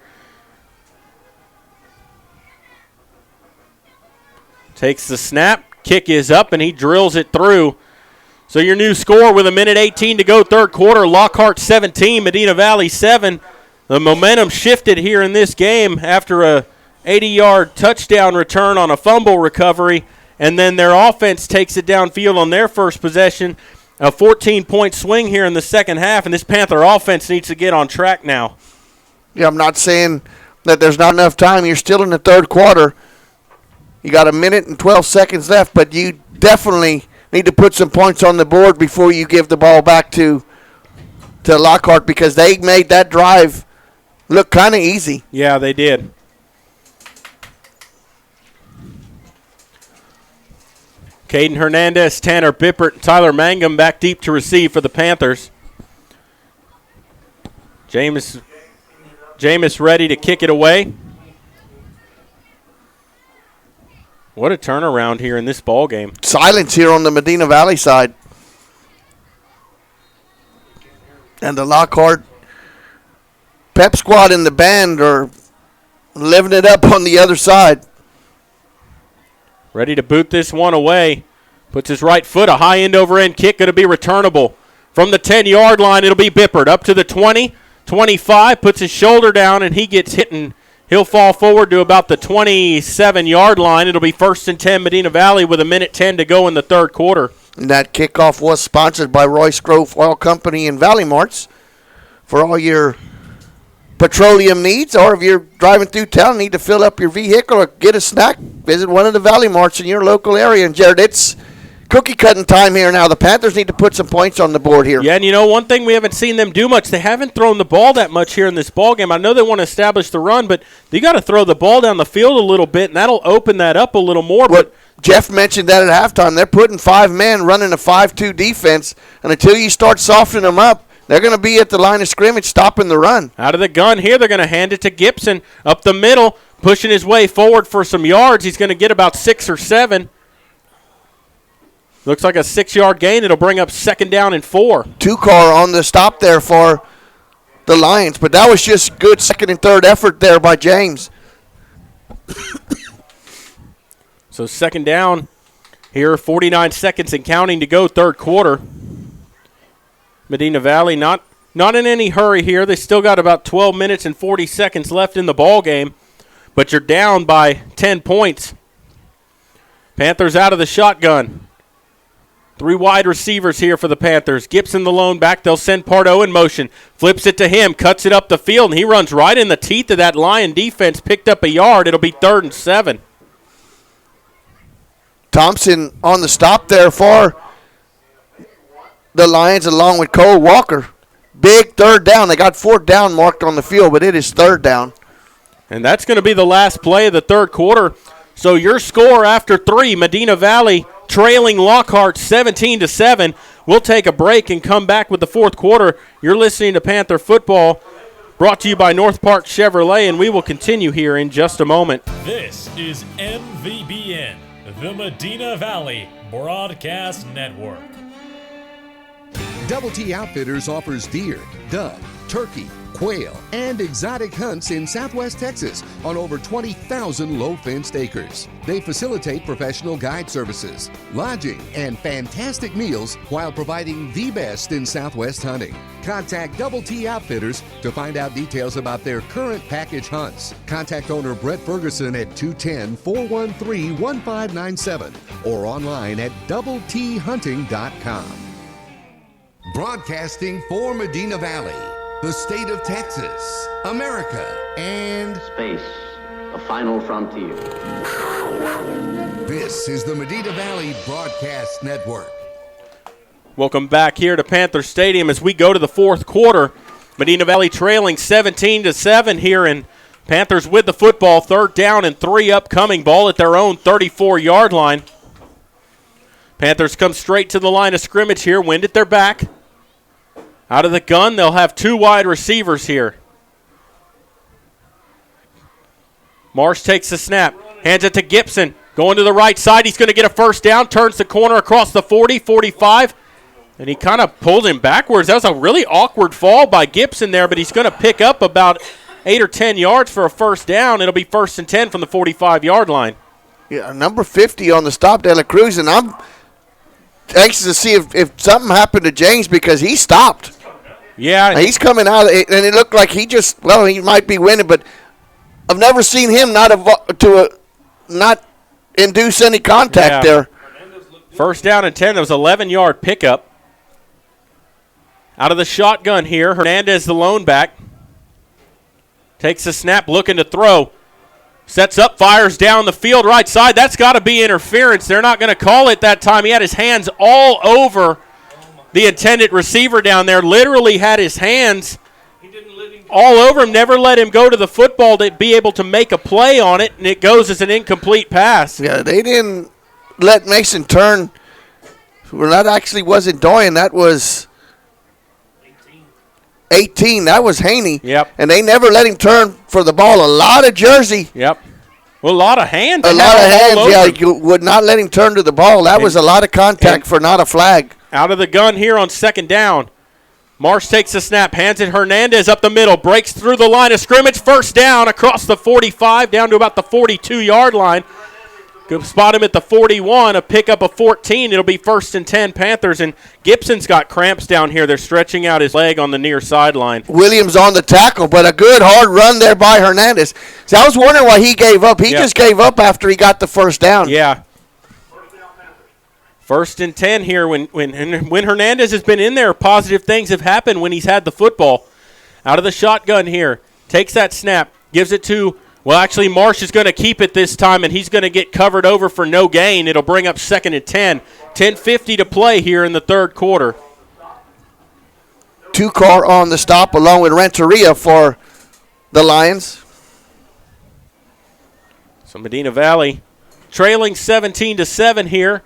Takes the snap, kick is up, and he drills it through. So your new score with 1:18 to go, 3rd quarter, Lockhart 17, Medina Valley 7. The momentum shifted here in this game after a 80-yard touchdown return on a fumble recovery, and then their offense takes it downfield on their first possession. A 14-point swing here in the second half, and this Panther offense needs to get on track now. Yeah, I'm not saying that there's not enough time. You're still in the 3rd quarter. You got 1 minute and 12 seconds left, but you definitely need to put some points on the board before you give the ball back to Lockhart, because they made that drive look kind of easy. Yeah, they did. Caden Hernandez, Tanner Bippert, and Tyler Mangum back deep to receive for the Panthers. Jameis ready to kick it away. What a turnaround here in this ball game. Silence here on the Medina Valley side. And the Lockhart Pep Squad and the band are living it up on the other side. Ready to boot this one away. Puts his right foot, a high end over end kick, going to be returnable. From the 10-yard line, it'll be Bippert. Up to the 20, 25, puts his shoulder down, and he gets hit, and he'll fall forward to about the 27-yard line. It'll be 1st and 10 Medina Valley with 1:10 to go in the third quarter. And that kickoff was sponsored by Royce Grove Oil Company and Valley Marts for all your petroleum needs, or if you're driving through town and need to fill up your vehicle or get a snack, visit one of the Valley Marts in your local area. And Jared, it's cookie cutting time here now. The Panthers need to put some points on the board here. Yeah, and you know, one thing we haven't seen them do much, they haven't thrown the ball that much here in this ball game. I know they want to establish the run, but you got to throw the ball down the field a little bit, and that'll open that up a little more. But Jeff mentioned that at halftime. They're putting 5 men running a 5-2 defense, and until you start softening them up, they're going to be at the line of scrimmage stopping the run. Out of the gun here, they're going to hand it to Gibson up the middle, pushing his way forward for some yards. He's going to get about 6 or 7. Looks like a 6-yard gain. It'll bring up 2nd down and 4. 2-car on the stop there for the Lions, but that was just good 2nd and 3rd effort there by James. So 2nd down here, 49 seconds and counting to go, third quarter. Medina Valley not in any hurry here. They still got about 12 minutes and 40 seconds left in the ball game, but you're down by 10 points. Panthers out of the shotgun. 3 wide receivers here for the Panthers. Gibson the lone back. They'll send Pardo in motion. Flips it to him. Cuts it up the field, and he runs right in the teeth of that Lion defense. Picked up a yard. It'll be 3rd and 7. Thompson on the stop there for the Lions along with Cole Walker. Big 3rd down. They got 4th down marked on the field, but it is 3rd down. And that's going to be the last play of the third quarter. So your score after 3, Medina Valley trailing Lockhart 17-7. We'll take a break and come back with the fourth quarter. You're listening to Panther Football, brought to you by North Park Chevrolet, and we will continue here in just a moment. This is MVBN, the Medina Valley Broadcast Network. Double T Outfitters offers deer, dove, turkey, quail, and exotic hunts in Southwest Texas on over 20,000 low-fenced acres. They facilitate professional guide services, lodging, and fantastic meals while providing the best in Southwest hunting. Contact Double T Outfitters to find out details about their current package hunts. Contact owner Brett Ferguson at 210-413-1597 or online at doublethunting.com. Broadcasting for Medina Valley, the state of Texas, America, and space, a final frontier. This is the Medina Valley Broadcast Network. Welcome back here to Panther Stadium as we go to the fourth quarter. Medina Valley trailing 17-7 here, and Panthers with the football, 3rd down and 3 upcoming, ball at their own 34-yard line. Panthers come straight to the line of scrimmage here, wind at their back. Out of the gun, they'll have 2 wide receivers here. Marsh takes the snap, hands it to Gibson. Going to the right side, he's going to get a 1st down, turns the corner across the 40, 45, and he kind of pulled him backwards. That was a really awkward fall by Gibson there, but he's going to pick up about 8 or 10 yards for a 1st down. It'll be 1st and 10 from the 45-yard line. Yeah, number 50 on the stop, De La Cruz, and I'm anxious to see if something happened to James because he stopped. Yeah. He's coming out, and it looked like he might be winning, but I've never seen him not induce any contact there. 1st down and 10. That was an 11-yard pickup. Out of the shotgun here, Hernandez, the lone back. Takes the snap, looking to throw. Sets up, fires down the field, right side. That's got to be interference. They're not going to call it that time. He had his hands all over the intended receiver down there. Literally had his hands all over him. Never let him go to the football to be able to make a play on it, and it goes as an incomplete pass. Yeah, they didn't let Mason turn. Well, that actually wasn't Doyen. That was 18. That was Haney. Yep. And they never let him turn for the ball. A lot of jersey. Yep. Well, a lot of hands. A lot of hands, yeah. You would not let him turn to the ball. That was a lot of contact for not a flag. Out of the gun here on second down. Marsh takes the snap, hands it Hernandez up the middle, breaks through the line of scrimmage, first down across the 45, down to about the 42-yard line. Go spot him at the 41, a pickup of 14. It'll be 1st and 10 Panthers, and Gibson's got cramps down here. They're stretching out his leg on the near sideline. Williams on the tackle, but a good hard run there by Hernandez. So I was wondering why he gave up. He just gave up after he got the first down. Yeah. 1st and 10 here. When Hernandez has been in there, positive things have happened when he's had the football. Out of the shotgun here, takes that snap, gives it to, well, actually Marsh is going to keep it this time, and he's going to get covered over for no gain. It'll bring up 2nd and 10. 10:50 to play here in the third quarter. 2-car on the stop along with Renteria for the Lions. So Medina Valley trailing 17-7 here,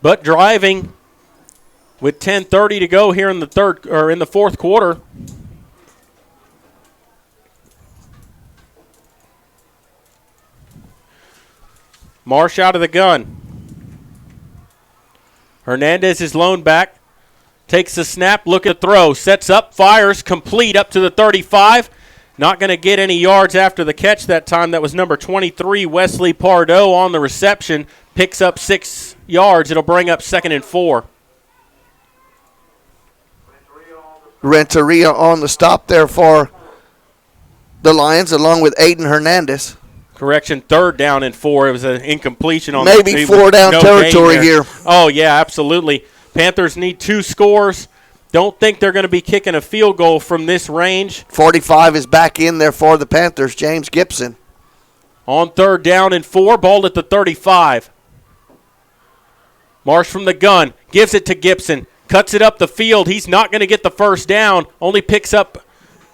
but driving with 10:30 to go here in the fourth quarter. Marsh out of the gun. Hernandez is loaned back. Takes the snap, look at throw, sets up, fires, complete up to the 35. Not going to get any yards after the catch that time. That was number 23, Wesley Pardo, on the reception. Picks up 6 yards. It'll bring up 2nd and 4. Renteria on the stop there for the Lions, along with Aiden Hernandez. Correction, 3rd down and 4. It was an incompletion on maybe 4 down territory here. Oh, yeah, absolutely. Panthers need 2 scores. Don't think they're going to be kicking a field goal from this range. 45 is back in there for the Panthers, James Gibson. On 3rd down and 4, ball at the 35. Marsh from the gun, gives it to Gibson, cuts it up the field. He's not going to get the first down, only picks up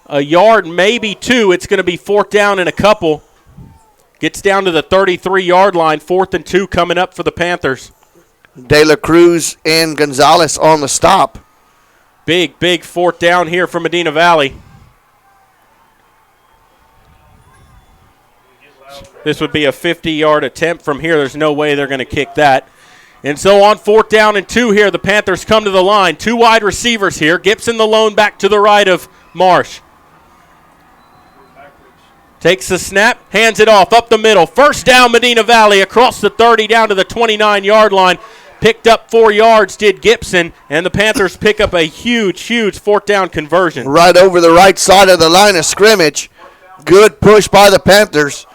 a yard, maybe 2. It's going to be 4th down and a couple. Gets down to the 33-yard line, 4th and 2 coming up for the Panthers. De La Cruz and Gonzalez on the stop. Big 4th down here for Medina Valley. This would be a 50-yard attempt from here. There's no way they're going to kick that. And so on 4th down and 2 here, the Panthers come to the line. 2 wide receivers here. Gibson the lone back to the right of Marsh. Takes the snap, hands it off up the middle. First down, Medina Valley, across the 30 down to the 29-yard line. Picked up 4 yards, did Gibson, and the Panthers pick up a huge 4th down conversion. Right over the right side of the line of scrimmage. Good push by the Panthers.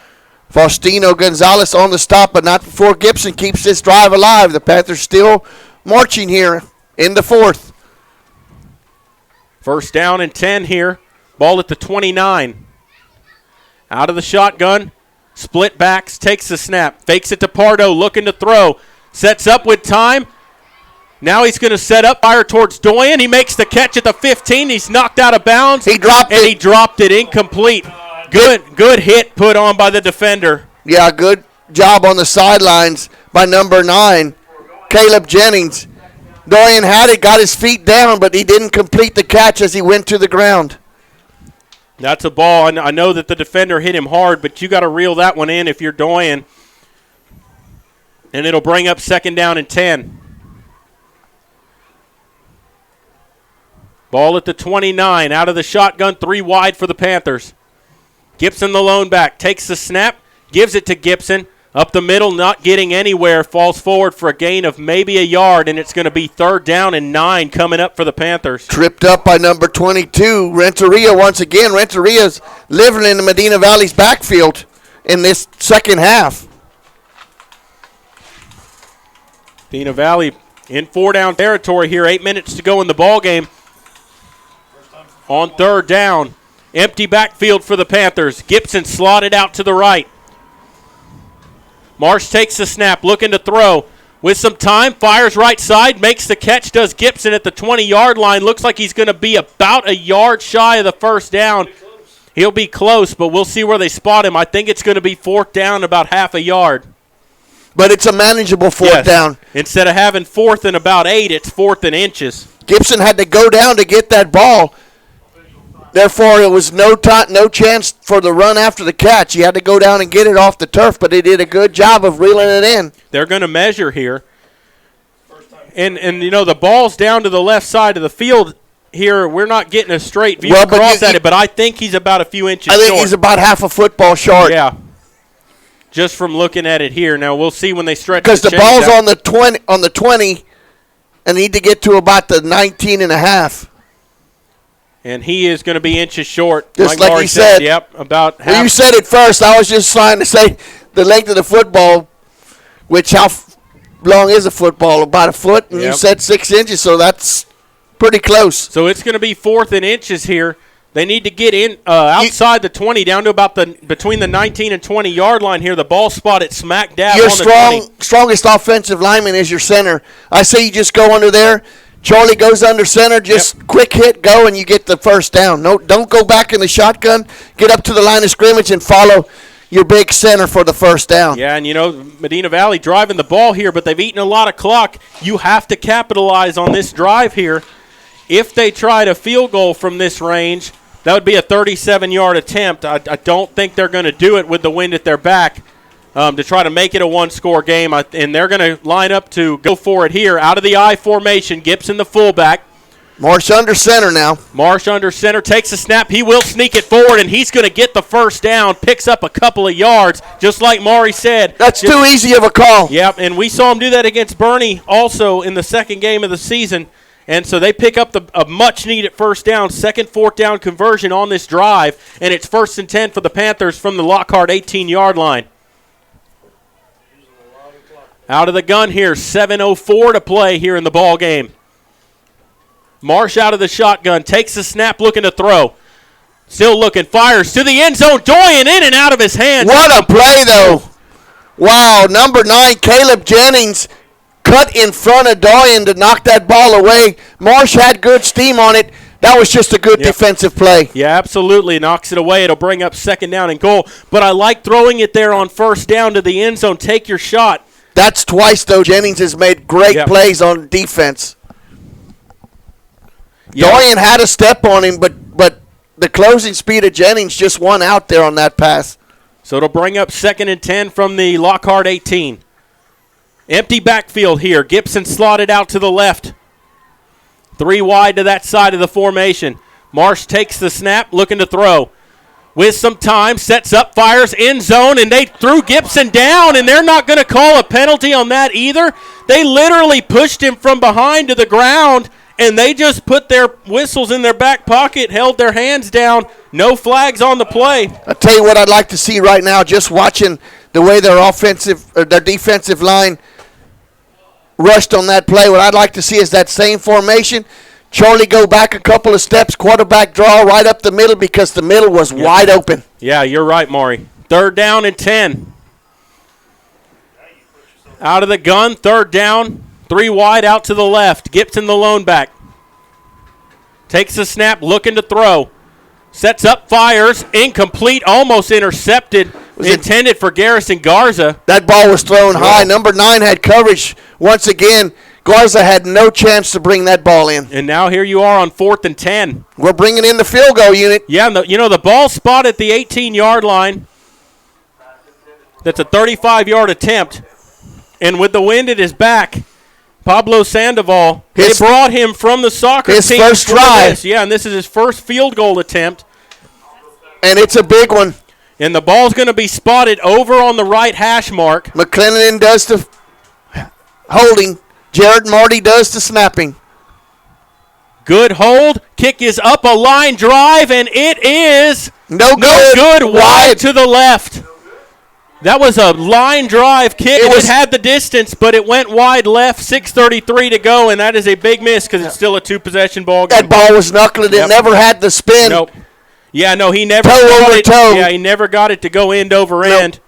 Faustino Gonzalez on the stop, but not before Gibson keeps this drive alive. The Panthers still marching here in the 4th. 1st down and 10 here. Ball at the 29. Out of the shotgun, split backs, takes the snap, fakes it to Pardo, looking to throw, sets up with time. Now he's going to set up, fire towards Doyen. He makes the catch at the 15. He's knocked out of bounds. He dropped it. He dropped it incomplete. Good hit put on by the defender. Yeah, good job on the sidelines by number 9, Caleb Jennings. Doyen had it, got his feet down, but he didn't complete the catch as he went to the ground. That's a ball. I know that the defender hit him hard, but you got to reel that one in if you're Doyen. And it'll bring up 2nd down and 10. Ball at the 29. Out of the shotgun, 3 wide for the Panthers. Gibson the lone back. Takes the snap, gives it to Gibson. Up the middle, not getting anywhere. Falls forward for a gain of maybe a yard, and it's going to be 3rd down and 9 coming up for the Panthers. Tripped up by number 22, Renteria once again. Renteria's living in the Medina Valley's backfield in this second half. Medina Valley in 4-down territory here. 8 minutes to go in the ball game. On 3rd down, empty backfield for the Panthers. Gibson slotted out to the right. Marsh takes the snap, looking to throw. With some time, fires right side, makes the catch, does Gibson at the 20-yard line. Looks like he's going to be about a yard shy of the first down. He'll be close, but we'll see where they spot him. I think it's going to be 4th down, about half a yard. But it's a manageable fourth down. Instead of having 4th and about 8, it's 4th and inches. Gibson had to go down to get that ball. Therefore, it was no chance for the run after the catch. He had to go down and get it off the turf, but he did a good job of reeling it in. They're going to measure here. And the ball's down to the left side of the field here. We're not getting a straight view across at it, but I think he's about a few inches short. I think he's about half a football short. Yeah. Just from looking at it here. Now, we'll see when they stretch because the ball's out. on the 20 and need to get to about the 19 and a half. And he is going to be inches short. Just like he said. Yep, about half. Well, you said it first. I was just trying to say the length of the football, which how long is a football? About a foot? And you said 6 inches, so that's pretty close. So it's going to be 4th and inches here. They need to get in outside the 20, down to about between the 19 and 20-yard line here. The ball spotted smack dab on the 20. Your strongest offensive lineman is your center. I say you just go under there. Charlie goes under center, just quick hit, go, and you get the first down. No, don't go back in the shotgun. Get up to the line of scrimmage and follow your big center for the first down. Yeah, and Medina Valley driving the ball here, but they've eaten a lot of clock. You have to capitalize on this drive here. If they tried a field goal from this range, that would be a 37-yard attempt. I don't think they're going to do it with the wind at their back to try to make it a one-score game. And they're going to line up to go for it here. Out of the I formation, Gibson the fullback. Marsh under center now. Marsh under center, takes a snap. He will sneak it forward, and he's going to get the first down, picks up a couple of yards, just like Maury said. That's too easy of a call. Yep, and we saw him do that against Bernie also in the second game of the season. And so they pick up a much-needed first down, second fourth down conversion on this drive, and it's 1st and 10 for the Panthers from the Lockhart 18-yard line. Out of the gun here, 7:04 to play here in the ball game. Marsh out of the shotgun, takes the snap, looking to throw. Still looking, fires to the end zone, Doyen in and out of his hands. What a play, though. Wow, number 9, Caleb Jennings, cut in front of Doyen to knock that ball away. Marsh had good steam on it. That was just a good defensive play. Yeah, absolutely. Knocks it away. It'll bring up 2nd down and goal. But I like throwing it there on 1st down to the end zone. Take your shot. That's twice, though. Jennings has made great plays on defense. Doyen had a step on him, but the closing speed of Jennings just won out there on that pass. So it'll bring up 2nd and 10 from the Lockhart 18. Empty backfield here. Gibson slotted out to the left. 3 wide to that side of the formation. Marsh takes the snap, looking to throw. With some time, sets up, fires, end zone, and they threw Gibson down, and they're not going to call a penalty on that either. They literally pushed him from behind to the ground, and they just put their whistles in their back pocket, held their hands down. No flags on the play. I'll tell you what I'd like to see right now, just watching the way their defensive line rushed on that play. What I'd like to see is that same formation. Charlie go back a couple of steps, quarterback draw right up the middle because the middle was wide open. Yeah, you're right, Maury. 3rd down and 10. Out of the gun, 3rd down, 3 wide out to the left. Gibson the lone back. Takes the snap, looking to throw. Sets up, fires, incomplete, almost intercepted. Intended for Garrison Garza. That ball was thrown high. Number 9 had coverage once again. Garza had no chance to bring that ball in. And now here you are on 4th and 10. We're bringing in the field goal unit. Yeah, the ball spot at the 18-yard line. That's a 35-yard attempt. And with the wind at his back, Pablo Sandoval, they brought him from the soccer team. His first drive. Yeah, and this is his first field goal attempt. And it's a big one. And the ball's going to be spotted over on the right hash mark. McClellan does the holding. Jared Marty does the snapping. Good hold. Kick is up a line drive, and it is no good. Wide to the left. That was a line drive kick. It had the distance, but it went wide left. 6:33 to go, and that is a big miss because it's still a 2-possession ball game. That ball was knuckling. It never had the spin. Nope. Yeah, no, he never toe got over it. toe. Yeah, he never got it to go end over end.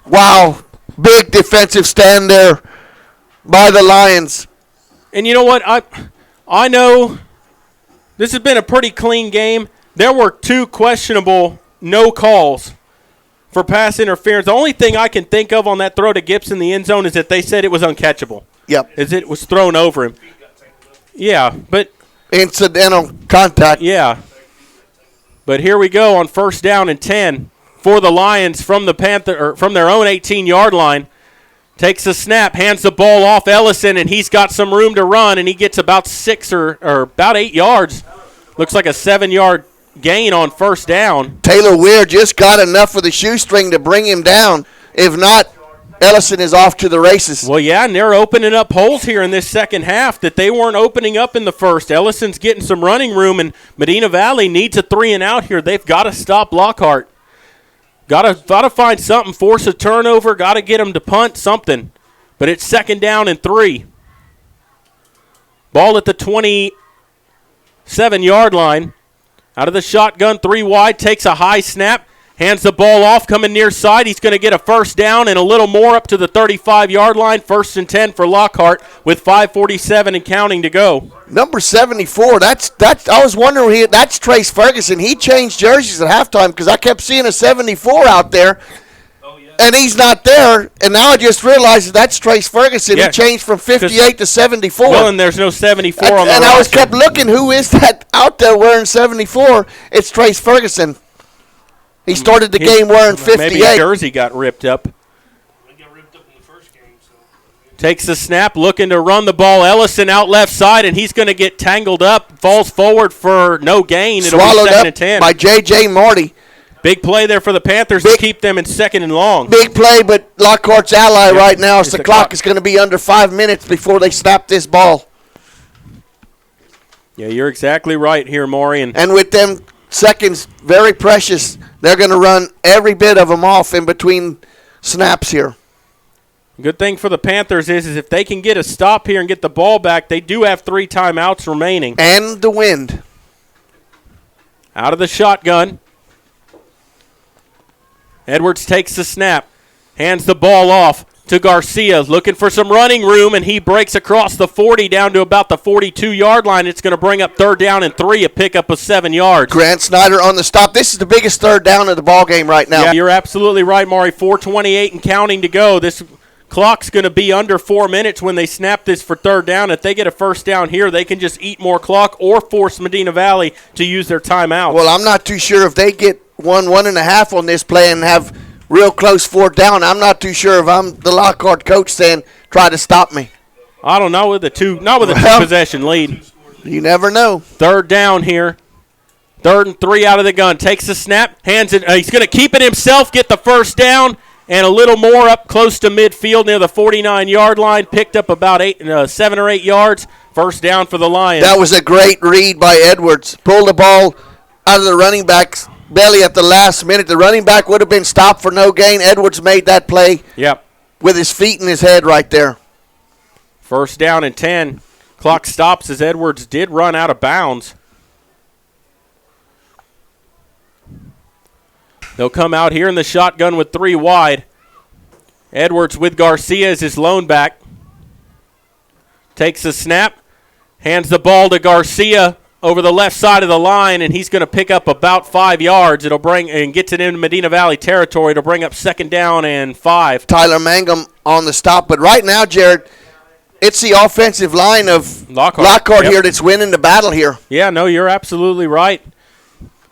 Wow, big defensive stand there by the Lions. And you know what? I know this has been a pretty clean game. There were 2 questionable no calls for pass interference. The only thing I can think of on that throw to Gibson in the end zone is that they said it was uncatchable. Yep. As it was thrown over him. Yeah, but incidental contact. Yeah. But here we go on 1st down and 10 for the Lions from their own 18-yard line. Takes the snap, hands the ball off Ellison, and he's got some room to run, and he gets about 6 or about 8 yards. Looks like a 7-yard gain on 1st down. Taylor Weir just got enough of the shoestring to bring him down. If not, Ellison is off to the races. Well, yeah, and they're opening up holes here in this second half that they weren't opening up in the first. Ellison's getting some running room, and Medina Valley needs a 3-and-out here. They've got to stop Lockhart. Got to find something, force a turnover, got to get them to punt, something. But it's 2nd down and 3. Ball at the 27-yard line. Out of the shotgun, 3 wide, takes a high snap. Hands the ball off, coming near side. He's going to get a 1st down and a little more up to the 35-yard line. 1st and 10 for Lockhart with 5:47 and counting to go. Number 74, that's. I was wondering, that's Trace Ferguson. He changed jerseys at halftime because I kept seeing a 74 out there, and he's not there. And now I just realized that's Trace Ferguson. Yeah, he changed from 58 to 74. Well, and there's no 74 on the roster. And I kept looking, who is that out there wearing 74? It's Trace Ferguson. He started the game wearing 58. Maybe his jersey got ripped up. Takes the snap, looking to run the ball. Ellison out left side, and he's going to get tangled up. Falls forward for no gain. It'll Swallowed be 2nd up and 10. by J.J. Marty. Big play there for the Panthers to keep them in 2nd and long. Big play, but Lockhart's ally right now is the clock is going to be under 5 minutes before they snap this ball. Yeah, you're exactly right here, Maury. And with them seconds very precious, they're going to run every bit of them off in between snaps here. Good thing for the Panthers is if they can get a stop here and get the ball back, they do have 3 timeouts remaining. And the wind. Out of the shotgun. Edwards takes the snap, hands the ball off to Garcia, looking for some running room, and he breaks across the 40 down to about the 42-yard line. It's going to bring up 3rd down and 3, a pickup of 7 yards. Grant Snyder on the stop. This is the biggest 3rd down of the ball game right now. Yeah, you're absolutely right, Maury. 4:28 and counting to go. This clock's going to be under 4 minutes when they snap this for 3rd down. If they get a 1st down here, they can just eat more clock or force Medina Valley to use their timeout. Well, I'm not too sure if they get 1.5 on this play and have real close 4th down. I'm not too sure if I'm the Lockhart coach saying try to stop me. I don't know with a two possession lead. You never know. 3rd down here. 3rd and 3 out of the gun. Takes the snap, hands it. He's going to keep it himself, get the 1st down, and a little more up close to midfield near the 49-yard line. Picked up about 7 or 8 yards. 1st down for the Lions. That was a great read by Edwards. Pulled the ball out of the running back's belly at the last minute. The running back would have been stopped for no gain. Edwards made that play with his feet in his head right there. 1st down and 10. Clock stops as Edwards did run out of bounds. They'll come out here in the shotgun with 3 wide. Edwards with Garcia as his lone back. Takes the snap, hands the ball to Garcia over the left side of the line, and he's going to pick up about 5 yards. It'll bring and gets it into Medina Valley territory. It'll bring up 2nd down and 5. Tyler Mangum on the stop, but right now, Jared, it's the offensive line of Lockhart here that's winning the battle here. Yeah, no, you're absolutely right.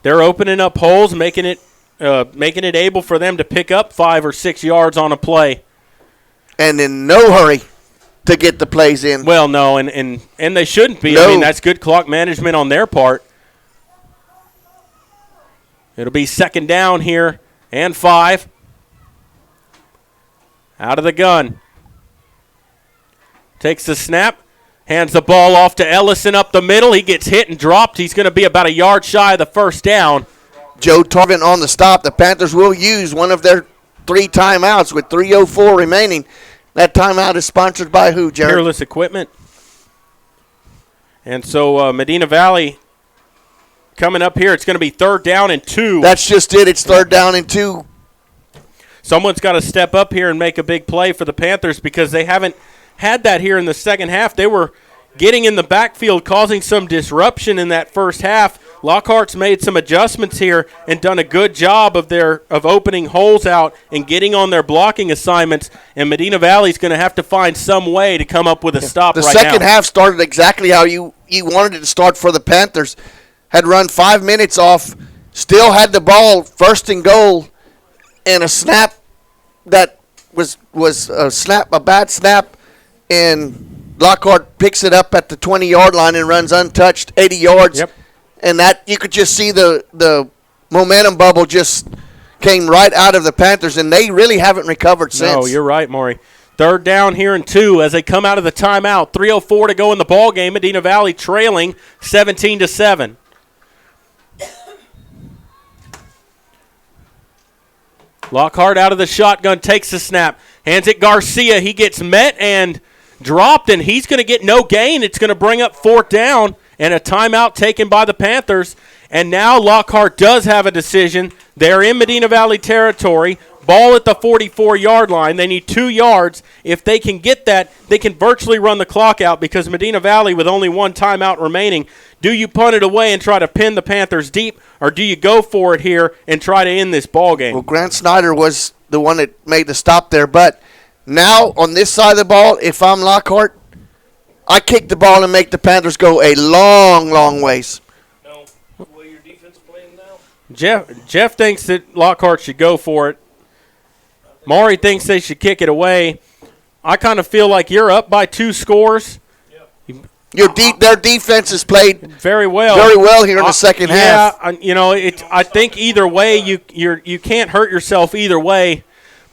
They're opening up holes, making it able for them to pick up 5 or 6 yards on a play. And in no hurry to get the plays in. Well, no, and they shouldn't be. No. I mean, that's good clock management on their part. It'll be 2nd down here and 5. Out of the gun. Takes the snap, hands the ball off to Ellison up the middle. He gets hit and dropped. He's going to be about a yard shy of the 1st down. Joe Tarvin on the stop. The Panthers will use one of their 3 timeouts with 3:04 remaining. That timeout is sponsored by who, Jared? Peerless Equipment. And so Medina Valley coming up here. It's going to be 3rd down and 2. That's just it. It's 3rd down and 2. Someone's got to step up here and make a big play for the Panthers because they haven't had that here in the second half. They were getting in the backfield, causing some disruption in that first half. Lockhart's made some adjustments here and done a good job of opening holes out and getting on their blocking assignments, and Medina Valley's going to have to find some way to come up with a stop right now. The second half started exactly how you wanted it to start for the Panthers. Had run 5 minutes off, still had the ball first and goal, and a snap that was a bad snap, and Lockhart picks it up at the 20-yard line and runs untouched 80 yards. Yep. And that you could just see the momentum bubble just came right out of the Panthers, and they really haven't recovered since. No, you're right, Maury. Third down here and 2 as they come out of the timeout. 3:04 to go in the ball game. Medina Valley trailing 17-7. Lockhart out of the shotgun, takes the snap, hands it Garcia. He gets met and dropped, and he's going to get no gain. It's going to bring up 4th down. And a timeout taken by the Panthers. And now Lockhart does have a decision. They're in Medina Valley territory. Ball at the 44-yard line. They need 2 yards. If they can get that, they can virtually run the clock out because Medina Valley, with only 1 timeout remaining, do you punt it away and try to pin the Panthers deep, or do you go for it here and try to end this ball game? Well, Grant Snyder was the one that made the stop there. But now on this side of the ball, if I'm Lockhart, I kick the ball and make the Panthers go a long, long ways. No. The way your defense playing now? Jeff thinks that Lockhart should go for it. Maury thinks they should kick it away. I kind of feel like you're up by 2 scores. Their defense has played very well here in the second half. Yeah, I think either way you can't hurt yourself either way,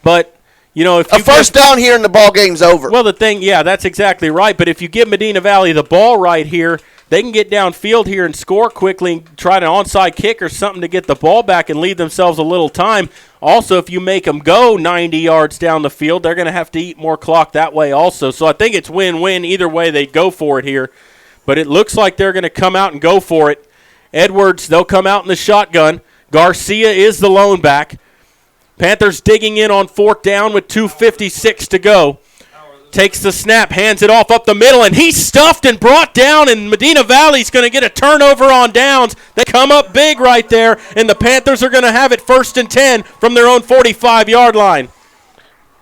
but. If a first down here and the ball game's over. Well, that's exactly right. But if you give Medina Valley the ball right here, they can get downfield here and score quickly and try an onside kick or something to get the ball back and leave themselves a little time. Also, if you make them go 90 yards down the field, they're going to have to eat more clock that way also. So I think it's win-win either way they go for it here. But it looks like they're going to come out and go for it. Edwards, they'll come out in the shotgun. Garcia is the lone back. Panthers digging in on 4th down with 2:56 to go. Takes the snap, hands it off up the middle, and he's stuffed and brought down, and Medina Valley's going to get a turnover on downs. They come up big right there, and the Panthers are going to have it 1st and 10 from their own 45-yard line.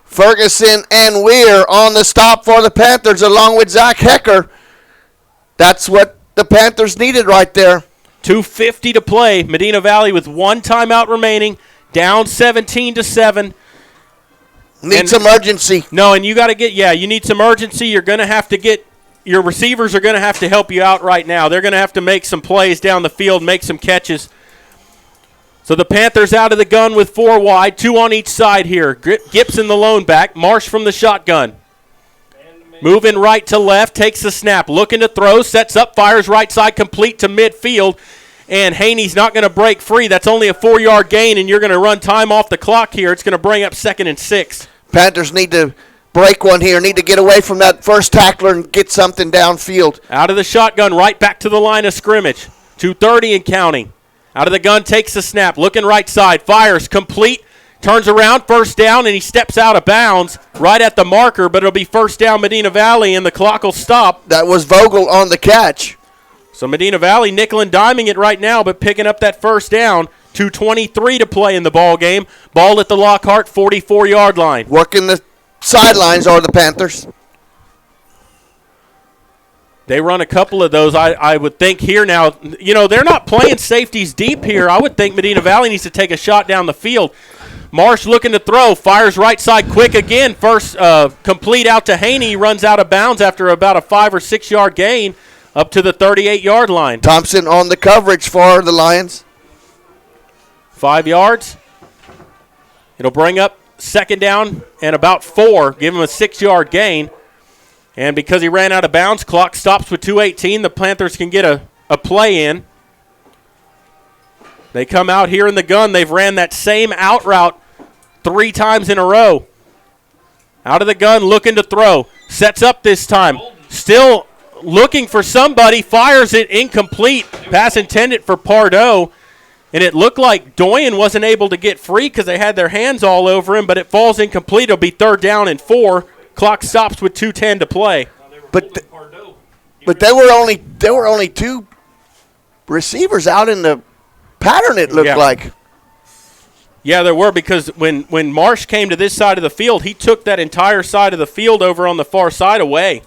Ferguson and Weir on the stop for the Panthers along with Zach Hecker. That's what the Panthers needed right there. 2:50 to play. Medina Valley with 1 timeout remaining. Down 17-7. Need some urgency. No, and you got to you need some urgency. You're going to have to get, your receivers are going to have to help you out right now. They're going to have to make some plays down the field, make some catches. So the Panthers out of the gun with 4 wide, 2 on each side here. Gibson the lone back, Marsh from the shotgun. Moving right to left, takes the snap, looking to throw, sets up, fires right side, complete to midfield. And Haney's not going to break free. That's only a 4-yard gain, and you're going to run time off the clock here. It's going to bring up 2nd and 6. Panthers need to break one here, need to get away from that first tackler and get something downfield. Out of the shotgun, right back to the line of scrimmage. 2:30 and counting. Out of the gun, takes the snap, looking right side, fires, complete, turns around, 1st down, and he steps out of bounds right at the marker, but it'll be 1st down Medina Valley, and the clock will stop. That was Vogel on the catch. So Medina Valley nickel and diming it right now, but picking up that 1st down. 2:23 to play in the ball game. Ball at the Lockhart 44-yard line. Working the sidelines are the Panthers. They run a couple of those, I would think, here now. They're not playing safeties deep here. I would think Medina Valley needs to take a shot down the field. Marsh looking to throw, fires right side quick again. First complete out to Haney, runs out of bounds after about a 5 or 6 yard gain. Up to the 38-yard line. Thompson on the coverage for the Lions. 5 yards. It'll bring up 2nd down and about 4. Give him a 6-yard gain. And because he ran out of bounds, clock stops with 2:18. The Panthers can get a play in. They come out here in the gun. They've ran that same out route 3 times in a row. Out of the gun, looking to throw. Sets up this time. Still looking for somebody, fires it incomplete. Pass intended for Pardo. And it looked like Doyen wasn't able to get free because they had their hands all over him, but it falls incomplete. It'll be 3rd down and 4. Clock stops with 2:10 to play. But there were only 2 receivers out in the pattern, it looked like. Yeah, there were, because when Marsh came to this side of the field, he took that entire side of the field over on the far side away.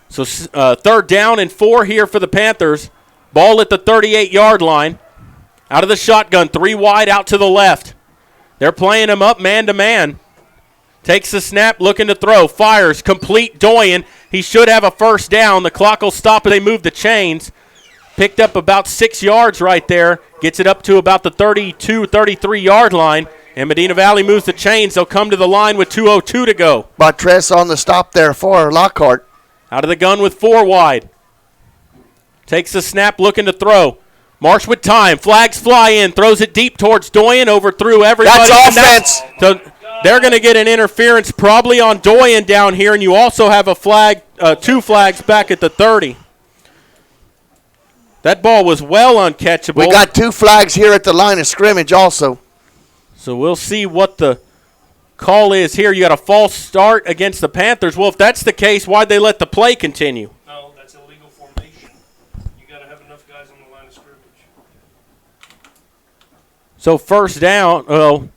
So 3rd down and 4 here for the Panthers. Ball at the 38-yard line. Out of the shotgun, 3 wide out to the left. They're playing him up man-to-man. Takes the snap, looking to throw. Fires, complete. Doyen, he should have a first down. The clock will stop as they move the chains. Picked up about 6 yards right there. Gets it up to about the 32, 33-yard line. And Medina Valley moves the chains. They'll come to the line with 2:02 to go. Buttress on the stop there for Lockhart. Out of the gun with 4 wide. Takes the snap, looking to throw. Marsh with time. Flags fly in. Throws it deep towards Doyen. Overthrew everybody. That's offense. So they're going to get an interference probably on Doyen down here. And you also have a flag, 2 flags back at the 30. That ball was well uncatchable. We got 2 flags here at the line of scrimmage also. So we'll see what the call is here. You got a false start against the Panthers. Well, if that's the case, why'd they let the play continue? No, that's illegal formation. You got to have enough guys on the line of scrimmage. So 1st down. Well,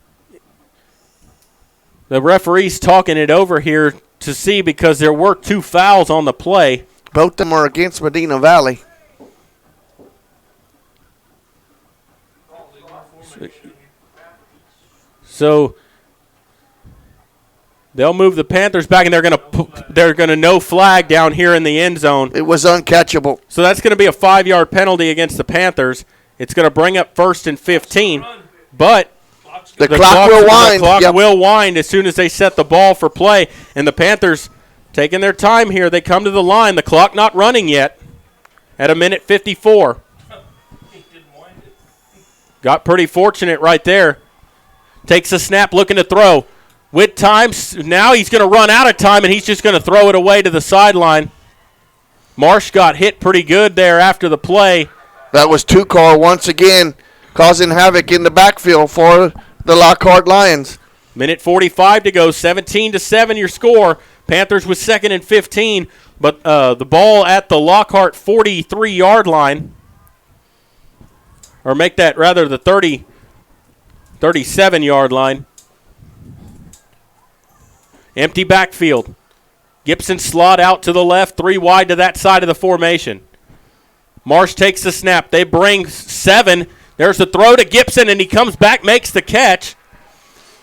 the referee's talking it over here to see, because there were 2 fouls on the play. Both of them are against Medina Valley. So they'll move the Panthers back, and they're gonna no flag down here in the end zone. It was uncatchable. So that's going to be a 5-yard penalty against the Panthers. It's going to bring up 1st and 15, but the clock will wind. The clock will wind as soon as they set the ball for play, and the Panthers taking their time here. They come to the line. The clock not running yet at 1:54. Got pretty fortunate right there. Takes a snap, looking to throw. With time, now he's going to run out of time, and he's just going to throw it away to the sideline. Marsh got hit pretty good there after the play. That was Tukar once again causing havoc in the backfield for the Lockhart Lions. 1:45 to go, 17-7 your score. Panthers with 2nd and 15, but the ball at the Lockhart 43-yard line. Or make that rather the 37-yard line. Empty backfield. Gibson slot out to the left, 3 wide to that side of the formation. Marsh takes the snap. They bring 7. There's the throw to Gibson, and he comes back, makes the catch.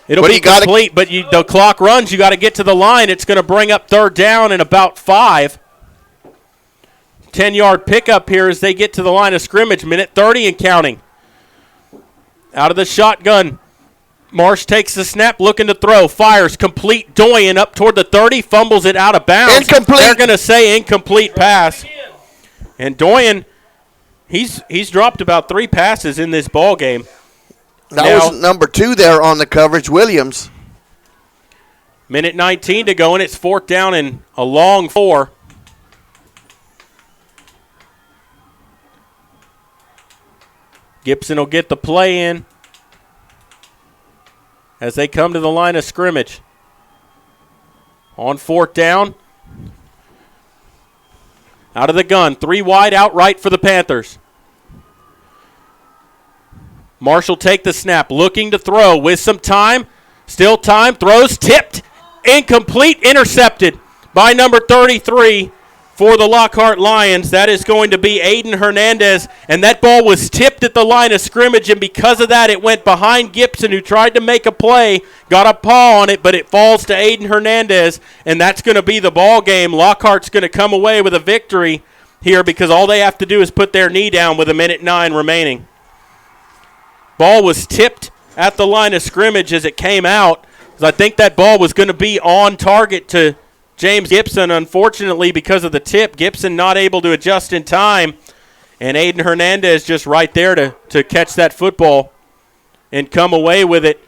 It'll be complete, but the clock runs. You got to get to the line. It's going to bring up 3rd down and about 5. 10-yard pickup here as they get to the line of scrimmage. 1:30 and counting. Out of the shotgun. Marsh takes the snap, looking to throw. Fires, complete. Doyen up toward the 30, fumbles it out of bounds. Incomplete. They're going to say incomplete pass. And Doyen, he's dropped about 3 passes in this ball game. That was number 2 there on the coverage, Williams. 1:19 to go, and it's 4th down and a long 4. Gibson will get the play in as they come to the line of scrimmage. On 4th down. Out of the gun. 3 wide outright for the Panthers. Marshall take the snap. Looking to throw with some time. Still time. Throws tipped. Incomplete. Intercepted by number 33 for the Lockhart Lions. That is going to be Aiden Hernandez. And that ball was tipped at the line of scrimmage, and because of that, it went behind Gibson, who tried to make a play, got a paw on it, but it falls to Aiden Hernandez, and that's going to be the ball game. Lockhart's going to come away with a victory here because all they have to do is put their knee down with 1:09 remaining. Ball was tipped at the line of scrimmage as it came out. I think that ball was going to be on target to James Gibson. Unfortunately, because of the tip, Gibson not able to adjust in time, and Aiden Hernandez just right there to catch that football and come away with it.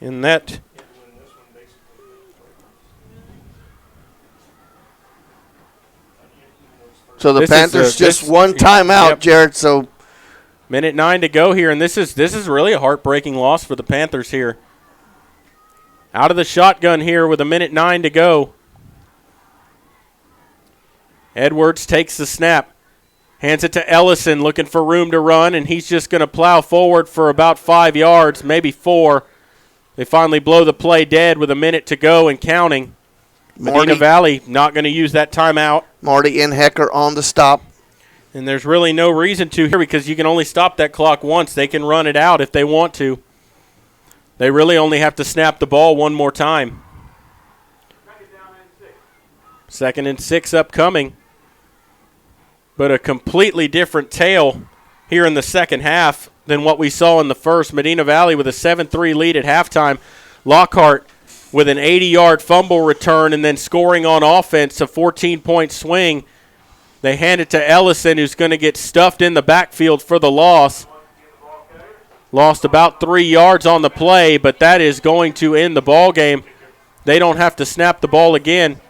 And that so the Panthers just one timeout, yep. Jared. So 1:09 to go here, and this is really a heartbreaking loss for the Panthers here. Out of the shotgun here with 1:09 to go. Edwards takes the snap. Hands it to Ellison, looking for room to run, and he's just going to plow forward for about 5 yards, maybe 4. They finally blow the play dead with 1 minute to go and counting. Medina Valley not going to use that timeout. Marty Inhecker on the stop. And there's really no reason to here because you can only stop that clock once. They can run it out if they want to. They really only have to snap the ball one more time. 2nd and 6 upcoming. But a completely different tale here in the second half than what we saw in the first. Medina Valley with a 7-3 lead at halftime. Lockhart with an 80-yard fumble return and then scoring on offense, a 14-point swing. They hand it to Ellison, who's going to get stuffed in the backfield for the loss. Lost about 3 yards on the play, but that is going to end the ball game. They don't have to snap the ball again.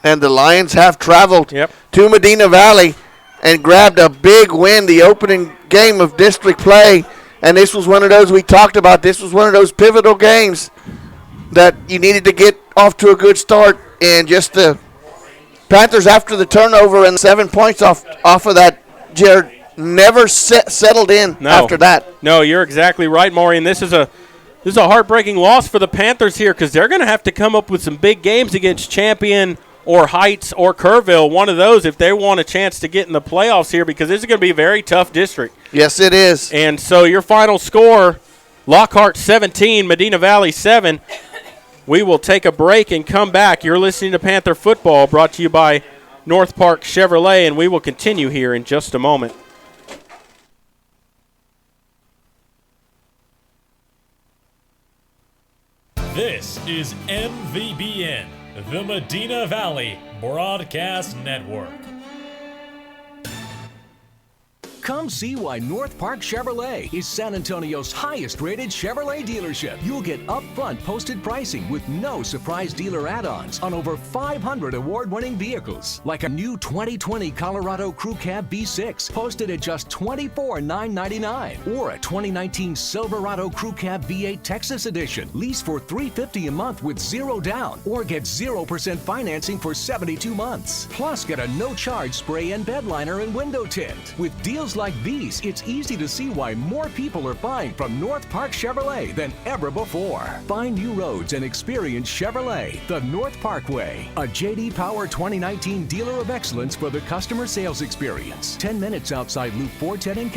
And the Lions have traveled to Medina Valley and grabbed a big win, the opening game of district play. And this was one of those we talked about. This was one of those pivotal games that you needed to get off to a good start. And just the Panthers, after the turnover and 7 points off of that, Jared, never settled in after that. No, you're exactly right, Maury. And this is a heartbreaking loss for the Panthers here because they're going to have to come up with some big games against Champion or Heights or Kerrville, one of those, if they want a chance to get in the playoffs here, because this is going to be a very tough district. Yes, it is. And so your final score, Lockhart 17, Medina Valley 7. We will take a break and come back. You're listening to Panther Football, brought to you by North Park Chevrolet, and we will continue here in just a moment. This is MVBN, the Medina Valley Broadcast Network. Come see why North Park Chevrolet is San Antonio's highest-rated Chevrolet dealership. You'll get upfront posted pricing with no surprise dealer add-ons on over 500 award-winning vehicles, like a new 2020 Colorado Crew Cab V6 posted at just $24,999, or a 2019 Silverado Crew Cab V8 Texas Edition leased for $350 a month with 0 down, or get 0% financing for 72 months. Plus, get a no-charge spray and bed liner and window tint. With deals like these, it's easy to see why more people are buying from North Park Chevrolet than ever before. Find new roads and experience Chevrolet, the North Park way. A J.D. Power 2019 Dealer of Excellence for the customer sales experience. 10 minutes outside Loop 410 in Cal.